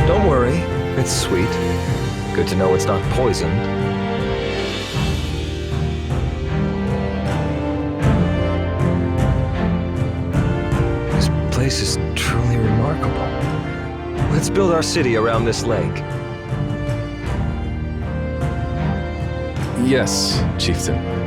Don't worry, it's sweet. Good to know it's not poisoned. This place is truly remarkable. Let's build our city around this lake. Yes, Chieftain.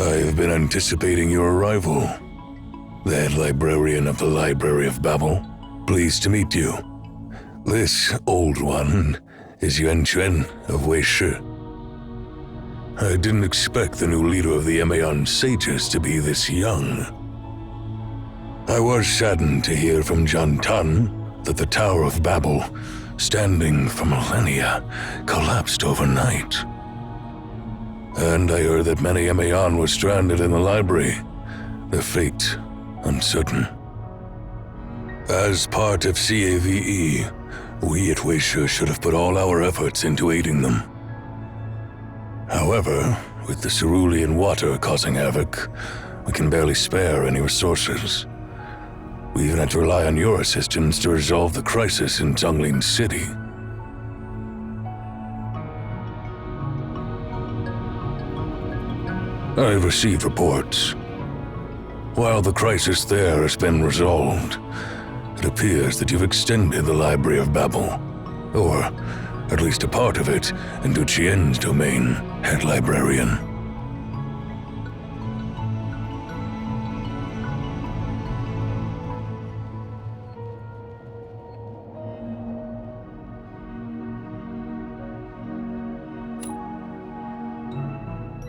I have been anticipating your arrival. The head librarian of the Library of Babel. Pleased to meet you. This old one is Yuanquan of Weishu. I didn't expect the new leader of the Emaon sages to be this young. I was saddened to hear from John Tan that the Tower of Babel, standing for millennia, collapsed overnight. And I heard that many Emaon were stranded in the library, their fate uncertain. As part of CAVE, we at Weishu should have put all our efforts into aiding them. However, with the cerulean water causing havoc, we can barely spare any resources. We even had to rely on your assistance to resolve the crisis in Zenless City. I have received reports. While the crisis there has been resolved, it appears that you've extended the Library of Babel, or at least a part of it, into Qian's domain, head librarian.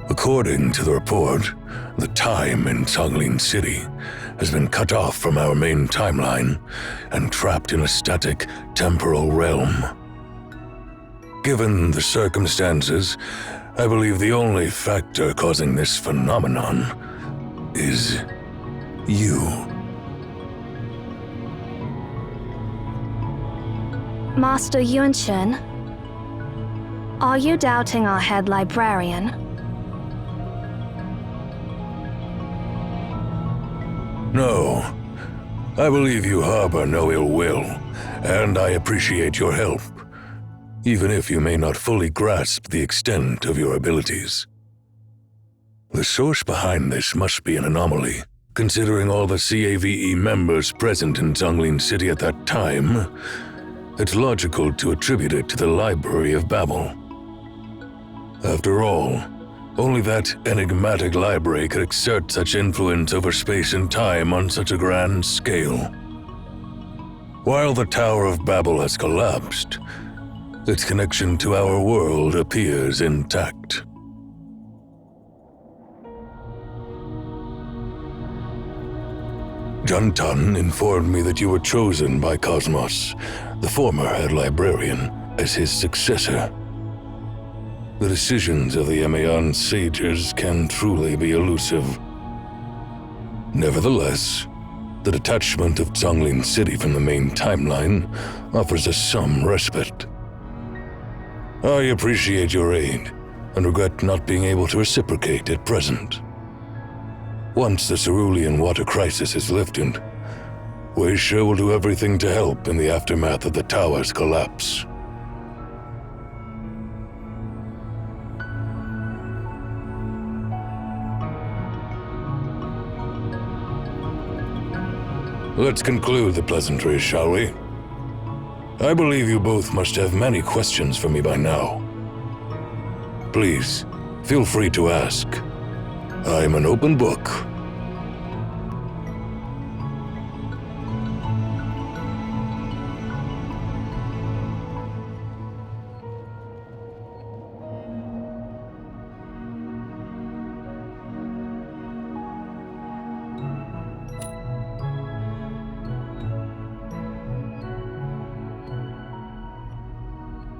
According to the report, the time in Zenless City has been cut off from our main timeline and trapped in a static temporal realm. Given the circumstances, I believe the only factor causing this phenomenon is you. Master Yuanquan, are you doubting our head librarian? No, I believe you harbor no ill will, and I appreciate your help, even if you may not fully grasp the extent of your abilities. The source behind this must be an anomaly, considering all the CAVE members present in Zenless City at that time. It's logical to attribute it to the Library of Babel. After all, only that enigmatic library could exert such influence over space and time on such a grand scale. While the Tower of Babel has collapsed, its connection to our world appears intact. Juntan informed me that you were chosen by Cosmos, the former head librarian, as his successor. The decisions of the Emayan sages can truly be elusive. Nevertheless, the detachment of Zenless City from the main timeline offers us some respite. I appreciate your aid, and regret not being able to reciprocate at present. Once the cerulean water crisis is lifted, we sure will do everything to help in the aftermath of the tower's collapse. Let's conclude the pleasantries, shall we? I believe you both must have many questions for me by now. Please, feel free to ask. I'm an open book.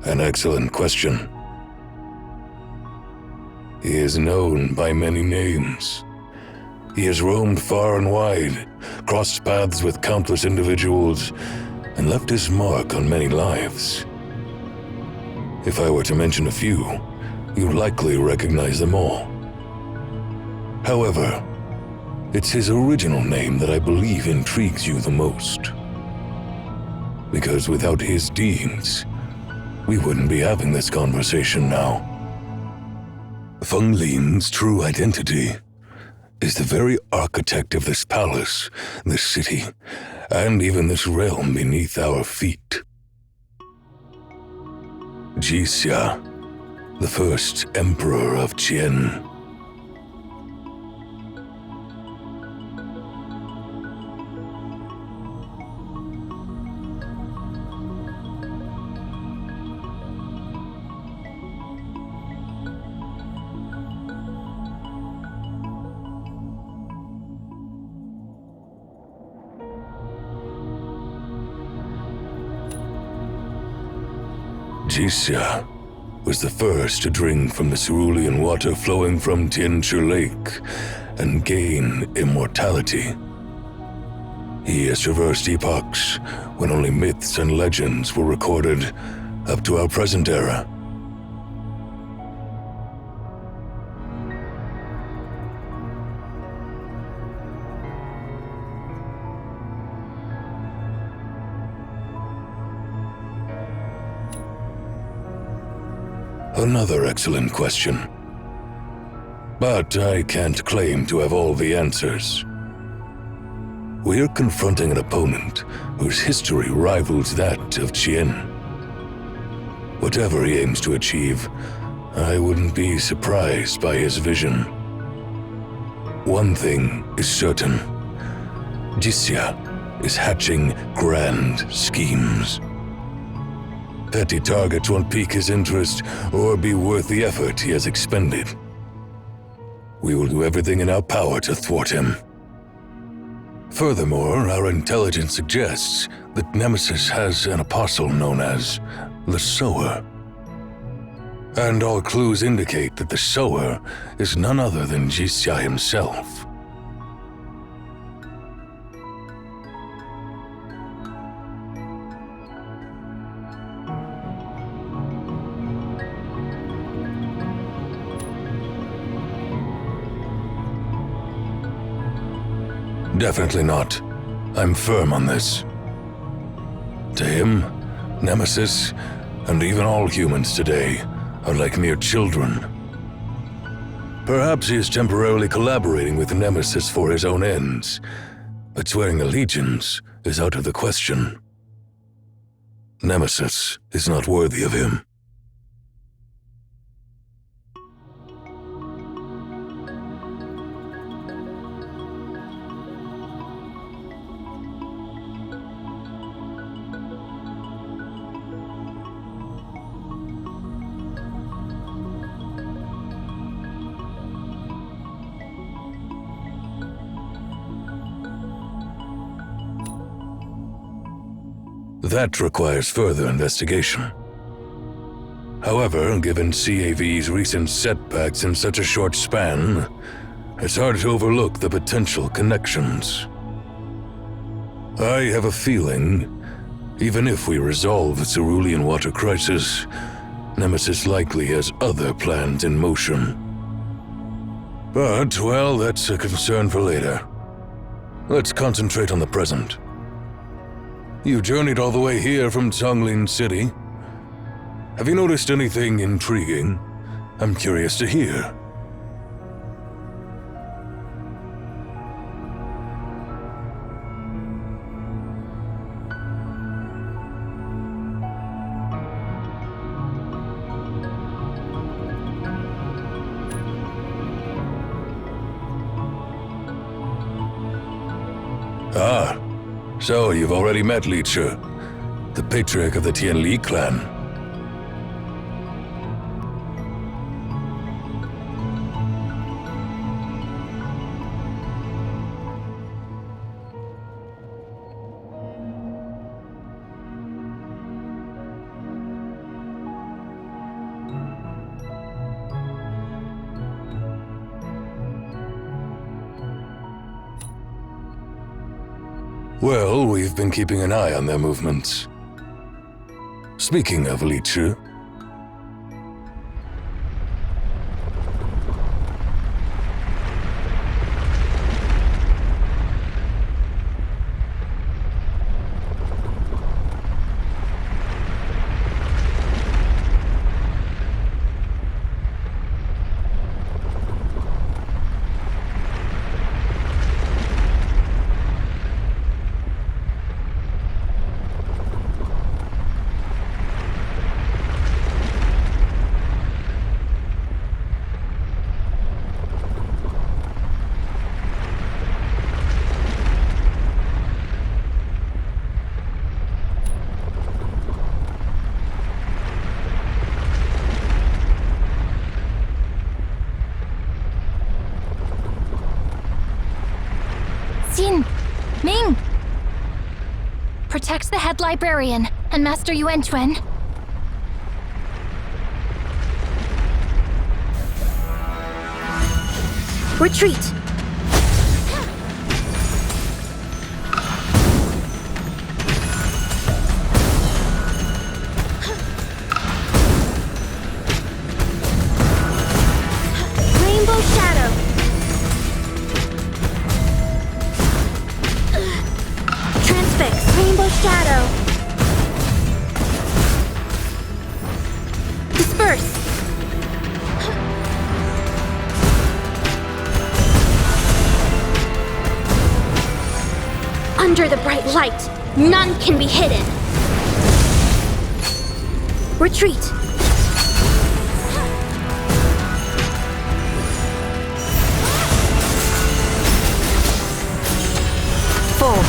An excellent question. He is known by many names. He has roamed far and wide, crossed paths with countless individuals, and left his mark on many lives. If I were to mention a few, you'd likely recognize them all. However, it's his original name that I believe intrigues you the most. Because without his deeds, we wouldn't be having this conversation now. Feng Lin's true identity is the very architect of this palace, this city, and even this realm beneath our feet. Jixia, the first emperor of Qian. Jixia was the first to drink from the cerulean water flowing from Tianli Lake and gain immortality. He has traversed epochs when only myths and legends were recorded up to our present era. Another excellent question. But I can't claim to have all the answers. We're confronting an opponent whose history rivals that of Qian. Whatever he aims to achieve, I wouldn't be surprised by his vision. One thing is certain. Jixia is hatching grand schemes. Petty targets won't pique his interest or be worth the effort he has expended. We will do everything in our power to thwart him. Furthermore, our intelligence suggests that Nemesis has an apostle known as the Sower. And all clues indicate that the Sower is none other than Jixia himself. Definitely not. I'm firm on this. To him, Nemesis, and even all humans today, are like mere children. Perhaps he is temporarily collaborating with Nemesis for his own ends, but swearing allegiance is out of the question. Nemesis is not worthy of him. That requires further investigation. However, given CAV's recent setbacks in such a short span, it's hard to overlook the potential connections. I have a feeling, even if we resolve the Cerulean water crisis, Nemesis likely has other plans in motion. But, well, that's a concern for later. Let's concentrate on the present. You journeyed all the way here from Zonglin City. Have you noticed anything intriguing? I'm curious to hear. Ah. So, you've already met Li Chu, the patriarch of the Tianli clan. Well, we've been keeping an eye on their movements. Speaking of Li Chu, Ming! Protect the head librarian and Master Yuanquan. Retreat! Rainbow Shadow! Transfix! Rainbow Shadow! Disperse! Under the bright light, none can be hidden. Retreat. Full.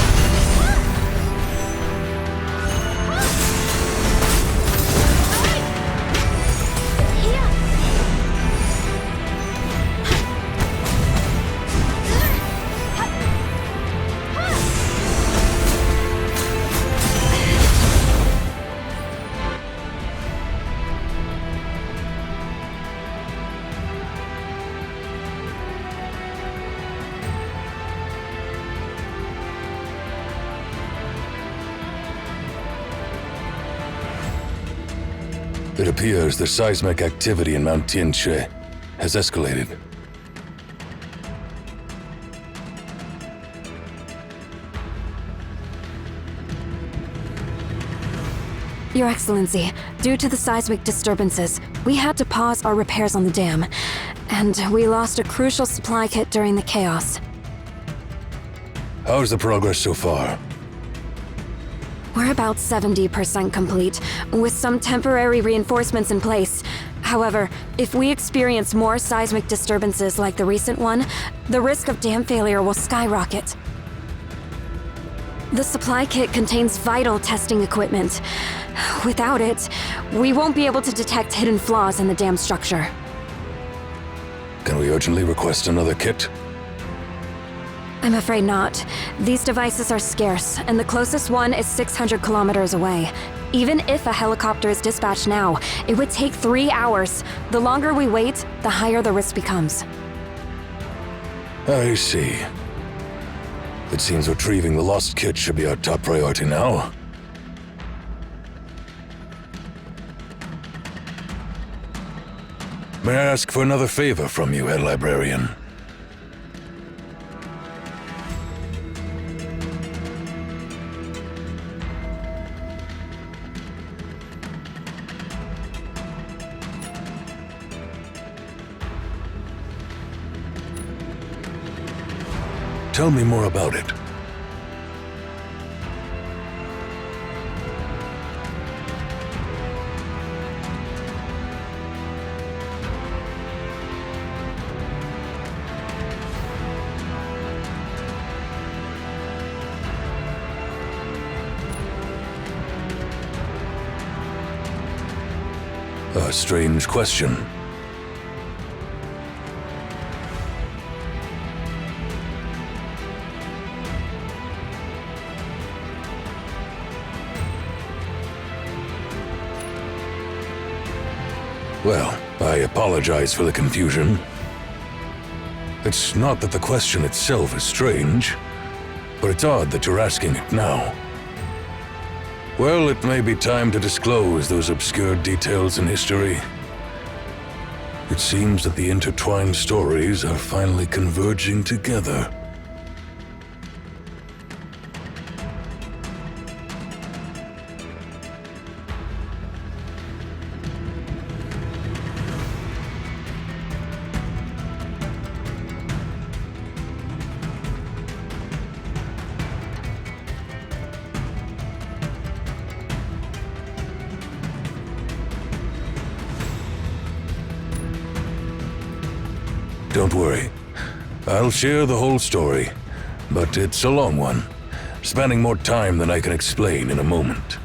It appears the seismic activity in Mount Tianche has escalated. Your Excellency, due to the seismic disturbances, we had to pause our repairs on the dam, and we lost a crucial supply kit during the chaos. How's the progress so far? We're about 70% complete, with some temporary reinforcements in place. However, if we experience more seismic disturbances like the recent one, the risk of dam failure will skyrocket. The supply kit contains vital testing equipment. Without it, we won't be able to detect hidden flaws in the dam structure. Can we urgently request another kit? I'm afraid not. These devices are scarce, and the closest one is 600 kilometers away. Even if a helicopter is dispatched now, it would take 3 hours. The longer we wait, the higher the risk becomes. I see. It seems retrieving the lost kit should be our top priority now. May I ask for another favor from you, Head Librarian? Tell me more about it. A strange question. Well, I apologize for the confusion. It's not that the question itself is strange, but it's odd that you're asking it now. Well, it may be time to disclose those obscure details in history. It seems that the intertwined stories are finally converging together. Don't worry. I'll share the whole story, but it's a long one, spanning more time than I can explain in a moment.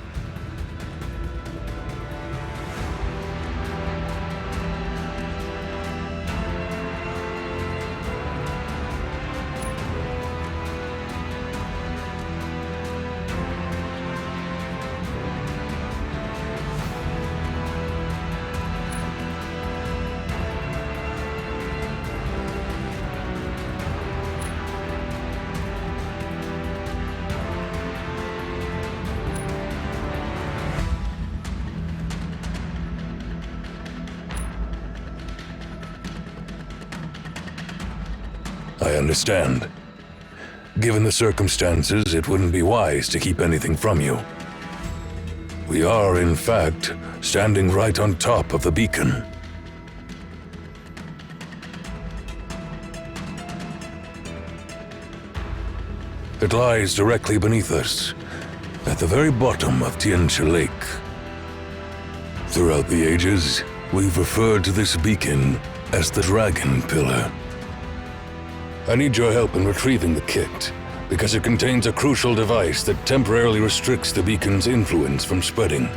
I understand. Given the circumstances, it wouldn't be wise to keep anything from you. We are, in fact, standing right on top of the beacon. It lies directly beneath us, at the very bottom of Tianli Lake. Throughout the ages, we've referred to this beacon as the Dragon Pillar. I need your help in retrieving the kit, because it contains a crucial device that temporarily restricts the beacon's influence from spreading.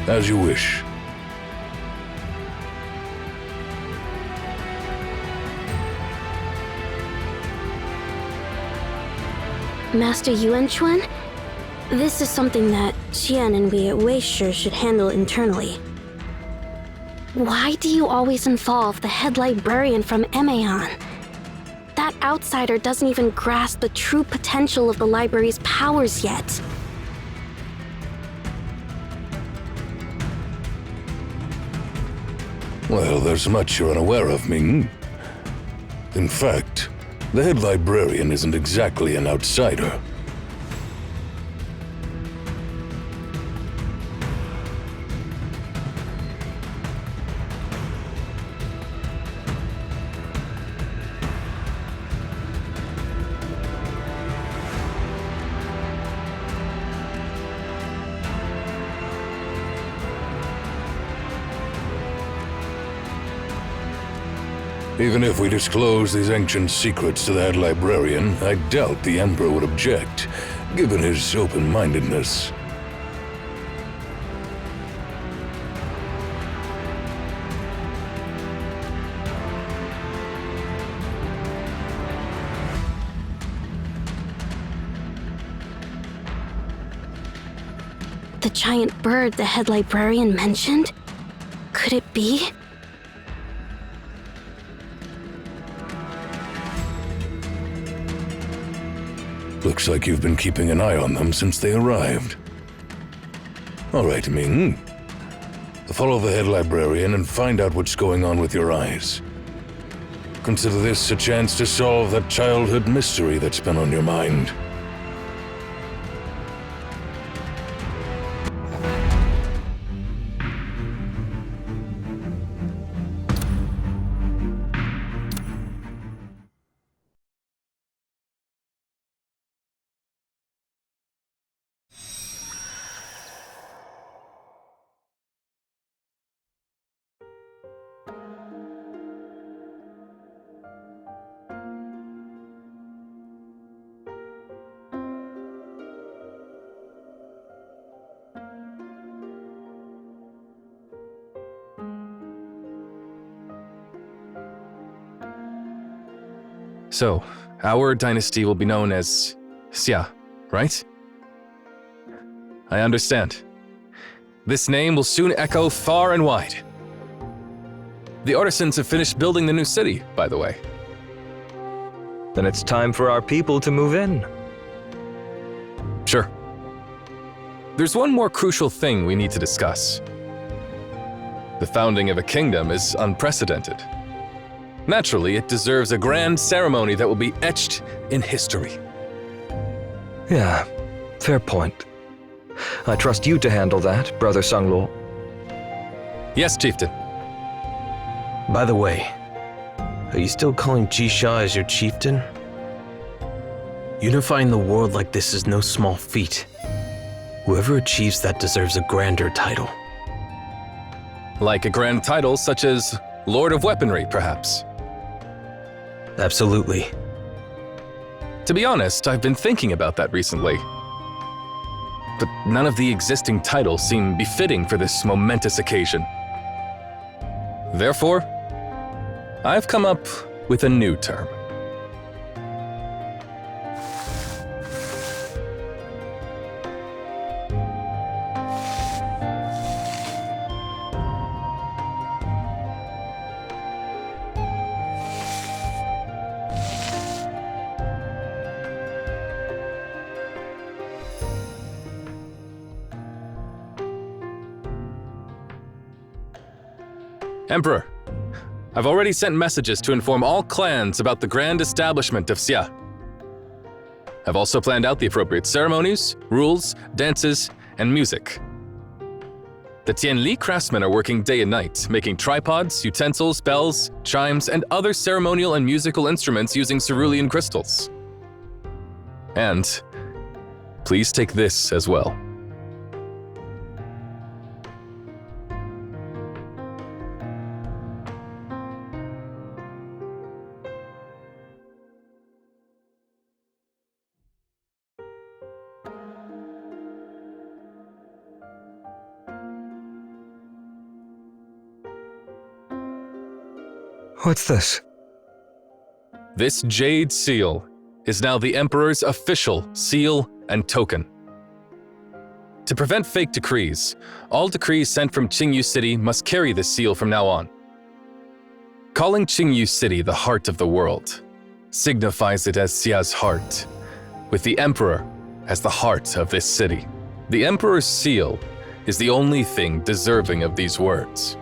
As you wish. Master Yuanquan? This is something that Qian and we at Weisher should handle internally. Why do you always involve the head librarian from Emaon? That outsider doesn't even grasp the true potential of the library's powers yet. Well, there's much you're unaware of, Ming. In fact, the head librarian isn't exactly an outsider. Even if we disclose these ancient secrets to the head librarian, I doubt the Emperor would object, given his open-mindedness. The giant bird the head librarian mentioned? Could it be? Looks like you've been keeping an eye on them since they arrived. All right, Ming. Follow the head librarian and find out what's going on with your eyes. Consider this a chance to solve that childhood mystery that's been on your mind. So, our dynasty will be known as Xia, right? I understand. This name will soon echo far and wide. The artisans have finished building the new city, by the way. Then it's time for our people to move in. Sure. There's one more crucial thing we need to discuss. The founding of a kingdom is unprecedented. Naturally, it deserves a grand ceremony that will be etched in history. Yeah, fair point. I trust you to handle that, Brother Sunglo. Yes, Chieftain. By the way, are you still calling Jisha as your chieftain? Unifying the world like this is no small feat. Whoever achieves that deserves a grander title. Like a grand title such as Lord of Weaponry, perhaps? Absolutely. To be honest, I've been thinking about that recently. But none of the existing titles seem befitting for this momentous occasion. Therefore, I've come up with a new term. Emperor, I've already sent messages to inform all clans about the grand establishment of Xia. I've also planned out the appropriate ceremonies, rules, dances, and music. The Tianli craftsmen are working day and night, making tripods, utensils, bells, chimes, and other ceremonial and musical instruments using cerulean crystals. And please take this as well. What's this? This jade seal is now the Emperor's official seal and token. To prevent fake decrees, all decrees sent from QingYu City must carry this seal from now on. Calling QingYu City the heart of the world signifies it as Xia's heart, with the Emperor as the heart of this city. The Emperor's seal is the only thing deserving of these words.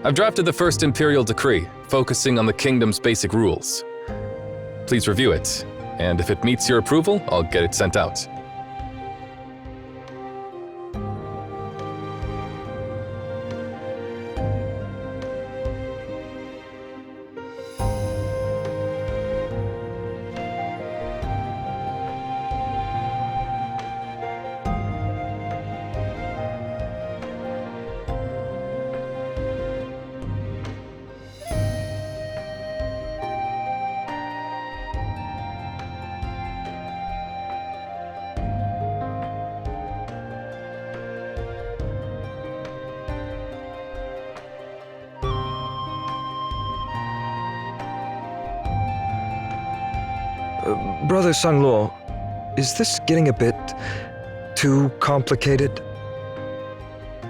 I've drafted the first Imperial Decree, focusing on the kingdom's basic rules. Please review it, and if it meets your approval, I'll get it sent out. Brother Sangluo, is this getting a bit too complicated?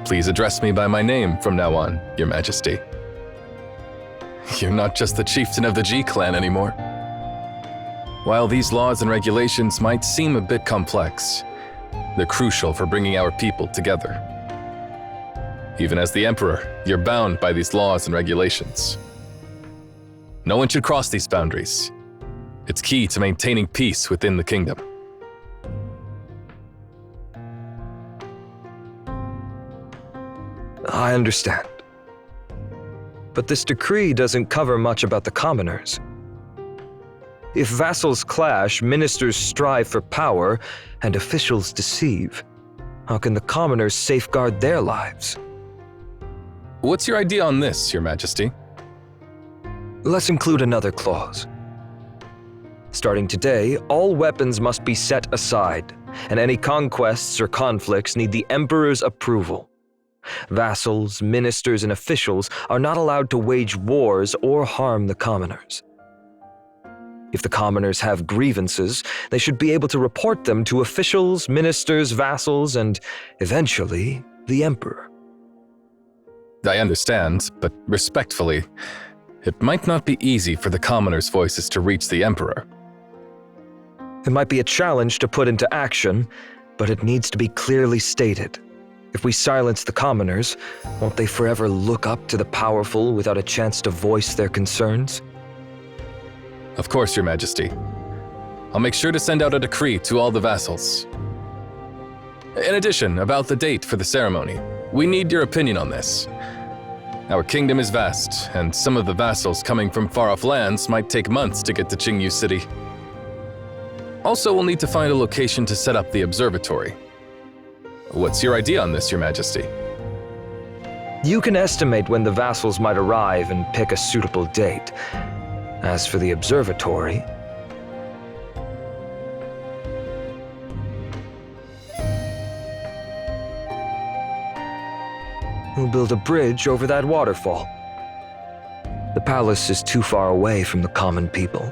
Please address me by my name from now on, Your Majesty. You're not just the chieftain of the G clan anymore. While these laws and regulations might seem a bit complex, they're crucial for bringing our people together. Even as the Emperor, you're bound by these laws and regulations. No one should cross these boundaries. It's key to maintaining peace within the kingdom. I understand. But this decree doesn't cover much about the commoners. If vassals clash, ministers strive for power, and officials deceive, how can the commoners safeguard their lives? What's your idea on this, Your Majesty? Let's include another clause. Starting today, all weapons must be set aside, and any conquests or conflicts need the Emperor's approval. Vassals, ministers, and officials are not allowed to wage wars or harm the commoners. If the commoners have grievances, they should be able to report them to officials, ministers, vassals, and eventually, the Emperor. I understand, but respectfully, it might not be easy for the commoners' voices to reach the Emperor. It might be a challenge to put into action, but it needs to be clearly stated. If we silence the commoners, won't they forever look up to the powerful without a chance to voice their concerns? Of course, Your Majesty. I'll make sure to send out a decree to all the vassals. In addition, about the date for the ceremony, we need your opinion on this. Our kingdom is vast, and some of the vassals coming from far-off lands might take months to get to QingYu City. Also, we'll need to find a location to set up the observatory. What's your idea on this, Your Majesty? You can estimate when the vassals might arrive and pick a suitable date. As for the observatory, we'll build a bridge over that waterfall. The palace is too far away from the common people.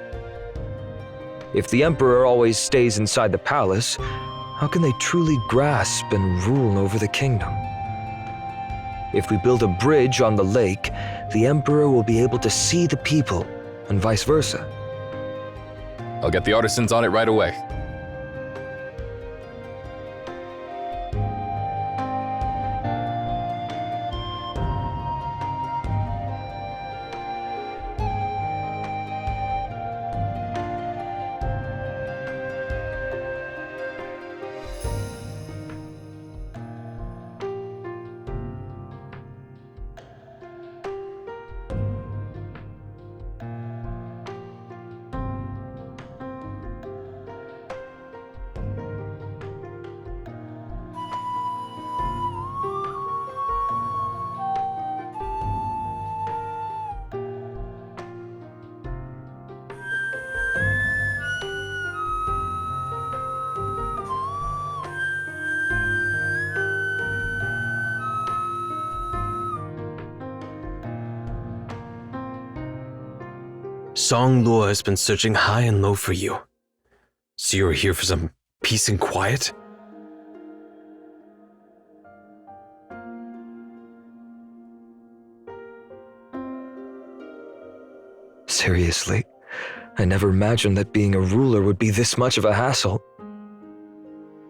If the Emperor always stays inside the palace, how can they truly grasp and rule over the kingdom? If we build a bridge on the lake, the Emperor will be able to see the people, and vice versa. I'll get the artisans on it right away. Song Luo has been searching high and low for you. So you're here for some peace and quiet? Seriously, I never imagined that being a ruler would be this much of a hassle.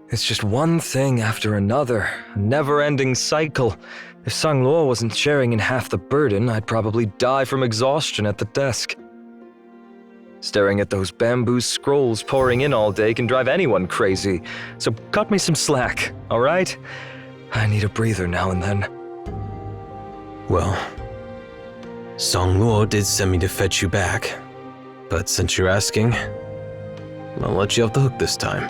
It's just one thing after another, a never-ending cycle. If Sangluo wasn't sharing in half the burden, I'd probably die from exhaustion at the desk. Staring at those bamboo scrolls pouring in all day can drive anyone crazy, so cut me some slack, alright? I need a breather now and then. Well, Song Luo did send me to fetch you back, but since you're asking, I'll let you off the hook this time.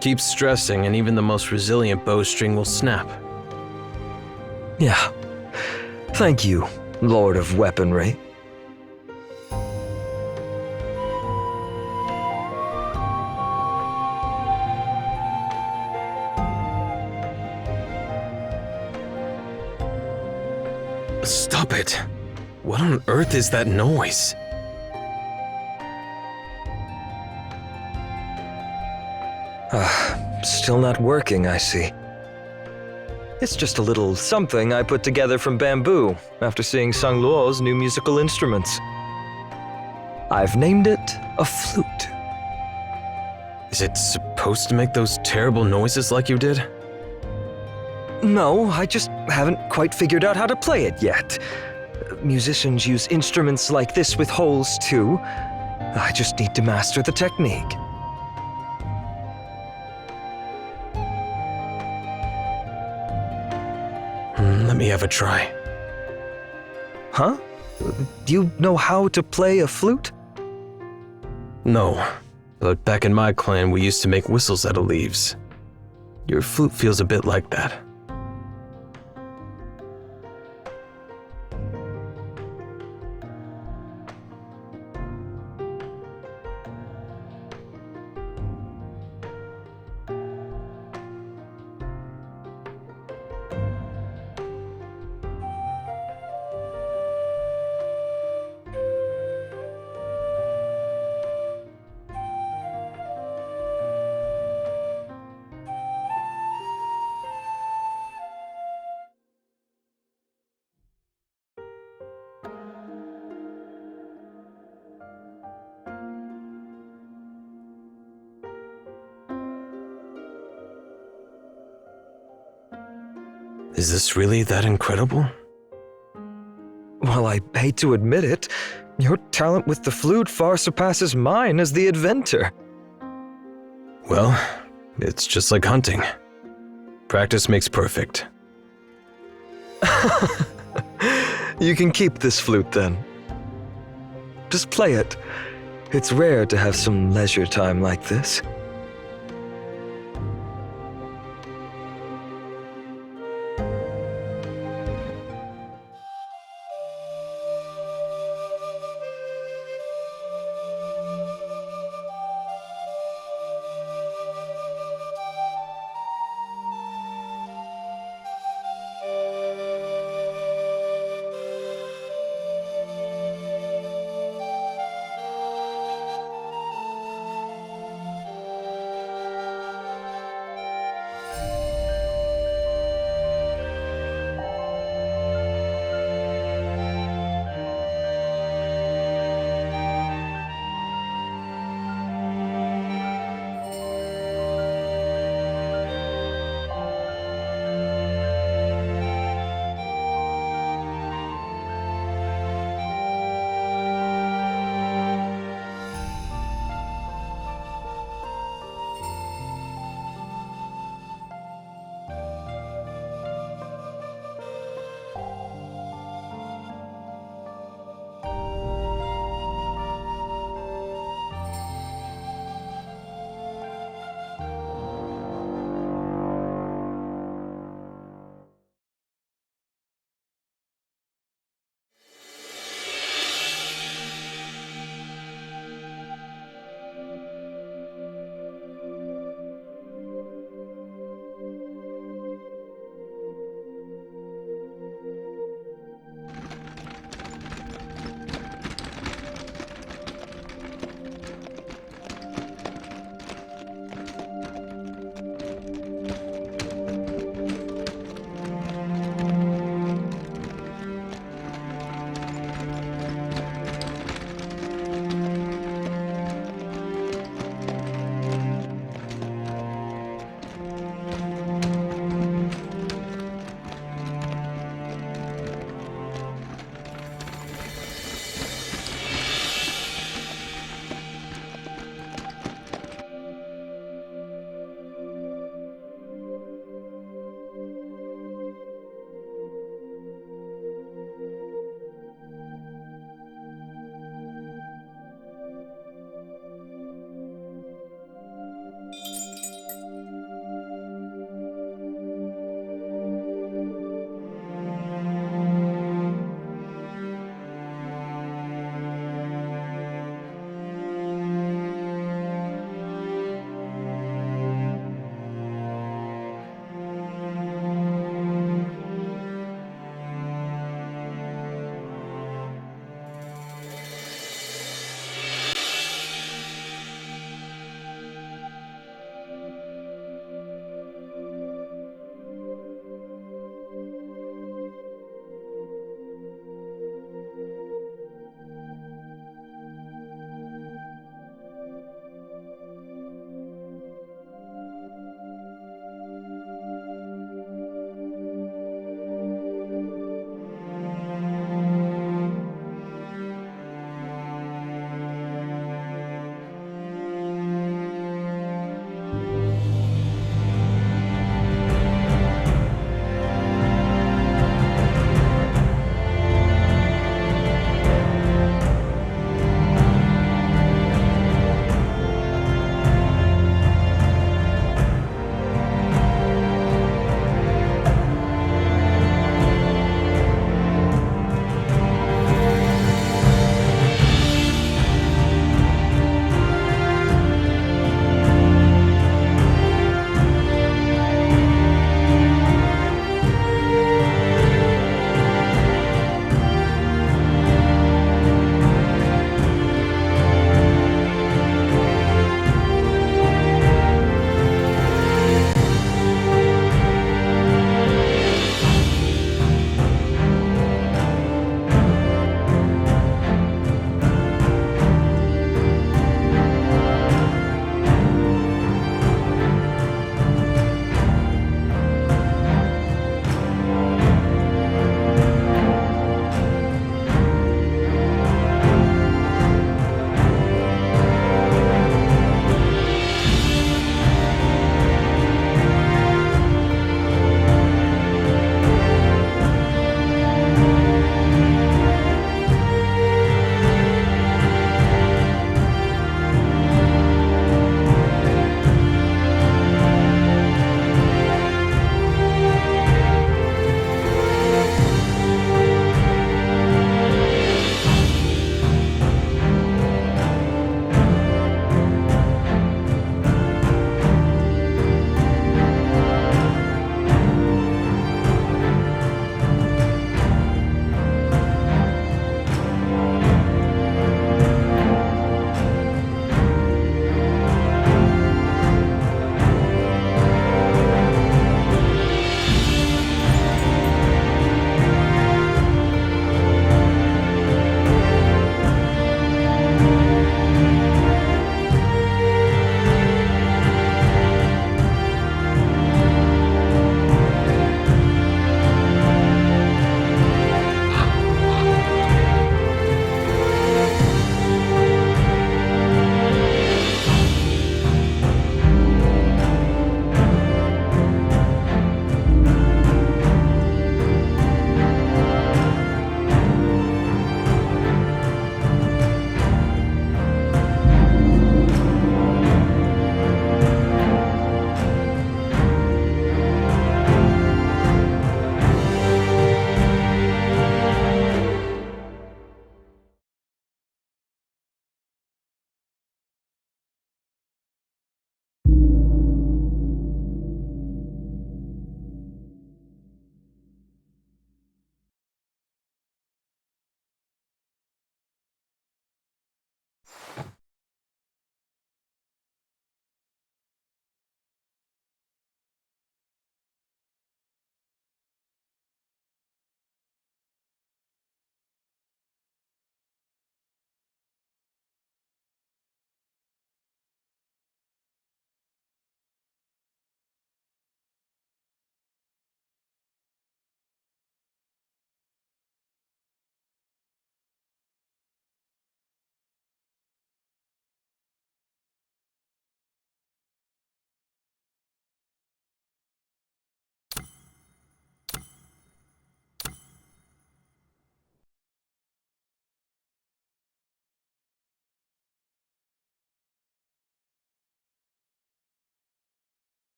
Keep stressing and even the most resilient bowstring will snap. Yeah. Thank you, Lord of Weaponry. Stop it. What on earth is that noise? Still not working, I see. It's just a little something I put together from bamboo after seeing Sang Luo's new musical instruments. I've named it a flute. Is it supposed to make those terrible noises like you did? No, I just haven't quite figured out how to play it yet. Musicians use instruments like this with holes too. I just need to master the technique. Let me have a try. Huh? Do you know how to play a flute? No, but back in my clan we used to make whistles out of leaves. Your flute feels a bit like that. Is this really that incredible? Well, I hate to admit it, your talent with the flute far surpasses mine as the inventor. Well, it's just like hunting. Practice makes perfect. You can keep this flute then. Just play it. It's rare to have some leisure time like this.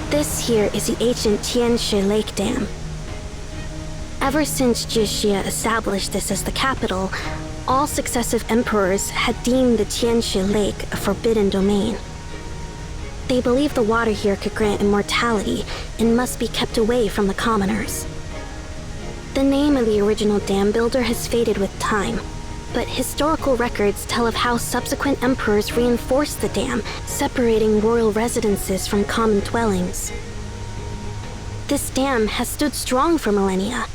This here is the ancient Tianli Lake Dam. Ever since Jixia established this as the capital, all successive emperors had deemed the Tianli Lake a forbidden domain. They believed the water here could grant immortality and must be kept away from the commoners. The name of the original dam builder has faded with time, but historical records tell of how subsequent emperors reinforced the dam, separating royal residences from common dwellings. This dam has stood strong for millennia.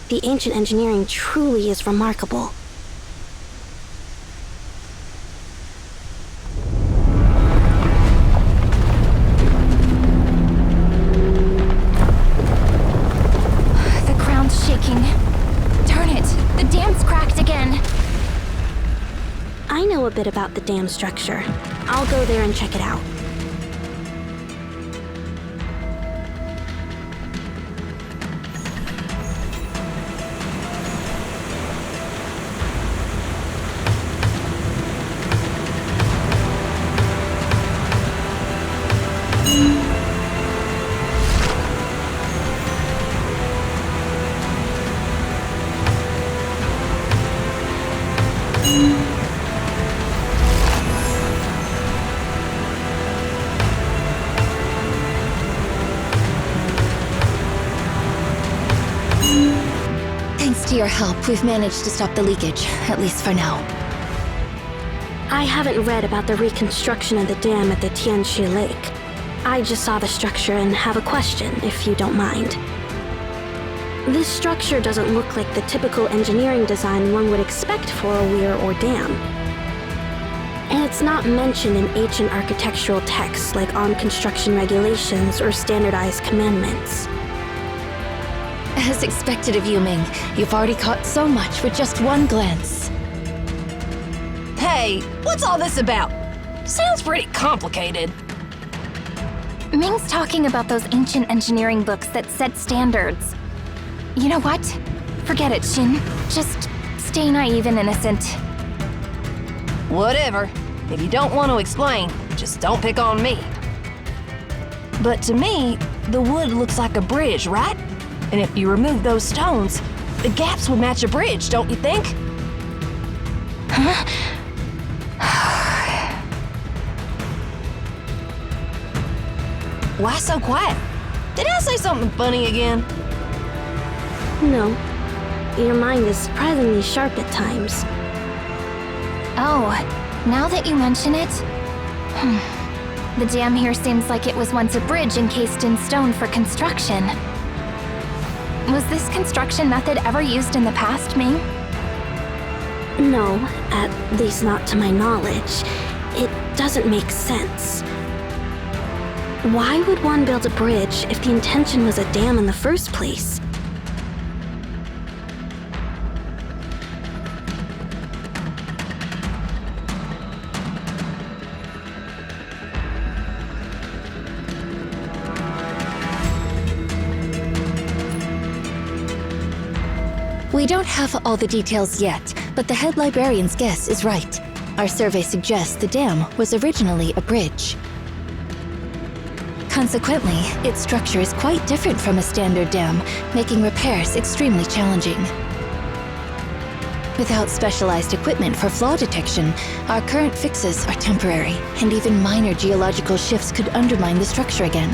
The ancient engineering truly is remarkable. I know a bit about the dam structure. I'll go there and check it out. To your help, we've managed to stop the leakage, at least for now. I haven't read about the reconstruction of the dam at the Tianli Lake. I just saw the structure and have a question, if you don't mind. This structure doesn't look like the typical engineering design one would expect for a weir or dam. And it's not mentioned in ancient architectural texts like on construction regulations or standardized commandments. As expected of you, Ming, you've already caught so much with just one glance. Hey, what's all this about? Sounds pretty complicated. Ming's talking about those ancient engineering books that set standards. You know what? Forget it, Shin. Just stay naive and innocent. Whatever. If you don't want to explain, just don't pick on me. But to me, the wood looks like a bridge, right? And if you remove those stones, the gaps would match a bridge, don't you think? Huh? Why so quiet? Did I say something funny again? No. Your mind is surprisingly sharp at times. Oh, now that you mention it... The dam here seems like it was once a bridge encased in stone for construction. Was this construction method ever used in the past, Ming? No, at least not to my knowledge. It doesn't make sense. Why would one build a bridge if the intention was a dam in the first place? We don't have all the details yet, but the head librarian's guess is right. Our survey suggests the dam was originally a bridge. Consequently, its structure is quite different from a standard dam, making repairs extremely challenging. Without specialized equipment for flaw detection, our current fixes are temporary, and even minor geological shifts could undermine the structure again.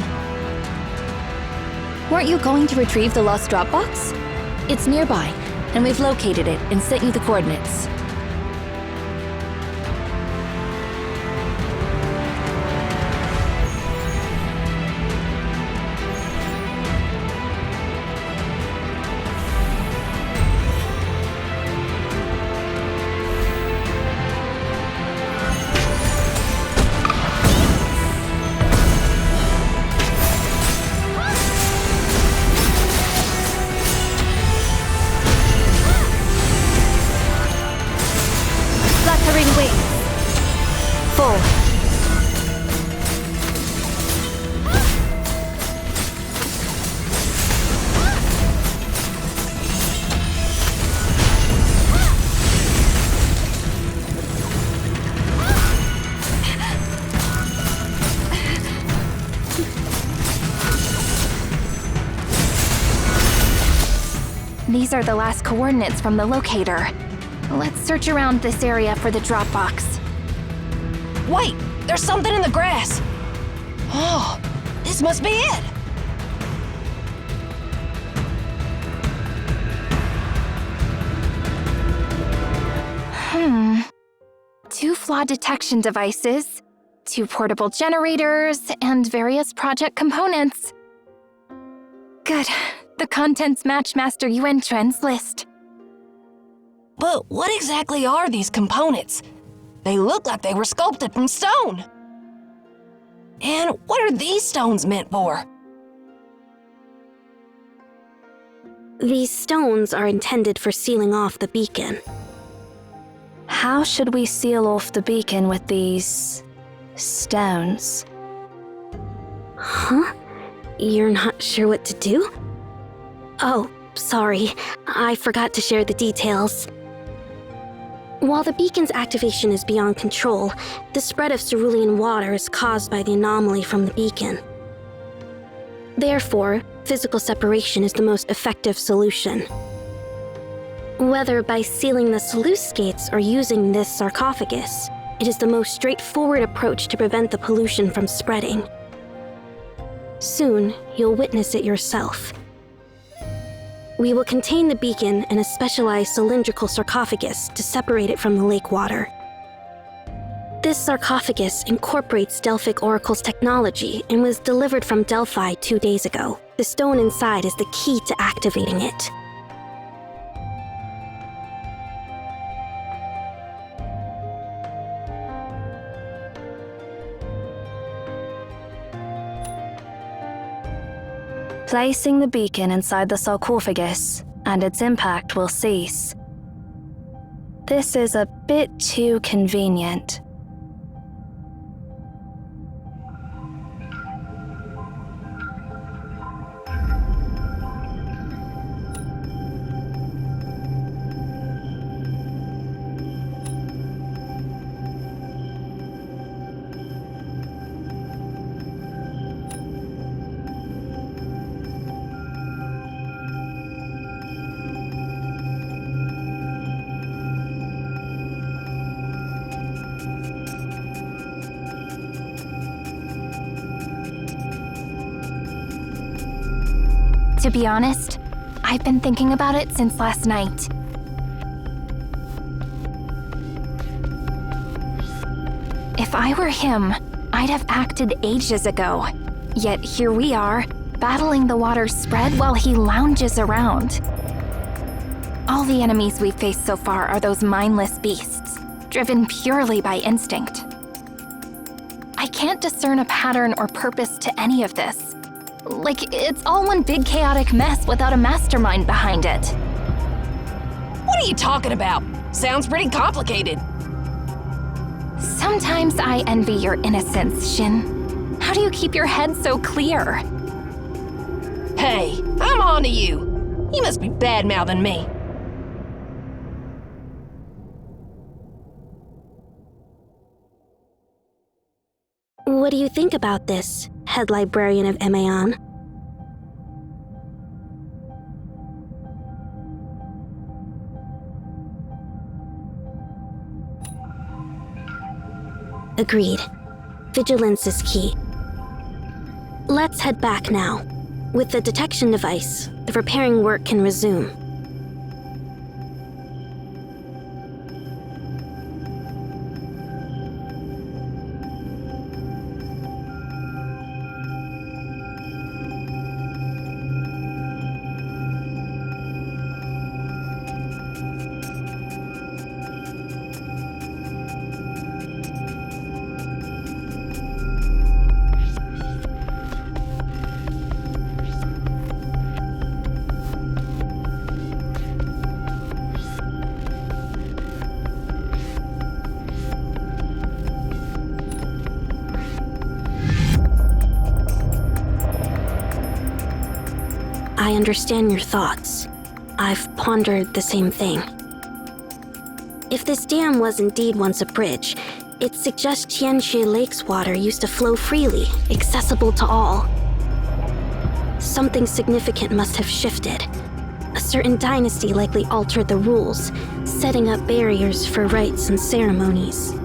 Weren't you going to retrieve the lost Dropbox? It's nearby, and we've located it and sent you the coordinates. These are the last coordinates from the locator. Let's search around this area for the drop box. Wait, there's something in the grass. Oh, this must be it. Two flawed detection devices, 2 portable generators, and various project components. Good. The contents match Master Yuanquan's list. But what exactly are these components? They look like they were sculpted from stone. And what are these stones meant for? These stones are intended for sealing off the beacon. How should we seal off the beacon with these stones? Huh? You're not sure what to do? Oh, sorry. I forgot to share the details. While the beacon's activation is beyond control, the spread of cerulean water is caused by the anomaly from the beacon. Therefore, physical separation is the most effective solution. Whether by sealing the sluice gates or using this sarcophagus, it is the most straightforward approach to prevent the pollution from spreading. Soon, you'll witness it yourself. We will contain the beacon in a specialized cylindrical sarcophagus to separate it from the lake water. This sarcophagus incorporates Delphic Oracle's technology and was delivered from Delphi 2 days ago. The stone inside is the key to activating it. Placing the beacon inside the sarcophagus, and its impact will cease. This is a bit too convenient. To be honest, I've been thinking about it since last night. If I were him, I'd have acted ages ago. Yet here we are, battling the water's spread while he lounges around. All the enemies we've faced so far are those mindless beasts, driven purely by instinct. I can't discern a pattern or purpose to any of this. Like, it's all one big chaotic mess without a mastermind behind it. What are you talking about? Sounds pretty complicated. Sometimes I envy your innocence, Shin. How do you keep your head so clear? Hey, I'm on to you. You must be bad-mouthing me. What do you think about this, head librarian of Emaon? Agreed. Vigilance is key. Let's head back now. With the detection device, the repairing work can resume. I understand your thoughts. I've pondered the same thing. If this dam was indeed once a bridge, it suggests Tianli Lake's water used to flow freely, accessible to all. Something significant must have shifted. A certain dynasty likely altered the rules, setting up barriers for rites and ceremonies.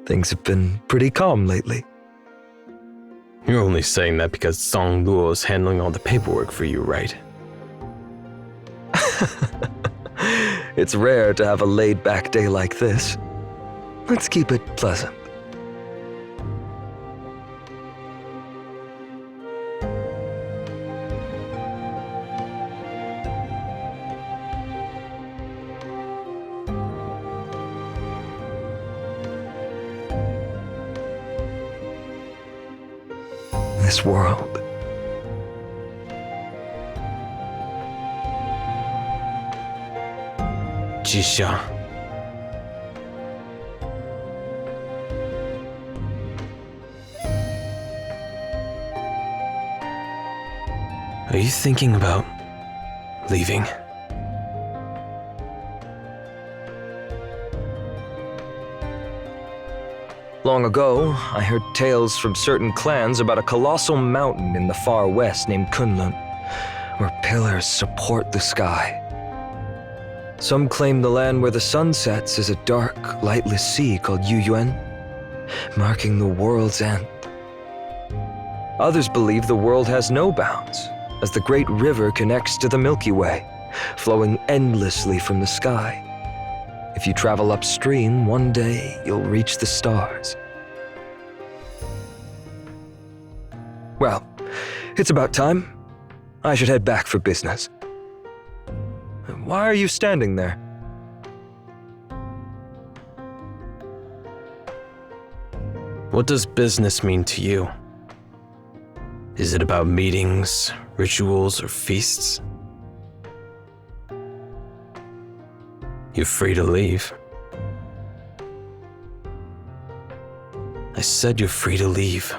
Things have been pretty calm lately. You're only saying that because Song Luo is handling all the paperwork for you, right? It's rare to have a laid-back day like this. Let's keep it pleasant. This world. Jixia. Are you thinking about leaving? Long ago, I heard tales from certain clans about a colossal mountain in the far west named Kunlun, where pillars support the sky. Some claim the land where the sun sets is a dark, lightless sea called Yuanquan, marking the world's end. Others believe the world has no bounds, as the great river connects to the Milky Way, flowing endlessly from the sky. If you travel upstream, one day you'll reach the stars. Well, it's about time. I should head back for business. Why are you standing there? What does business mean to you? Is it about meetings, rituals, or feasts? You're free to leave. I said you're free to leave.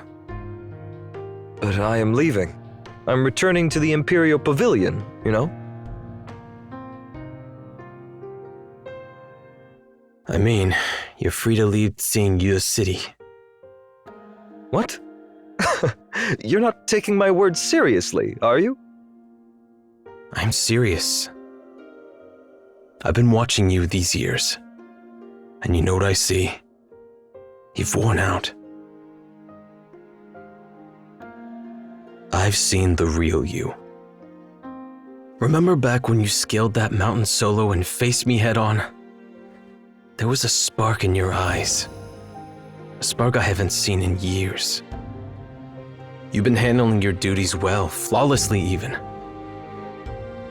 But I am leaving. I'm returning to the Imperial Pavilion, you know? I mean, you're free to leave QingYu City. What? You're not taking my words seriously, are you? I'm serious. I've been watching you these years, and you know what I see? You've worn out. I've seen the real you. Remember back when you scaled that mountain solo and faced me head on? There was a spark in your eyes. A spark I haven't seen in years. You've been handling your duties well, flawlessly even.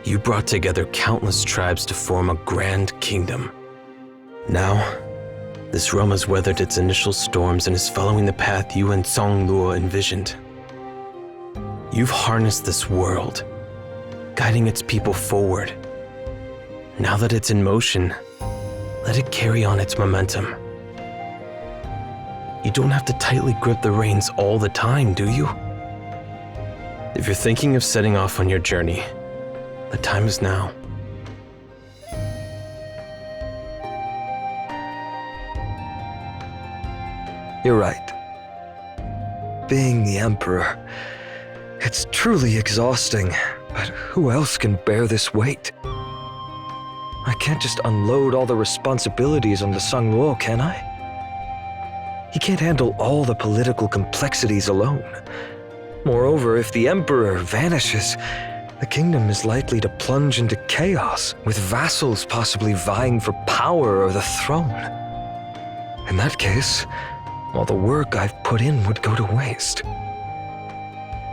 You brought together countless tribes to form a grand kingdom. Now, this realm has weathered its initial storms and is following the path you and Song Luo envisioned. You've harnessed this world, guiding its people forward. Now that it's in motion, let it carry on its momentum. You don't have to tightly grip the reins all the time, do you? If you're thinking of setting off on your journey, the time is now. You're right. Being the Emperor, it's truly exhausting, but who else can bear this weight? I can't just unload all the responsibilities on the Sangluo, can I? He can't handle all the political complexities alone. Moreover, if the Emperor vanishes, the kingdom is likely to plunge into chaos, with vassals possibly vying for power or the throne. In that case, all the work I've put in would go to waste.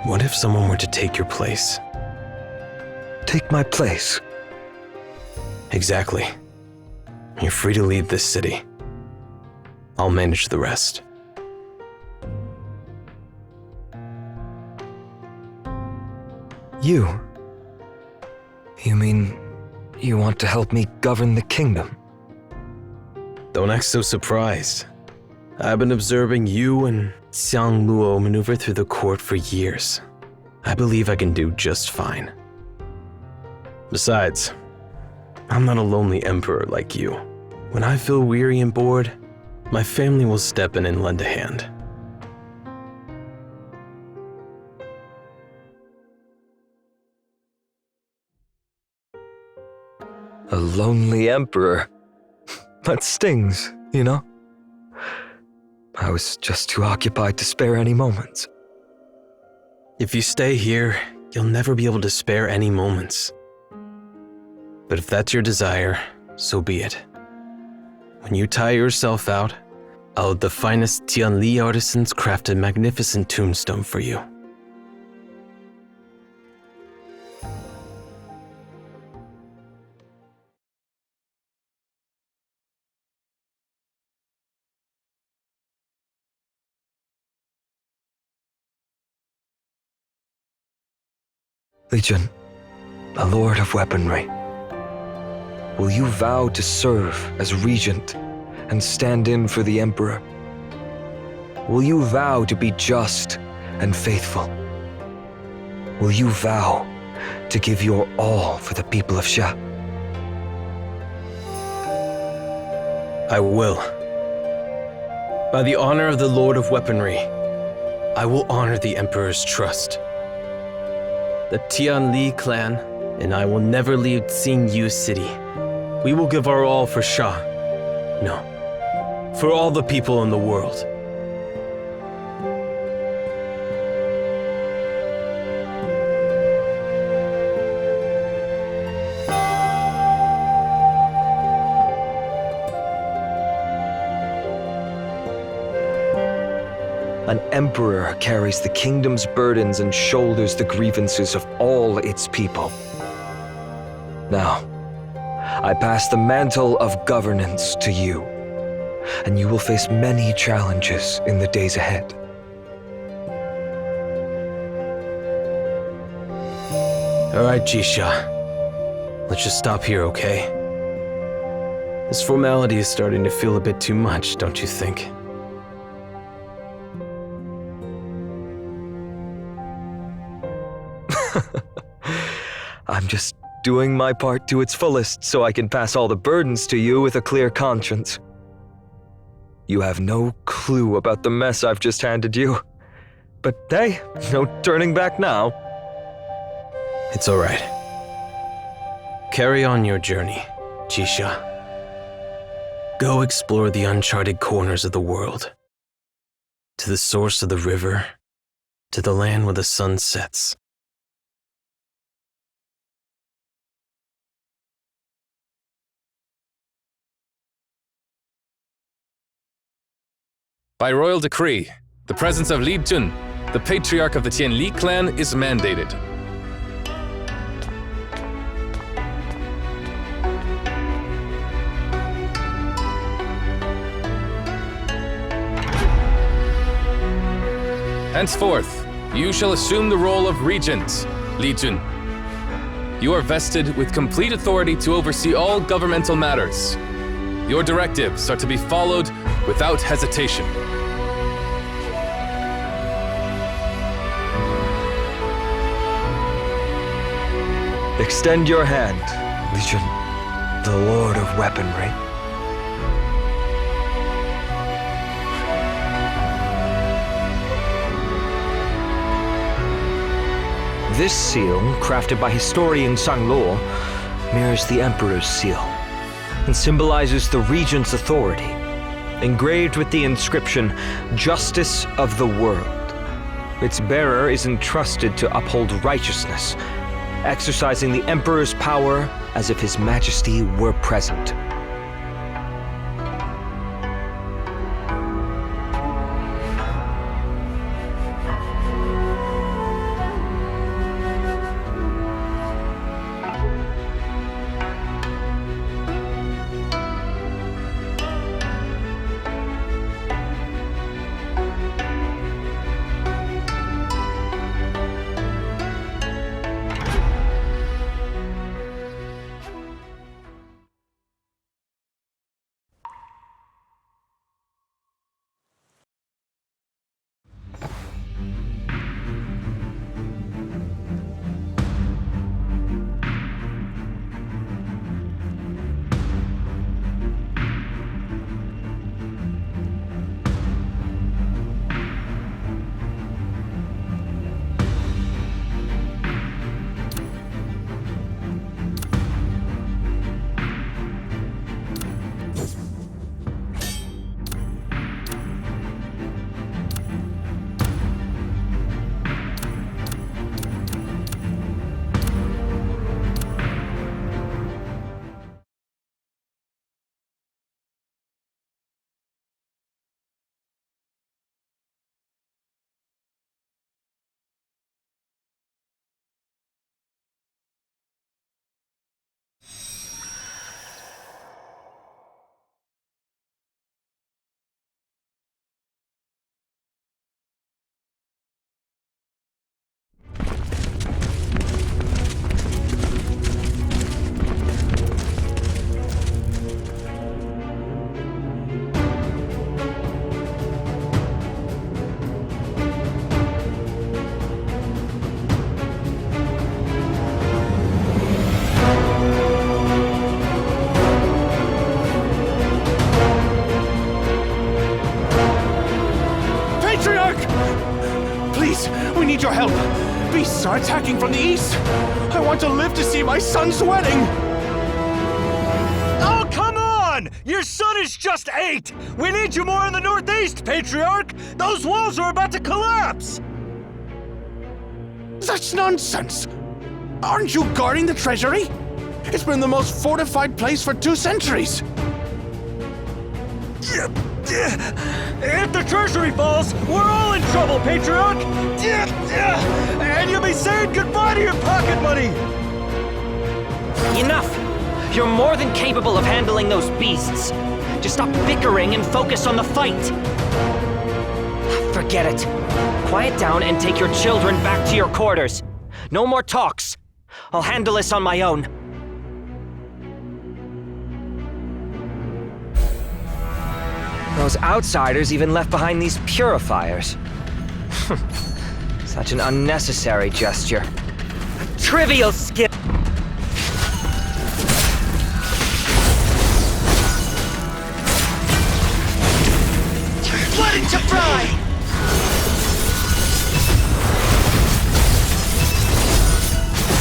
What if someone were to take your place? Take my place? Exactly. You're free to leave this city. I'll manage the rest. You mean you want to help me govern the kingdom? Don't act so surprised. I've been observing you and Xiang Luo maneuver through the court for years. I believe I can do just fine. Besides, I'm not a lonely emperor like you. When I feel weary and bored, my family will step in and lend a hand. A lonely emperor. That stings, you know? I was just too occupied to spare any moments. If you stay here, you'll never be able to spare any moments. But if that's your desire, so be it. When you tire yourself out, I'll have the finest Tianli artisans craft a magnificent tombstone for you. Legion, a lord of weaponry, will you vow to serve as regent and stand in for the Emperor? Will you vow to be just and faithful? Will you vow to give your all for the people of Xia? I will. By the honor of the Lord of Weaponry, I will honor the Emperor's trust. The Tianli clan and I will never leave QingYu City. We will give our all for Xia. No, for all the people in the world. An emperor carries the kingdom's burdens and shoulders the grievances of all its people. Now, I pass the mantle of governance to you, and you will face many challenges in the days ahead. All right, Jixia. Let's just stop here, okay? This formality is starting to feel a bit too much, don't you think? I'm just doing my part to its fullest so I can pass all the burdens to you with a clear conscience. You have no clue about the mess I've just handed you. But hey, no turning back now. It's all right. Carry on your journey, Jixia. Go explore the uncharted corners of the world. To the source of the river, to the land where the sun sets. By royal decree, the presence of Li Jun, the patriarch of the Tianli clan, is mandated. Henceforth, you shall assume the role of regent, Li Jun. You are vested with complete authority to oversee all governmental matters. Your directives are to be followed without hesitation. Extend your hand, Legion, the Lord of Weaponry. This seal, crafted by historian Sanglo, mirrors the Emperor's seal and symbolizes the regent's authority, engraved with the inscription, Justice of the World. Its bearer is entrusted to uphold righteousness, exercising the Emperor's power as if His Majesty were present. Your help! Beasts are attacking from the east! I want to live to see my son's wedding! Oh, come on! Your son is just 8! We need you more in the northeast, Patriarch! Those walls are about to collapse! That's nonsense! Aren't you guarding the treasury? It's been the most fortified place for 2 centuries! If the treasury falls, we're all in trouble, Patriarch! And you'll be saying goodbye to your pocket money! Enough! You're more than capable of handling those beasts. Just stop bickering and focus on the fight. Forget it. Quiet down and take your children back to your quarters. No more talks. I'll handle this on my own. Those outsiders even left behind these purifiers. Such an unnecessary gesture. Trivial skill! Let it to fry!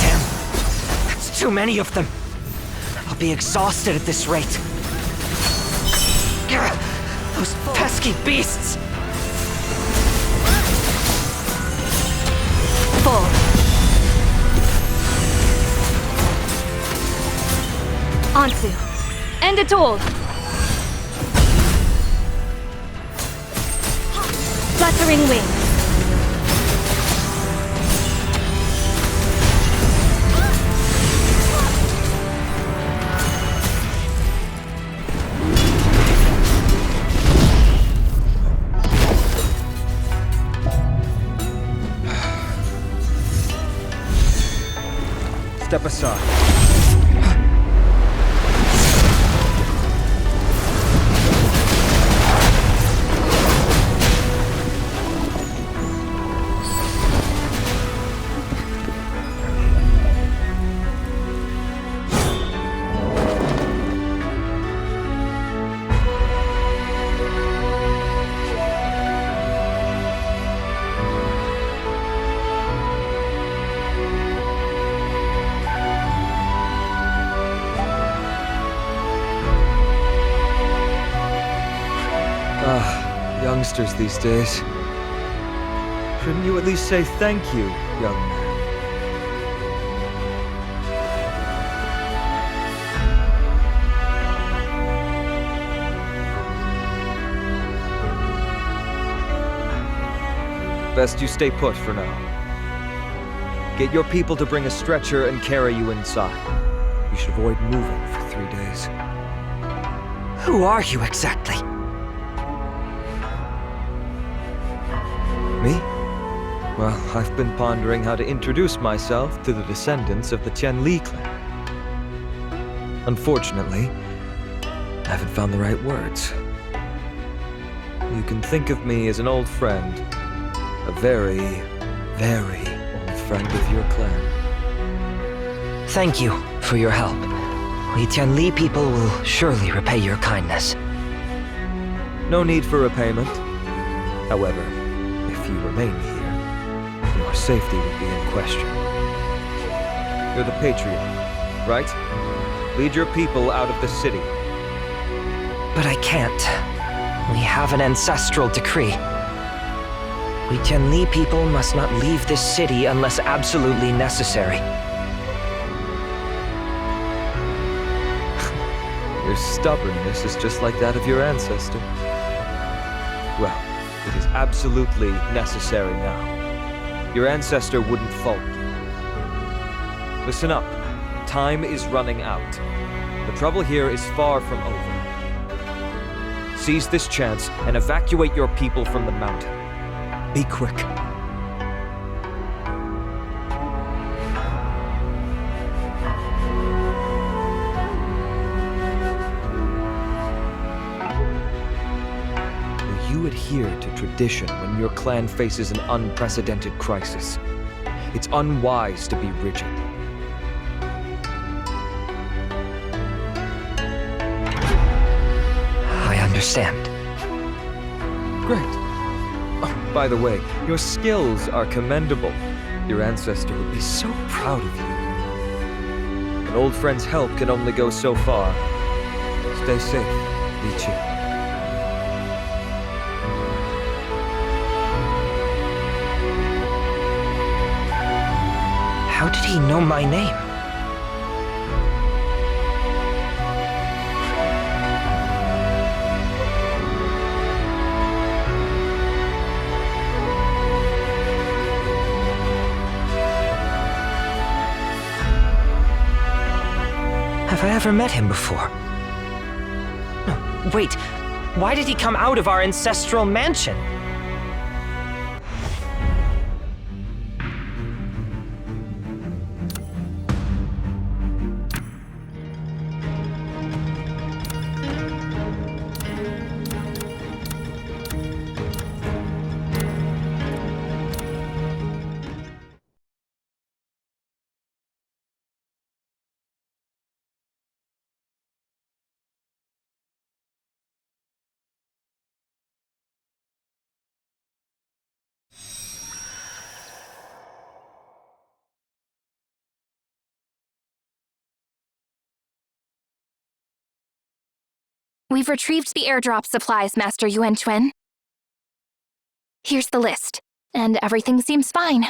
Damn. That's too many of them. I'll be exhausted at this rate. Those pesky beasts! Full. Ansu. End it all. Wuthering Waves. Step aside. youngsters these days. Shouldn't you at least say thank you, young man? Best you stay put for now. Get your people to bring a stretcher and carry you inside. You should avoid moving for 3 days. Who are you exactly? Me? Well, I've been pondering how to introduce myself to the descendants of the Tianli clan. Unfortunately, I haven't found the right words. You can think of me as an old friend. A very, very old friend of your clan. Thank you for your help. We Tianli people will surely repay your kindness. No need for repayment. However, if you remain here, your safety would be in question. You're the patriarch, right? Lead your people out of the city. But I can't. We have an ancestral decree. We Tianli people must not leave this city unless absolutely necessary. Your stubbornness is just like that of your ancestor. Well, it is absolutely necessary now. Your ancestor wouldn't fault you. Listen up. Time is running out. The trouble here is far from over. Seize this chance and evacuate your people from the mountain. Be quick. Will you adhere to tradition when your clan faces an unprecedented crisis? It's unwise to be rigid. I understand. Great. Oh, by the way, your skills are commendable. Your ancestor would be so proud of you. An old friend's help can only go so far. Stay safe, Li Qi. How did he know my name? Have I ever met him before? No, wait. Why did he come out of our ancestral mansion? We've retrieved the airdrop supplies, Master Yuanquan. Here's the list, and everything seems fine.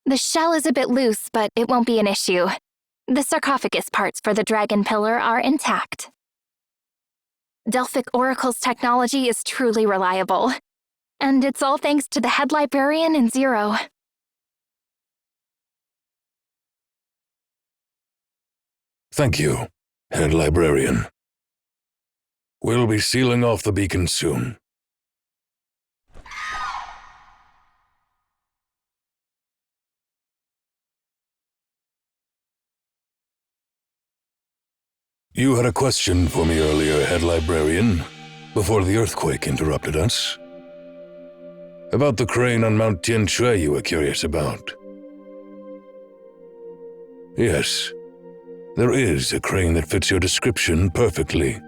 The shell is a bit loose, but it won't be an issue. The sarcophagus parts for the dragon pillar are intact. Delphic Oracle's technology is truly reliable. And it's all thanks to the head librarian in Zero. Thank you, head librarian. We'll be sealing off the beacon soon. You had a question for me earlier, head librarian, before the earthquake interrupted us. About the crane on Mount Tianshui you were curious about. Yes, there is a crane that fits your description perfectly.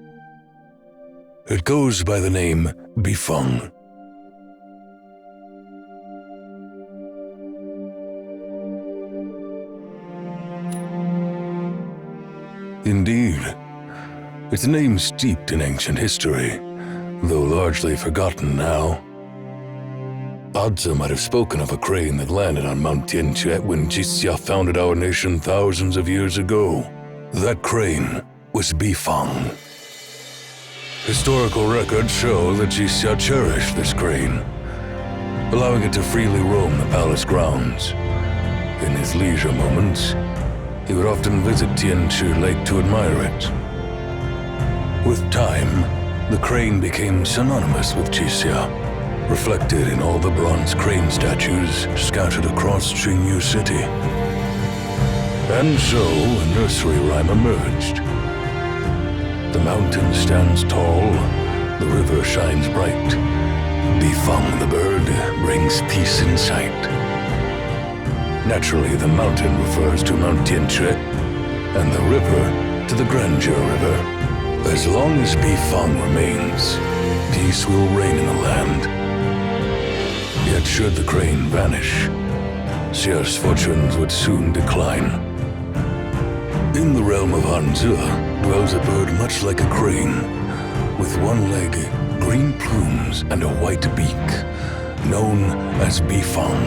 It goes by the name Bifeng. Indeed, it's a name steeped in ancient history, though largely forgotten now. Adza might have spoken of a crane that landed on Mount Tianli when Jixia founded our nation thousands of years ago. That crane was Bifang. Historical records show that Jixia cherished this crane, allowing it to freely roam the palace grounds. In his leisure moments, he would often visit Tianli Lake to admire it. With time, the crane became synonymous with Jixia, reflected in all the bronze crane statues scattered across QingYu City. And so, a nursery rhyme emerged. The mountain stands tall, the river shines bright. Bifang the bird brings peace in sight. Naturally, the mountain refers to Mount Tianli, and the river to the Grandeur River. As long as Bifang remains, peace will reign in the land. Yet should the crane vanish, Xia's fortunes would soon decline. In the realm of Hanzi dwells a bird much like a crane, with one leg, green plumes, and a white beak, known as Bifang.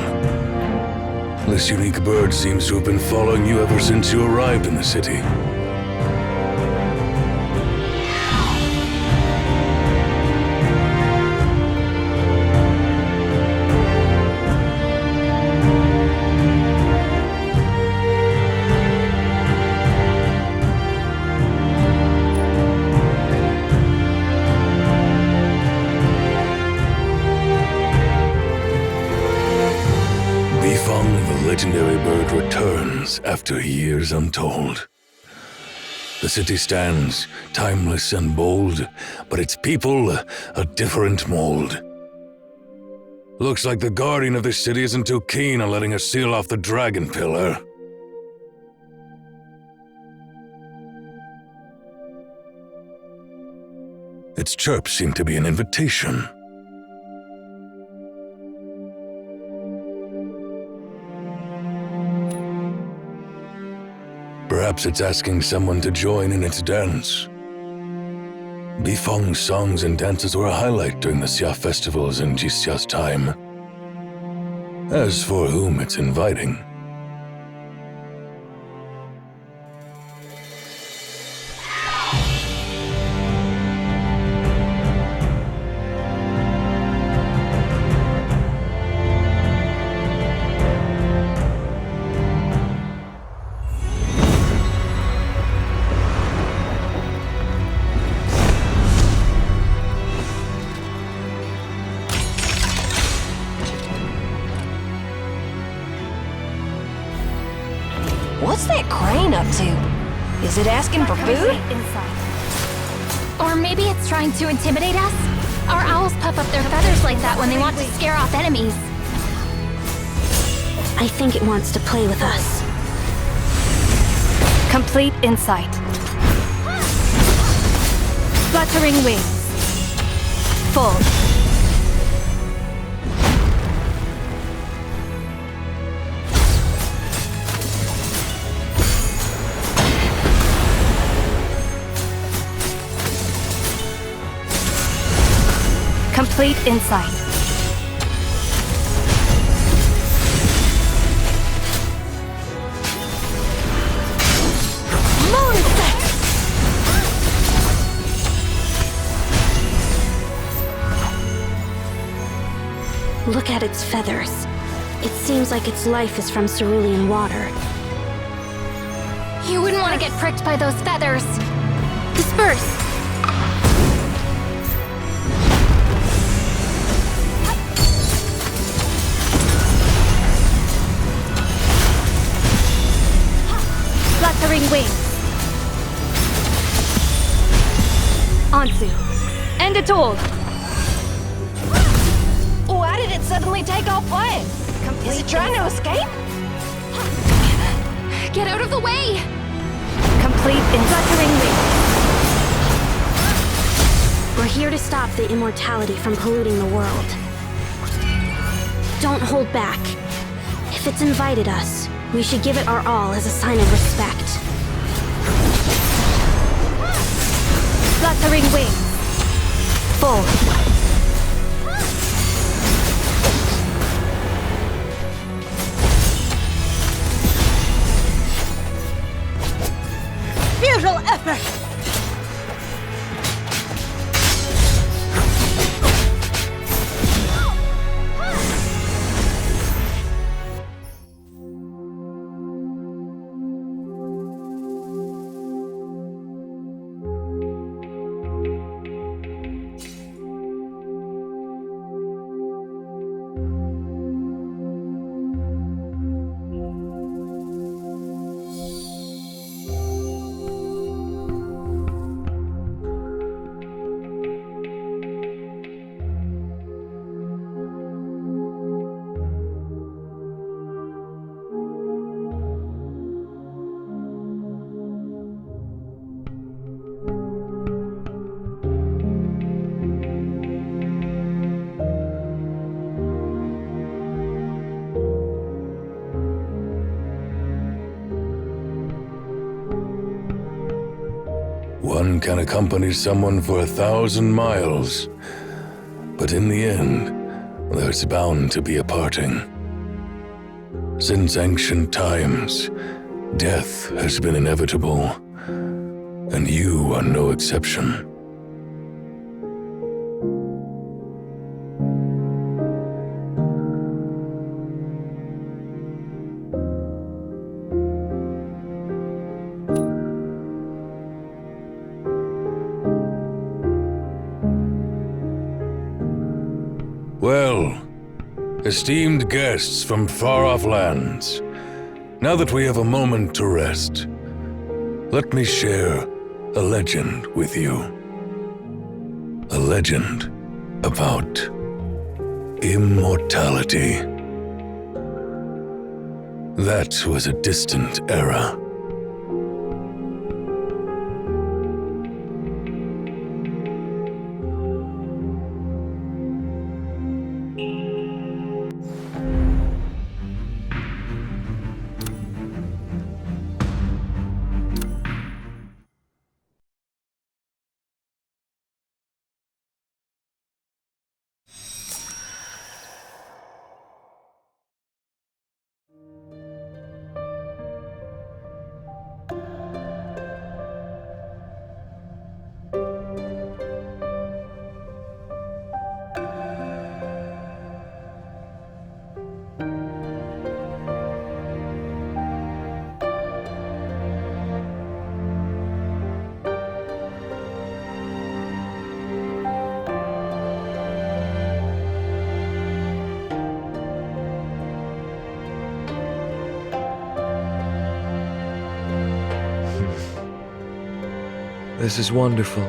This unique bird seems to have been following you ever since you arrived in the city. Legendary bird returns after years untold. The city stands, timeless and bold, but its people a different mold. Looks like the guardian of this city isn't too keen on letting us seal off the dragon pillar. Its chirps seem to be an invitation. Perhaps it's asking someone to join in its dance. Bifang's songs and dances were a highlight during the Xia festivals in Jixia's time. As for whom it's inviting, What's that crane up to? Is it asking for food? Or maybe it's trying to intimidate us? Our owls puff up their feathers like that when they want to scare off enemies. I think it wants to play with us. Complete insight. Fluttering wings. Full. Complete insight. Moonset! Look at its feathers. It seems like its life is from cerulean water. You wouldn't want to get pricked by those feathers. Disperse! Fluttering wings. Anzu. End it all. Why did it suddenly take off flying? Is it trying to escape? Get out of the way! Complete in fluttering wings. We're here to stop the immortality from polluting the world. Don't hold back. If it's invited us, we should give it our all as a sign of respect. Fluttering wings. full. Futile effort! One can accompany someone for 1,000 miles, but in the end, there's bound to be a parting. Since ancient times, death has been inevitable, and you are no exception. Well, esteemed guests from far-off lands, now that we have a moment to rest, let me share a legend with you. A legend about immortality. That was a distant era. This is wonderful,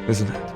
isn't it?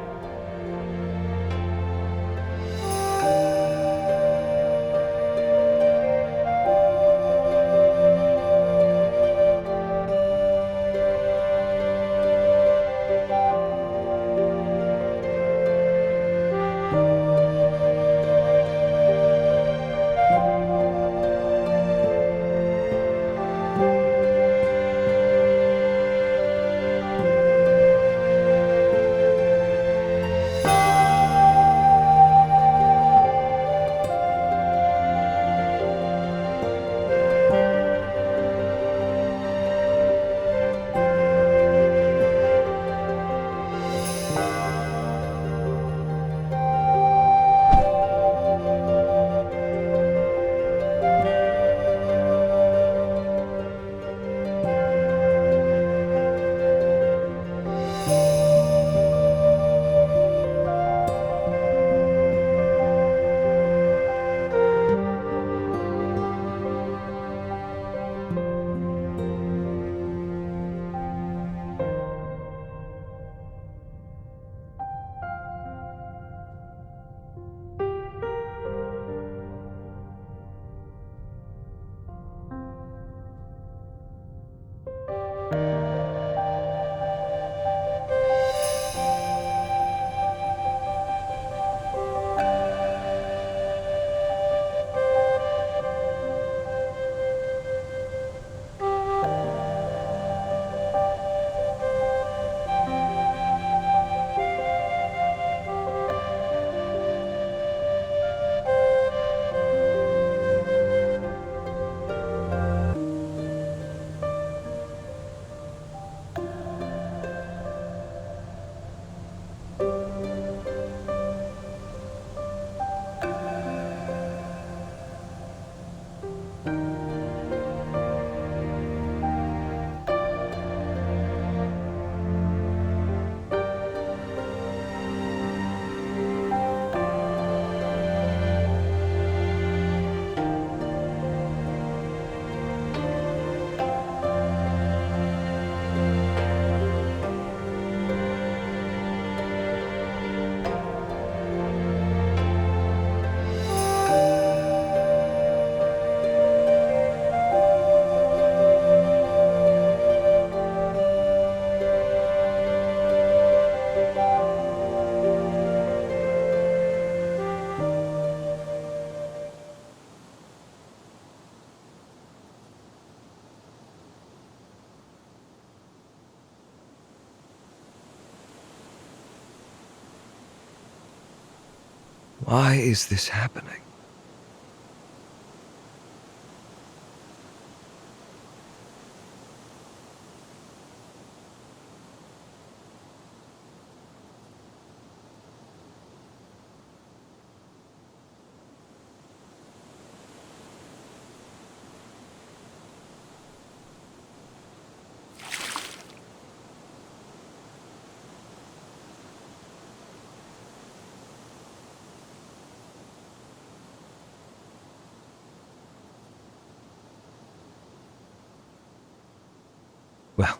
Why is this happening? Well,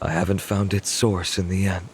I haven't found its source in the end.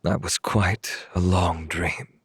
That was quite a long dream.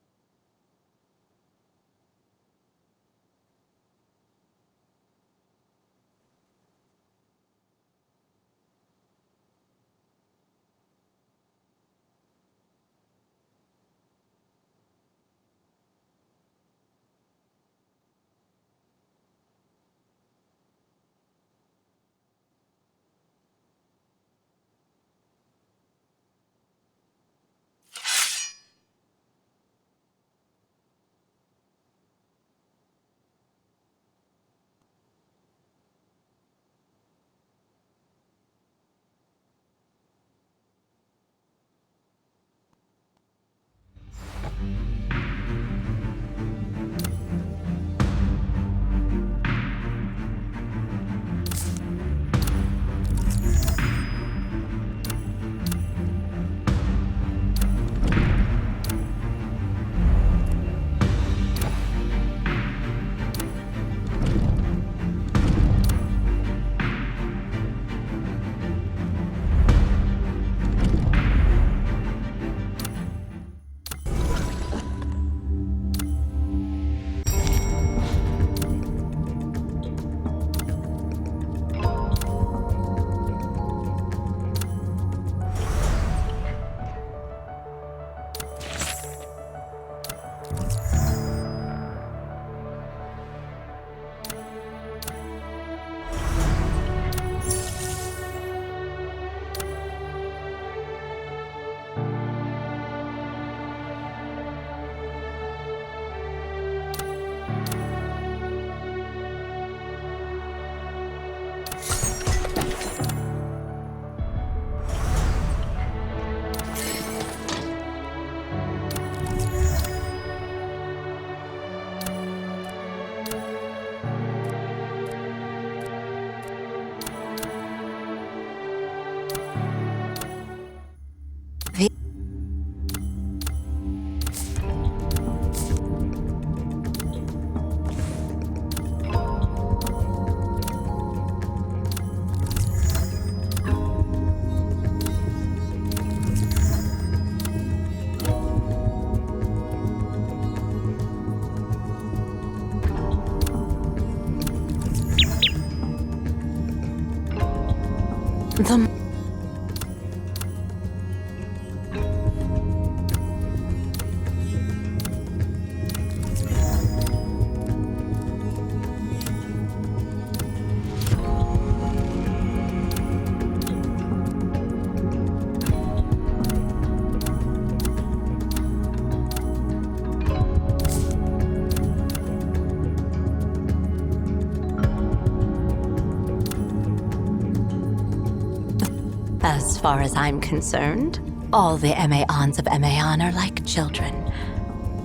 As far as I'm concerned, all the Maons of Maon are like children.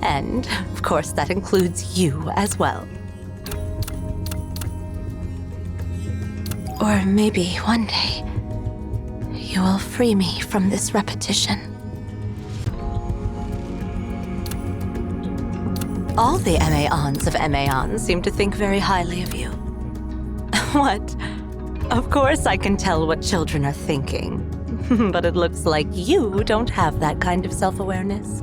And, of course, that includes you as well. Or maybe one day, you will free me from this repetition. All the Maons of Maon seem to think very highly of you. What? Of course I can tell what children are thinking. But it looks like you don't have that kind of self-awareness.